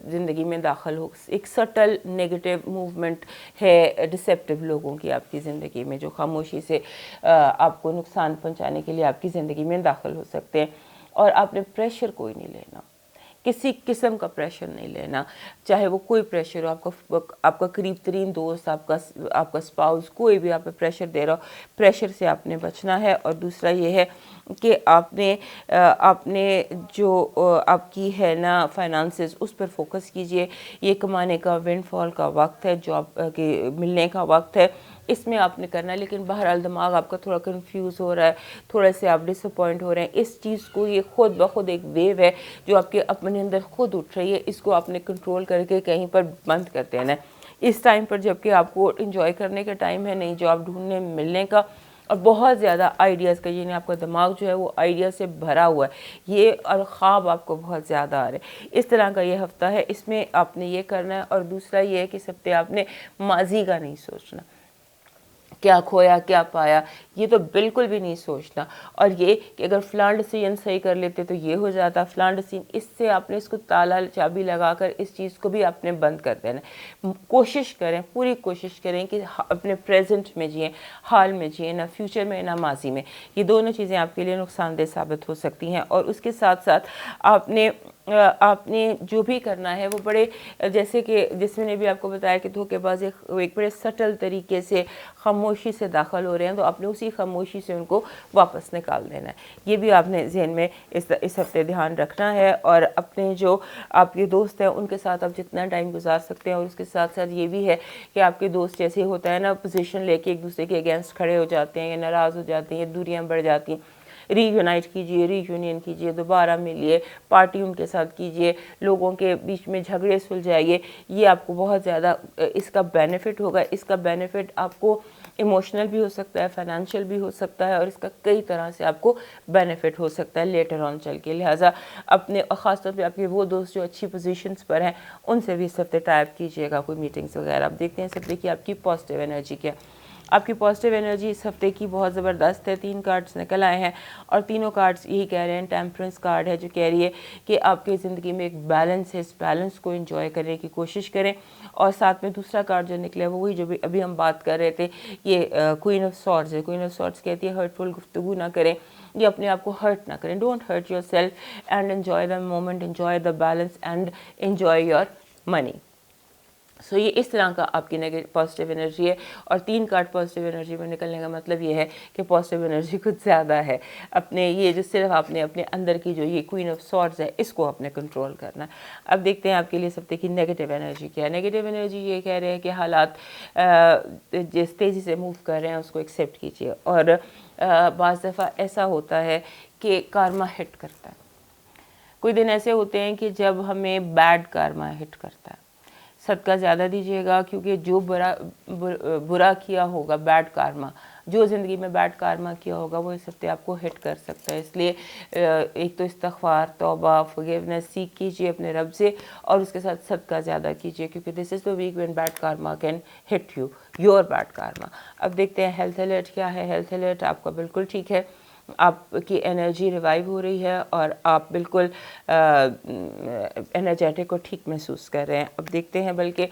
زندگی میں داخل ہو، ایک سٹل نیگیٹو موومنٹ ہے ڈسیپٹیو لوگوں کی آپ کی زندگی میں، جو خاموشی سے آپ کو نقصان پہنچانے کے لیے آپ کی زندگی میں داخل ہو سکتے ہیں. اور آپ نے پریشر کوئی نہیں لینا، کسی قسم کا پریشر نہیں لینا، چاہے وہ کوئی پریشر ہو، آپ کا قریب ترین دوست، آپ کا اسپاؤس، کوئی بھی آپ پہ پریشر دے رہا ہو، پریشر سے آپ نے بچنا ہے. اور دوسرا یہ ہے کہ آپ نے جو آپ کی ہے نا فائنانسز، اس پر فوکس کیجئے. یہ کمانے کا ونڈ فال کا وقت ہے، جاب کے ملنے کا وقت ہے، اس میں آپ نے کرنا ہے. لیکن بہرحال دماغ آپ کا تھوڑا کنفیوز ہو رہا ہے، تھوڑے سے آپ ڈس اپوائنٹ ہو رہے ہیں، اس چیز کو، یہ خود بخود ایک ویو ہے جو آپ کے اپنے اندر خود اٹھ رہی ہے، اس کو آپ نے کنٹرول کر کے کہیں پر بند کر دینا ہے. اس ٹائم پر جب کہ آپ کو انجوائے کرنے کا ٹائم ہے، نئی جاب ڈھونڈنے ملنے کا، اور بہت زیادہ آئیڈیاز کا، یعنی آپ کا دماغ جو ہے وہ آئیڈیا سے بھرا ہوا ہے، یہ اور خواب آپ کو بہت زیادہ آ رہے ہیں. اس طرح کا یہ ہفتہ ہے، اس میں آپ نے یہ کرنا ہے. اور دوسرا یہ ہے کہ اس ہفتے آپ نے ماضی کا نہیں سوچنا، کیا کھویا کیا پایا، یہ تو بالکل بھی نہیں سوچنا. اور یہ کہ اگر فلاں ڈیسیژن صحیح کر لیتے تو یہ ہو جاتا، فلاں ڈیسیژن، اس سے آپ نے اس کو تالا چابی لگا کر اس چیز کو بھی آپ نے بند کر دینا. کوشش کریں، پوری کوشش کریں کہ اپنے پریزنٹ میں جئیں، حال میں جئیں، نہ فیوچر میں نہ ماضی میں. یہ دونوں چیزیں آپ کے لیے نقصان دہ ثابت ہو سکتی ہیں. اور اس کے ساتھ ساتھ آپ نے جو بھی کرنا ہے وہ بڑے، جیسے کہ جس میں نے بھی آپ کو بتایا کہ دھوکے باز ایک بڑے سٹل طریقے سے خاموشی سے داخل ہو رہے ہیں، تو آپ نے اسی خاموشی سے ان کو واپس نکال دینا ہے. یہ بھی آپ نے ذہن میں اس ہفتے دھیان رکھنا ہے. اور اپنے جو آپ کے دوست ہیں ان کے ساتھ آپ جتنا ٹائم گزار سکتے ہیں. اور اس کے ساتھ ساتھ یہ بھی ہے کہ آپ کے دوست جیسے ہوتا ہے نا، پوزیشن لے کے ایک دوسرے کے اگینسٹ کھڑے ہو جاتے ہیں، یا ناراض ہو جاتے ہیں، یا دوریاں بڑھ جاتی ہیں، ری یونائٹ کیجئے، ری یونین کیجئے، دوبارہ ملیے، پارٹی ان کے ساتھ کیجئے، لوگوں کے بیچ میں جھگڑے سلجھائیے. یہ آپ کو بہت زیادہ اس کا بینیفٹ ہوگا. اس کا بینیفٹ آپ کو ایموشنل بھی ہو سکتا ہے، فائنینشیل بھی ہو سکتا ہے، اور اس کا کئی طرح سے آپ کو بینیفٹ ہو سکتا ہے لیٹر آن چل کے. لہٰذا اپنے، خاص طور پہ آپ کے وہ دوست جو اچھی پوزیشنز پر ہیں، ان سے بھی اس ہفتے ٹائپ کیجئے گا، کوئی میٹنگز وغیرہ. آپ دیکھتے ہیں اس ہفتے کی آپ کی پازیٹیو انرجی کیا. آپ کی پازیٹیو انرجی اس ہفتے کی بہت زبردست ہے. 3 کارڈز نکل آئے ہیں، اور تینوں کارڈز یہی کہہ رہے ہیں. ٹیمپرنس کارڈ ہے جو کہہ رہی ہے کہ آپ کی زندگی میں ایک بیلنس ہے، اس بیلنس کو انجوائے کرنے کی کوشش کریں. اور ساتھ میں دوسرا کارڈ جو نکلا ہے وہ وہی جو بھی ابھی ہم بات کر رہے تھے، یہ کوئین آف سورڈز ہے. کوئین آف سورڈز کہتی ہے ہرٹفل گفتگو نہ کریں، یہ اپنے آپ کو ہرٹ نہ کریں. Don't hurt yourself and enjoy the moment, enjoy the balance and enjoy your money. So یہ اس طرح کا آپ کی پازیٹیو انرجی ہے. اور 3 کارڈ پازیٹیو انرجی میں نکلنے کا مطلب یہ ہے کہ پازیٹیو انرجی کچھ زیادہ ہے. اپنے یہ جو صرف آپ نے اپنے اندر کی جو یہ کوئین آف سورڈز ہے، اس کو آپ نے کنٹرول کرنا ہے. اب دیکھتے ہیں آپ کے لیے اس ہفتے کی نیگیٹو انرجی کیا ہے. نیگیٹو انرجی یہ کہہ رہے ہیں کہ حالات جس تیزی سے موو کر رہے ہیں اس کو ایکسیپٹ کیجیے. اور بعض دفعہ ایسا ہوتا ہے کہ کارما ہٹ کرتا ہے. کوئی دن ایسے ہوتے ہیں کہ جب ہمیں بیڈ کارما ہٹ کرتا ہے. صدقہ زیادہ دیجیے گا، کیونکہ جو برا کیا ہوگا، بیڈ کارما، جو زندگی میں بیڈ کارما کیا ہوگا، وہ اس ہفتے آپ کو ہٹ کر سکتا ہے. اس لیے ایک تو استغفار، توبہ، فورگیونیس سیکھ کیجیے اپنے رب سے، اور اس کے ساتھ صدقہ زیادہ کیجیے، کیونکہ this is the week when bad karma can hit you, your bad karma. اب دیکھتے ہیں ہیلتھ الرٹ کیا ہے. ہیلتھ الرٹ آپ کا بالکل ٹھیک ہے، آپ کی انرجی ریوائیو ہو رہی ہے، اور آپ بالکل انرجیٹک اور ٹھیک محسوس کر رہے ہیں. اب دیکھتے ہیں، بلکہ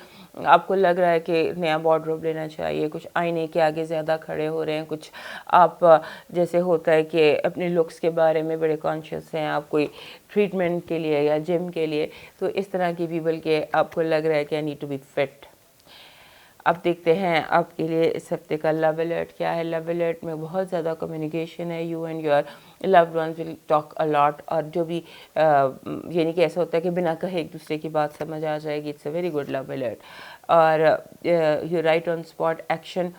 آپ کو لگ رہا ہے کہ نیا وارڈروب لینا چاہیے. کچھ آئینے کے آگے زیادہ کھڑے ہو رہے ہیں. کچھ آپ جیسے ہوتا ہے کہ اپنے لکس کے بارے میں بڑے کانشیس ہیں، آپ کوئی ٹریٹمنٹ کے لیے یا جم کے لیے، تو اس طرح کی بھی، بلکہ آپ کو لگ رہا ہے کہ I need to be fit. اب دیکھتے ہیں آپ کے لیے اس ہفتے کا لو الرٹ کیا ہے. لو الرٹ میں بہت زیادہ کمیونیکیشن ہے. You and your loved ones will talk a lot. اور جو بھی یعنی کہ ایسا ہوتا ہے کہ بنا کہے ایک دوسرے کی بات سمجھ آ جائے گی. It's a very good love alert. اور you right on spot action,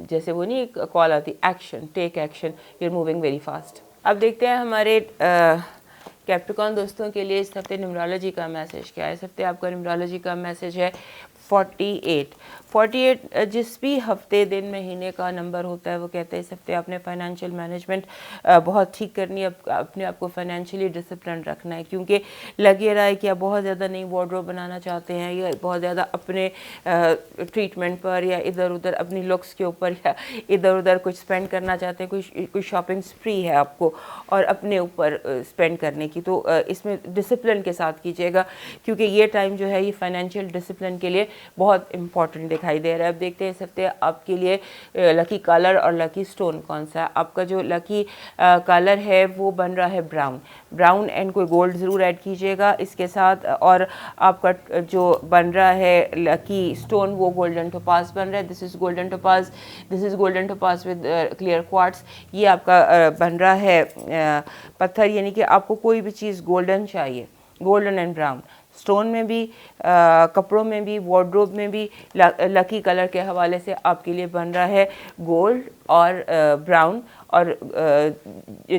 جیسے وہ نہیں ایک کال آتی، action, take action, you are moving very fast. اب دیکھتے ہیں ہمارے کیپریکان دوستوں کے لیے اس ہفتے نیمرولوجی کا میسج کیا ہے. اس ہفتے آپ کا نیمرولوجی کا میسج ہے 48 جس بھی ہفتے دن مہینے کا نمبر ہوتا ہے وہ کہتے ہیں اس ہفتے آپ نے فائنینشیل مینجمنٹ بہت ٹھیک کرنی ہے, اپنے آپ کو فائنینشیلی ڈسپلن رکھنا ہے, کیونکہ لگ یہ رہا ہے کہ آپ بہت زیادہ نئی وارڈروب بنانا چاہتے ہیں یا بہت زیادہ اپنے ٹریٹمنٹ پر یا ادھر ادھر اپنی لکس کے اوپر یا ادھر ادھر کچھ اسپینڈ کرنا چاہتے ہیں, کوئی شاپنگ اسپری ہے آپ کو اور اپنے اوپر اسپینڈ کرنے کی, تو اس میں ڈسپلن کے ساتھ کیجیے گا, کیونکہ یہ ٹائم جو ہے یہ فائنینشیل ڈسپلن کے لیے بہت امپورٹنٹ دکھائی دے رہا ہے. اب دیکھتے ہیں اس ہفتے آپ کے لیے لکی کلر اور لکی سٹون کون سا ہے. آپ کا جو لکی کلر ہے وہ بن رہا ہے براؤن اینڈ کوئی گولڈ ضرور ایڈ کیجیے گا اس کے ساتھ, اور آپ کا جو بن رہا ہے لکی سٹون وہ گولڈن ٹوپاز بن رہا ہے. This is golden ٹوپاز with clear quartz. یہ آپ کا بن رہا ہے پتھر, یعنی کہ آپ کو کوئی بھی چیز گولڈن چاہیے, گولڈن اینڈ براؤن, سٹون میں بھی, کپڑوں میں بھی, وارڈروب میں بھی. لکی کلر کے حوالے سے آپ کے لیے بن رہا ہے گولڈ اور براؤن, اور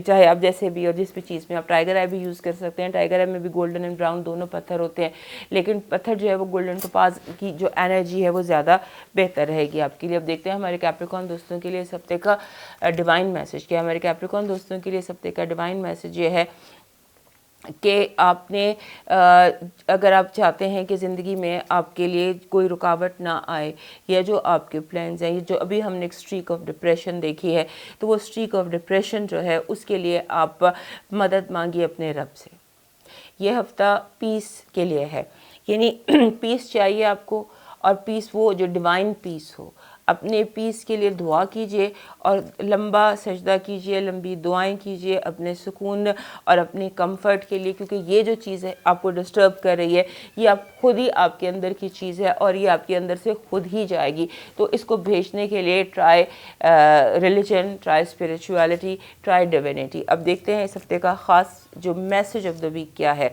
چاہے آپ جیسے بھی اور جس بھی چیز میں آپ ٹائیگر آئی بھی یوز کر سکتے ہیں. ٹائیگر آئی میں بھی گولڈن اینڈ براؤن دونوں پتھر ہوتے ہیں, لیکن پتھر جو ہے وہ گولڈن ٹوپاز کی جو انرجی ہے وہ زیادہ بہتر رہے گی آپ کے لیے. اب دیکھتے ہیں ہمارے کیپریکارن دوستوں کے لیے اس ہفتے کا ڈیوائن میسج کیا ہے. ہمارے کیپریکارن دوستوں کے لیے اس ہفتے کا ڈیوائن میسج یہ ہے کہ آپ نے اگر آپ چاہتے ہیں کہ زندگی میں آپ کے لیے کوئی رکاوٹ نہ آئے, یا جو آپ کے پلانز ہیں, جو ابھی ہم نے ایک اسٹریک آف ڈپریشن دیکھی ہے, تو وہ اسٹریک آف ڈپریشن جو ہے اس کے لیے آپ مدد مانگیے اپنے رب سے. یہ ہفتہ پیس کے لیے ہے, یعنی پیس چاہیے آپ کو, اور پیس وہ جو ڈیوائن پیس ہو. اپنے پیس کے لیے دعا کیجئے اور لمبا سجدہ کیجئے, لمبی دعائیں کیجئے اپنے سکون اور اپنے کمفرٹ کے لیے, کیونکہ یہ جو چیز ہے آپ کو ڈسٹرب کر رہی ہے یہ آپ خود ہی آپ کے اندر کی چیز ہے اور یہ آپ کے اندر سے خود ہی جائے گی. تو اس کو بھیجنے کے لیے try religion, try spirituality, try divinity. اب دیکھتے ہیں اس ہفتے کا خاص جو میسج آف دا ویک کیا ہے.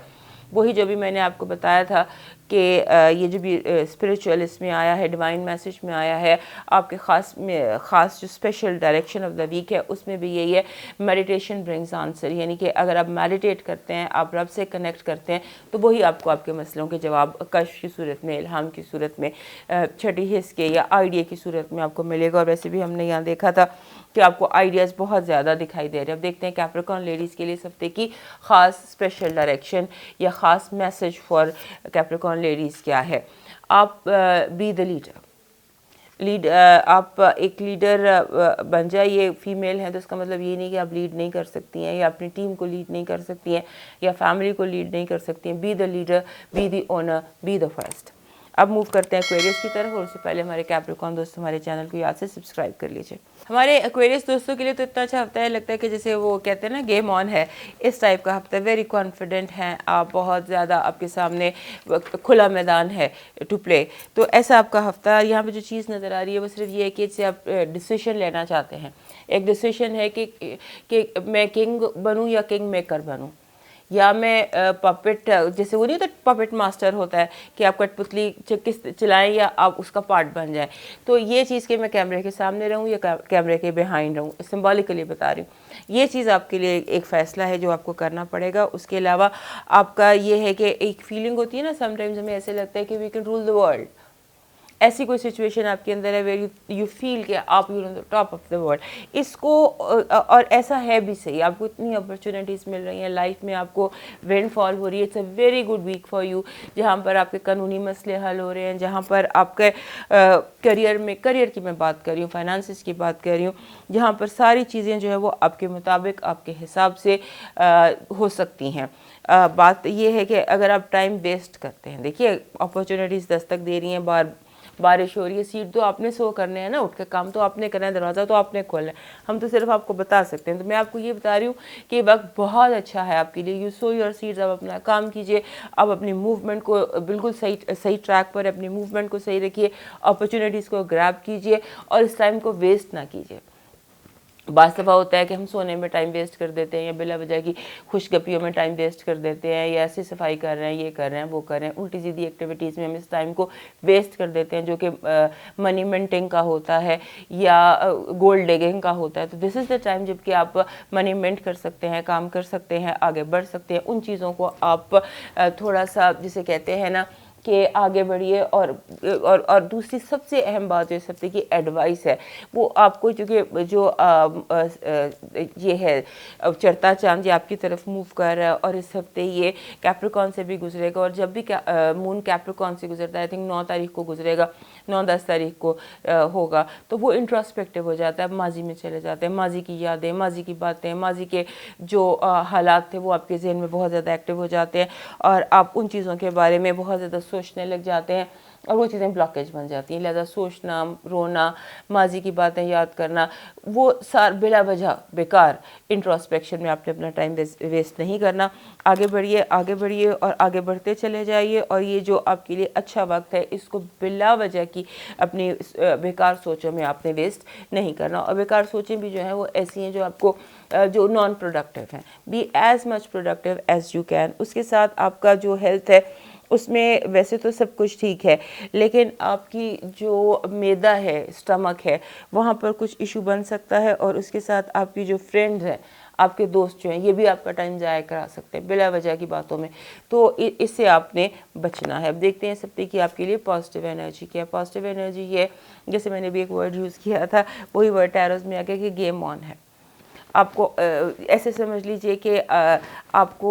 وہی جو بھی میں نے آپ کو بتایا تھا کہ یہ جو بھی اسپریچولس میں آیا ہے, ڈیوائن میسج میں آیا ہے, آپ کے خاص جو special direction of the week ہے اس میں بھی یہی ہے, میڈیٹیشن برنگز آنسر. یعنی کہ اگر آپ میڈیٹیٹ کرتے ہیں, آپ رب سے کنیکٹ کرتے ہیں, تو وہی آپ کو آپ کے مسئلوں کے جواب کشف کی صورت میں, الہام کی صورت میں, چھٹی حص کے یا آئیڈیا کی صورت میں آپ کو ملے گا. اور ویسے بھی ہم نے یہاں دیکھا تھا کہ آپ کو آئیڈیاز بہت زیادہ دکھائی دے رہے ہیں. اب دیکھتے ہیں کیپریکارن لیڈیز کے لیے اس ہفتے کی خاص اسپیشل ڈائریکشن یا خاص میسج فار کیپریکارن لیڈیز کیا ہے. آپ بی دا لیڈر, آپ ایک لیڈر بن جائیے. فیمیل ہیں تو اس کا مطلب یہ نہیں کہ آپ لیڈ نہیں کر سکتی ہیں یا اپنی ٹیم کو لیڈ نہیں کر سکتی ہیں یا فیملی کو لیڈ نہیں کر سکتی ہیں. Be the leader, be the owner, be the first. اب موو کرتے ہیں ایکویریس کی طرف, اور اس سے پہلے ہمارے کیپریکارن دوست ہمارے چینل کو یاد سے سبسکرائب کر لیجئے. ہمارے ایکویریس دوستوں کے لیے تو اتنا اچھا ہفتہ ہے, لگتا ہے کہ جیسے وہ کہتے ہیں نا گیم آن ہے, اس ٹائپ کا ہفتہ. ویری کانفیڈنٹ ہیں آپ, بہت زیادہ آپ کے سامنے کھلا میدان ہے ٹو پلے. تو ایسا آپ کا ہفتہ. یہاں پہ جو چیز نظر آ رہی ہے وہ صرف یہ ہے کہ اس سے آپ ڈیسیشن لینا چاہتے ہیں. ایک ڈیسیشن ہے کہ میں کنگ بنوں یا کنگ میکر بنوں, یا میں پپٹ, جیسے وہ نہیں ہوتا پپٹ ماسٹر ہوتا ہے کہ آپ کٹ پتلی چلائیں یا آپ اس کا پارٹ بن جائیں. تو یہ چیز کہ میں کیمرے کے سامنے رہوں یا کیمرے کے بیہائنڈ رہوں, سمبولیکلی بتا رہی ہوں. یہ چیز آپ کے لیے ایک فیصلہ ہے جو آپ کو کرنا پڑے گا. اس کے علاوہ آپ کا یہ ہے کہ ایک فیلنگ ہوتی ہے نا, سم ٹائمز ہمیں ایسے لگتا ہے کہ we can rule the world. ایسی کوئی سچویشن آپ کے اندر ہے ویئر یو فیل کہ آپ you on the top of the world. اس کو, اور ایسا ہے بھی صحیح, آپ کو اتنی اپرچونیٹیز مل رہی ہیں لائف میں, آپ کو وینڈ فال ہو رہی ہے. It's a very good week for you, جہاں پر آپ کے قانونی مسئلے حل ہو رہے ہیں, جہاں پر آپ کے کریئر کی میں بات کر رہی ہوں, فائنانسز کی بات کر رہی ہوں, جہاں پر ساری چیزیں جو ہے وہ آپ کے مطابق آپ کے حساب سے ہو سکتی ہیں. بات یہ ہے کہ اگر آپ ٹائم ویسٹ کرتے ہیں, دیکھیے اپرچونیٹیز دستک دے رہی ہیں, بارش ہو رہی ہے, سیٹ تو آپ نے سو کرنے ہیں نا, اٹھ کے کام تو آپ نے کرنا ہے, دروازہ تو آپ نے کھولنا ہے, ہم تو صرف آپ کو بتا سکتے ہیں. تو میں آپ کو یہ بتا رہی ہوں کہ یہ وقت بہت اچھا ہے آپ کے لیے. یو سو یور سیڈز, آپ اپنا کام کیجئے, آپ اپنی موومنٹ کو بالکل صحیح ٹریک پر, اپنی موومنٹ کو صحیح رکھیے, اپرچونیٹیز کو گریب کیجئے اور اس ٹائم کو ویسٹ نہ کیجئے. بعض دفعہ ہوتا ہے کہ ہم سونے میں ٹائم ویسٹ کر دیتے ہیں, یا بلا وجہ کی خوش گپیوں میں ٹائم ویسٹ کر دیتے ہیں, یا ایسی صفائی کر رہے ہیں, یہ کر رہے ہیں, وہ کر رہے ہیں, الٹی سیدھی ایکٹیویٹیز میں ہم اس ٹائم کو ویسٹ کر دیتے ہیں, جو کہ منی منٹنگ کا ہوتا ہے یا گولڈ ڈگنگ کا ہوتا ہے. تو دس از دا ٹائم جب کہ آپ منی منٹ کر سکتے ہیں, کام کر سکتے ہیں, آگے بڑھ سکتے ہیں. ان چیزوں کو آپ تھوڑا سا جسے کہتے ہیں نا کہ آگے بڑھیے. اور دوسری سب سے اہم بات جو اس ہفتے کی ایڈوائس ہے وہ آپ کو, چونکہ جو یہ ہے چڑھتا چاند یہ آپ کی طرف موو کر رہا ہے اور اس ہفتے یہ کیپریکون سے بھی گزرے گا, اور جب بھی مون کیپریکون سے گزرتا ہے, آئی تھنک 9 تاریخ کو گزرے گا, 9-10 تاریخ کو ہوگا, تو وہ انٹراسپیکٹیو ہو جاتا ہے, ماضی میں چلے جاتے ہیں, ماضی کی یادیں, ماضی کی باتیں, ماضی کے جو حالات تھے وہ آپ کے ذہن میں بہت زیادہ ایکٹیو ہو جاتے ہیں, اور آپ ان چیزوں کے بارے میں بہت زیادہ سوچنے لگ جاتے ہیں, اور وہ چیزیں بلاکیج بن جاتی ہیں. لہذا سوچنا, رونا, ماضی کی باتیں یاد کرنا, وہ بلا وجہ بیکار انٹراسپیکشن میں آپ نے اپنا ٹائم ویسٹ نہیں کرنا. آگے بڑھیے, آگے بڑھیے اور آگے بڑھتے چلے جائیے, اور یہ جو آپ کے لیے اچھا وقت ہے اس کو بلا وجہ کی اپنی بیکار سوچوں میں آپ نے ویسٹ نہیں کرنا. اور بیکار سوچیں بھی جو ہیں وہ ایسی ہیں جو آپ کو جو نان پروڈکٹیو ہیں. Be as much productive as you can. اس کے ساتھ آپ کا جو ہیلتھ ہے اس میں ویسے تو سب کچھ ٹھیک ہے, لیکن آپ کی جو معدہ ہے, اسٹمک ہے, وہاں پر کچھ ایشو بن سکتا ہے, اور اس کے ساتھ آپ کی جو فرینڈز ہیں, آپ کے دوست جو ہیں, یہ بھی آپ کا ٹائم ضائع کرا سکتے ہیں بلا وجہ کی باتوں میں, تو اس سے آپ نے بچنا ہے. اب دیکھتے ہیں اس ہفتے کی آپ کے لیے پازیٹیو انرجی کیا ہے. پازیٹیو انرجی یہ, جیسے میں نے بھی ایک ورڈ یوز کیا تھا, وہی ورڈ ٹیروز میں آ گیا کہ گیم آن ہے. آپ کو ایسے سمجھ لیجئے کہ آپ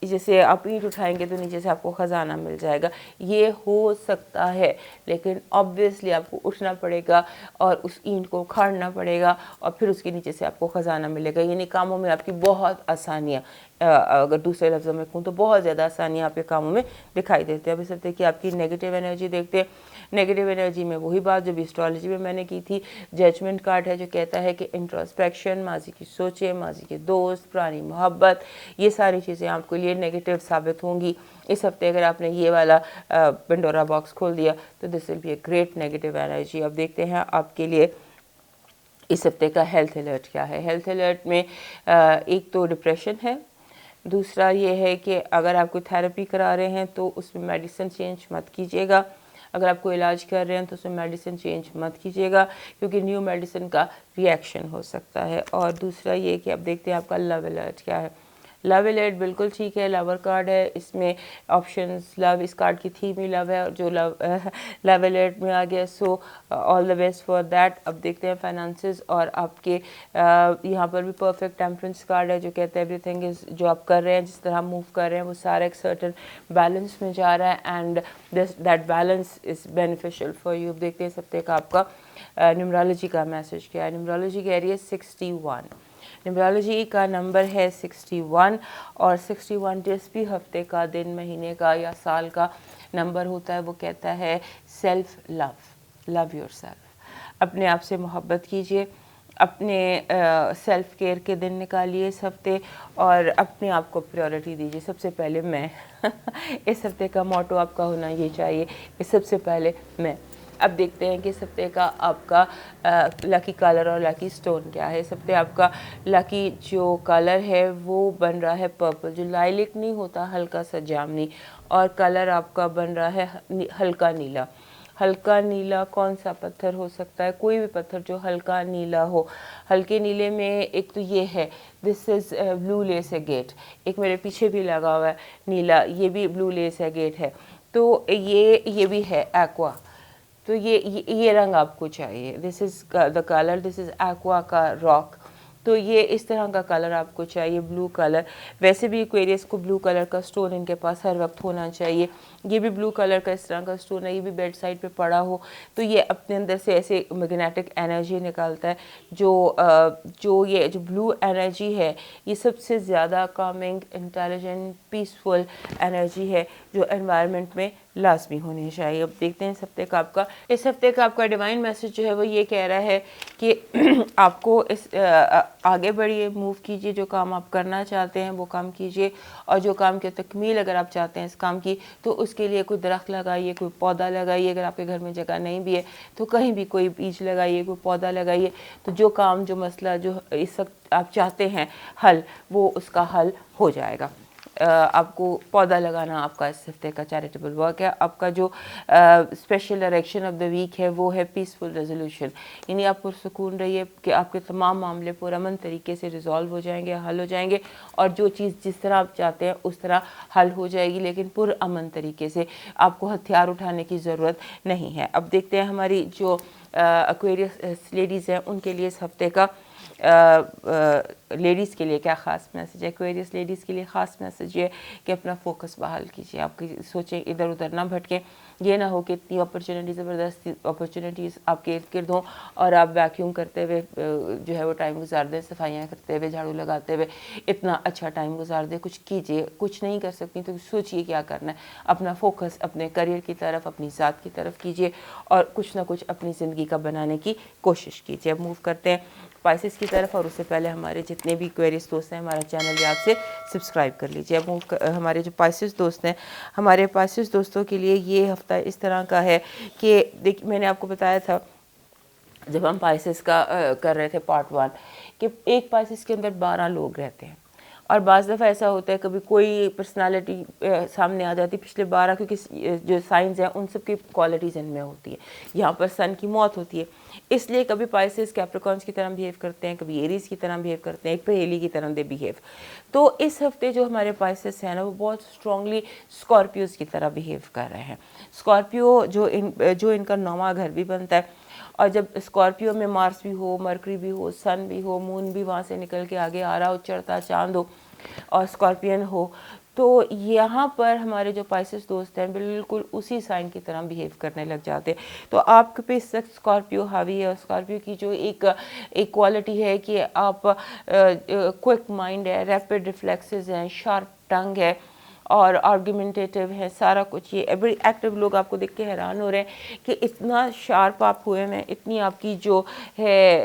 جیسے آپ اینٹ اٹھائیں گے تو نیچے سے آپ کو خزانہ مل جائے گا. یہ ہو سکتا ہے, لیکن آبویسلی آپ کو اٹھنا پڑے گا اور اس اینٹ کو اکھاڑنا پڑے گا, اور پھر اس کے نیچے سے آپ کو خزانہ ملے گا. یعنی کاموں میں آپ کی بہت آسانیاں, اگر دوسرے لفظوں میں کہوں تو بہت زیادہ آسانیاں آپ کے کاموں میں دکھائی دیتے ہیں. اب اس ہفتے کہ آپ کی نیگیٹو انرجی دیکھتے ہیں. نیگیٹو انرجی میں وہی بات جو بھی اسٹرالوجی میں نے کی تھی, ججمنٹ کارڈ ہے جو کہتا ہے کہ انٹراسپیکشن, ماضی کی سوچیں, ماضی کے دوست, پرانی محبت, یہ ساری چیزیں آپ کے لیے نیگیٹو ثابت ہوں گی اس ہفتے. اگر آپ نے یہ والا پنڈورا باکس کھول دیا تو this will be a great negative energy. اب دیکھتے ہیں آپ کے لیے اس ہفتے کا ہیلتھ الرٹ کیا ہے. ہیلتھ الرٹ میں ایک تو ڈپریشن ہے, دوسرا یہ ہے کہ اگر آپ کوئی تھیراپی کرا رہے ہیں تو اس میں میڈیسن چینج مت کیجیے گا. اگر آپ کو علاج کر رہے ہیں تو اس میں میڈیسن چینج مت کیجیے گا, کیونکہ نیو میڈیسن کا ری ایکشن ہو سکتا ہے. اور دوسرا یہ کہ اب دیکھتے ہیں آپ کا لو الرٹ کیا ہے. لو الرٹ بالکل ٹھیک ہے, لور کارڈ ہے, اس میں آپشنز لو, اس کارڈ کی تھیم ہی لو ہے, جو لو الرٹ میں آ گیا, سو آل دا بیسٹ فار دیٹ. اب دیکھتے ہیں فائنانسز, اور آپ کے یہاں پر بھی پرفیکٹ ٹیمپرنس کارڈ ہے جو کہتا ہے ایوری تھنگ از, جو آپ کر رہے ہیں, جس طرح موو کر رہے ہیں, وہ سارا ایک سرٹن بیلنس میں جا رہا ہے, and that balance is beneficial for you. دیکھتے ہیں اس ہفتے کا آپ کا نیومرالوجی کا میسج کیا ہے. نیومرالوجی کہہ رہی ہے 61. نیومرالوجی کا نمبر ہے 61, اور 61 جس بھی ہفتے کا, دن, مہینے کا یا سال کا نمبر ہوتا ہے وہ کہتا ہے self love. Love yourself. اپنے آپ سے محبت کیجیے, اپنے سیلف کیئر کے دن نکالیے اس ہفتے, اور اپنے آپ کو پریورٹی دیجیے. سب سے پہلے میں. اس ہفتے کا موٹو آپ کا ہونا یہ چاہیے کہ سب سے پہلے میں. اب دیکھتے ہیں کہ اس ہفتے کا آپ کا لکی کلر اور لکی سٹون کیا ہے. اس ہفتے آپ کا لکی جو کلر ہے وہ بن رہا ہے پرپل, جو لائلک نہیں ہوتا, ہلکا سا جامنی, اور کلر آپ کا بن رہا ہے ہلکا نیلا. ہلکا نیلا کون سا پتھر ہو سکتا ہے؟ کوئی بھی پتھر جو ہلکا نیلا ہو. ہلکے نیلے میں ایک تو یہ ہے, دس از بلو لیس اگیٹ, ایک میرے پیچھے بھی لگا ہوا ہے نیلا, یہ بھی بلو لیس اگیٹ ہے. تو یہ بھی ہے ایکوا, تو یہ رنگ آپ کو چاہیے. This is the colour, this is aqua کا راک. تو یہ اس طرح کا کلر آپ کو چاہیے, بلو کلر. ویسے بھی ایکویریس کو بلو کلر کا سٹون ان کے پاس ہر وقت ہونا چاہیے. یہ بھی بلو کلر کا اس طرح کا سٹون ہے, یہ بھی بیڈ سائڈ پہ پڑا ہو تو یہ اپنے اندر سے ایسے میگنیٹک انرجی نکالتا ہے, جو یہ جو بلو انرجی ہے یہ سب سے زیادہ کامنگ, انٹیلیجنٹ, پیسفل انرجی ہے جو انوائرمنٹ میں لازمی ہونی چاہیے. اب دیکھتے ہیں اس ہفتے کا آپ کا ڈیوائن میسج جو ہے وہ یہ کہہ رہا ہے کہ آپ کو اس آگے بڑھیے, موو کیجیے, جو کام آپ کرنا چاہتے ہیں وہ کام کیجیے, اور جو کام کی تکمیل اگر آپ چاہتے ہیں اس کام کی تو اس کے لیے کوئی درخت لگائیے, کوئی پودا لگائیے. اگر آپ کے گھر میں جگہ نہیں بھی ہے تو کہیں بھی کوئی بیج لگائیے, کوئی پودا لگائیے, تو جو کام, جو مسئلہ جو اس وقت آپ چاہتے ہیں حل, وہ اس کا حل ہو جائے گا. آپ کو پودا لگانا آپ کا اس ہفتے کا چیریٹیبل ورک ہے. آپ کا جو special direction of the week ہے وہ ہے پیسفل ریزولوشن, یعنی آپ پرسکون رہیے کہ آپ کے تمام معاملے پرامن طریقے سے ریزالو ہو جائیں گے, حل ہو جائیں گے, اور جو چیز جس طرح آپ چاہتے ہیں اس طرح حل ہو جائے گی, لیکن پرامن طریقے سے. آپ کو ہتھیار اٹھانے کی ضرورت نہیں ہے. اب دیکھتے ہیں ہماری جو ایکویریس لیڈیز ہیں ان کے لیے اس ہفتے کا لیڈیز کے لیے کیا خاص میسج ہے. ایکویریس لیڈیز کے لیے خاص میسج یہ کہ اپنا فوکس بحال کیجیے, آپ کی سوچیں ادھر ادھر نہ بھٹکیں. یہ نہ ہو کہ اتنی اپرچونیٹی زبردست اپرچونیٹیز آپ کے ارد گرد ہوں اور آپ ویکیوم کرتے ہوئے جو ہے وہ ٹائم گزار دیں, صفائیاں کرتے ہوئے, جھاڑو لگاتے ہوئے اتنا اچھا ٹائم گزار دیں. کچھ کیجیے, کچھ نہیں کر سکتی تو سوچیے کیا کرنا ہے. اپنا فوکس اپنے کریئر کی طرف, اپنی ذات کی طرف کیجیے اور کچھ نہ کچھ اپنی زندگی کا بنانے کی کوشش کیجیے. اب موو کرتے ہیں اسپائسز کی طرف, اور اس سے پہلے ہمارے جتنے بھی کوئریز دوست ہیں ہمارا چینل یاد سے سبسکرائب کر لیجیے. اب ہمارے جو اسپائسز دوست ہیں, ہمارے اسپائسز دوستوں کے لیے یہ ہفتہ اس طرح کا ہے کہ میں نے آپ کو بتایا تھا جب ہم اسپائسز کا کر رہے تھے پارٹ 1 کہ ایک اسپائسز کے اندر 12 لوگ رہتے ہیں, اور بعض دفعہ ایسا ہوتا ہے کبھی کوئی پرسنالٹی سامنے آ جاتی. پچھلے 12 کیونکہ جو سائنز ہیں ان سب کی کوالٹیز ان میں ہوتی ہے. یہاں پر سن کی موت ہوتی ہے, اس لیے کبھی پائسز کیپریکارنس کی طرح بہیو کرتے ہیں, کبھی ایریز کی طرح بہیو کرتے ہیں, ایک پہیلی کی طرح دے بہیو. تو اس ہفتے جو ہمارے پائسز ہیں نا وہ بہت اسٹرانگلی اسکارپیوز کی طرح بہیو کر رہے ہیں. اسکارپیو جو ان کا 9واں گھر بھی بنتا ہے, اور جب اسکارپیو میں مارس بھی ہو, مرکری بھی ہو, سن بھی ہو, مون بھی وہاں سے نکل کے آگے آ رہا ہو, چڑھتا چاند ہو اور اسکارپین ہو, تو یہاں پر ہمارے جو اسپائسز دوست ہیں بالکل اسی سائن کی طرح بہیو کرنے لگ جاتے ہیں. تو آپ کے پہ سخت اسکارپیو حاوی ہے, اور اسکارپیو کی جو ایک کوالٹی ہے کہ آپ کوئک مائنڈ ہے, ریپڈ ریفلیکسز ہیں, شارپ ٹنگ ہے اور آرگیومنٹیٹیو ہے, سارا کچھ. یہ بڑی ایکٹیو لوگ آپ کو دیکھ کے حیران ہو رہے ہیں کہ اتنا شارپ آپ ہوئے ہیں, اتنی آپ کی جو ہے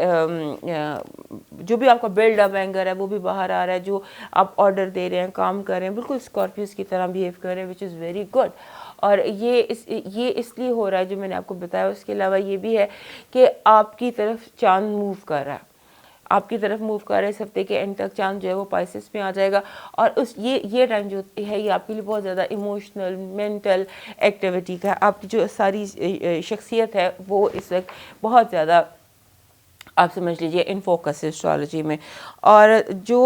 جو بھی آپ کا بلڈ اپ اینگر ہے وہ بھی باہر آ رہا ہے, جو آپ آرڈر دے رہے ہیں, کام کر رہے ہیں, بالکل اسکارپیوز کی طرح بہیو کر رہے ہیں, وچ از ویری گڈ. اور یہ اس لیے ہو رہا ہے جو میں نے آپ کو بتایا. اس کے علاوہ یہ بھی ہے کہ آپ کی طرف چاند موو کر رہا ہے, آپ کی طرف موو کر رہے ہیں. اس ہفتے کے اینڈ تک چاند جو ہے وہ پائسس میں آ جائے گا, اور یہ ٹائم جو ہے یہ آپ کے لیے بہت زیادہ ایموشنل مینٹل ایکٹیویٹی کا ہے. آپ کی جو ساری شخصیت ہے وہ اس وقت بہت زیادہ آپ سمجھ لیجئے ان فوکس اسٹرالوجی میں. اور جو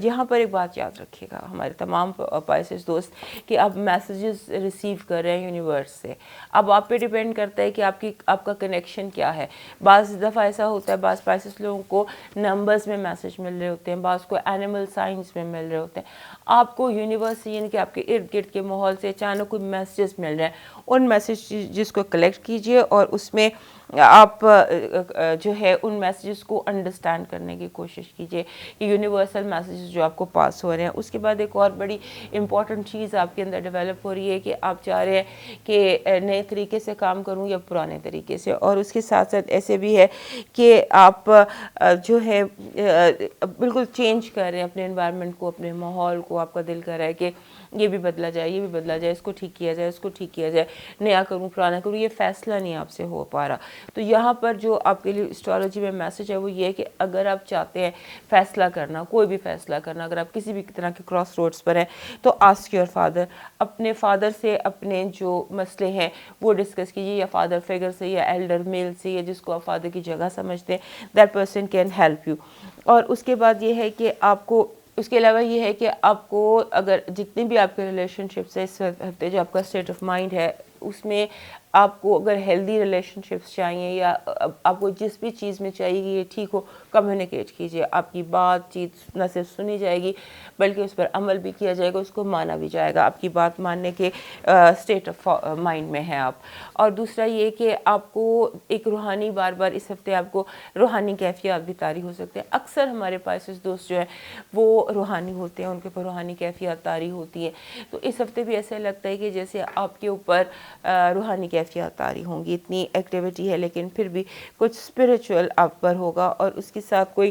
یہاں پر ایک بات یاد رکھیے گا ہمارے تمام پائسز دوست کہ آپ میسیجز ریسیو کر رہے ہیں یونیورس سے. اب آپ پہ ڈیپینڈ کرتا ہے کہ آپ کا کنیکشن کیا ہے. بعض دفعہ ایسا ہوتا ہے بعض پائسز لوگوں کو نمبرز میں میسیج مل رہے ہوتے ہیں, بعض کو اینیمل سائنس میں مل رہے ہوتے ہیں. آپ کو یونیورس سے یعنی کہ آپ کے ارد گرد کے ماحول سے اچانک کوئی میسیجز مل رہے ہیں, ان میسیجز کو کلیکٹ کیجئے اور اس میں آپ جو ہے ان میسیجز کو انڈرسٹینڈ کرنے کی کوشش کیجئے کہ یونیورسل میسیجز جو آپ کو پاس ہو رہے ہیں. اس کے بعد ایک اور بڑی امپورٹنٹ چیز آپ کے اندر ڈیولپ ہو رہی ہے کہ آپ چاہ رہے ہیں کہ نئے طریقے سے کام کروں یا پرانے طریقے سے. اور اس کے ساتھ ساتھ ایسے بھی ہے کہ آپ جو ہے بالکل چینج کر رہے ہیں اپنے انوائرمنٹ کو, اپنے ماحول کو. آپ کا دل کر رہا ہے کہ یہ بھی بدلا جائے, یہ بھی بدلا جائے, اس کو ٹھیک کیا جائے, اس کو ٹھیک کیا جائے, نیا کروں پرانا کروں. یہ فیصلہ نہیں آپ سے ہو پا رہا. تو یہاں پر جو آپ کے لیے اسٹرالوجی میں میسج ہے وہ یہ ہے کہ اگر آپ چاہتے ہیں فیصلہ کرنا, کوئی بھی فیصلہ کرنا, اگر آپ کسی بھی طرح کے کراس روڈز پر ہیں تو آسک یور فادر. اپنے فادر سے اپنے جو مسئلے ہیں وہ ڈسکس کیجیے, یا فادر فگر سے, یا ایلڈر میل سے, یا جس کو آپ فادر کی جگہ سمجھتے ہیں, that person can help you. اور اس کے بعد یہ ہے کہ آپ کو اس کے علاوہ یہ ہے کہ آپ کو اگر جتنے بھی آپ کے ریلیشن شپس ہیں اس ہفتے جو آپ کا اسٹیٹ آف مائنڈ ہے اس میں آپ کو اگر ہیلدی ریلیشن شپس چاہیے, یا آپ کو جس بھی چیز میں چاہیے کہ یہ ٹھیک ہو, کمیونیکیٹ کیجیے. آپ کی بات چیت نہ صرف سنی جائے گی بلکہ اس پر عمل بھی کیا جائے گا, اس کو مانا بھی جائے گا. آپ کی بات ماننے کے اسٹیٹ آف مائنڈ میں ہیں آپ. اور دوسرا یہ کہ آپ کو ایک روحانی بار بار اس ہفتے آپ کو روحانی کیفیات بھی طاری ہو سکتے ہیں. اکثر ہمارے پائسز دوست جو ہیں وہ روحانی ہوتے ہیں, ان کے اوپر روحانی کیفیات طاری ہوتی ہیں. تو اس ہفتے بھی ایسا لگتا ہے کہ جیسے آپ کے اوپر روحانی کیفیات طاری ہوں گی. اتنی ایکٹیویٹی ہے لیکن پھر بھی کچھ اسپریچول آپ پر ہوگا, اور اس کے ساتھ کوئی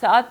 7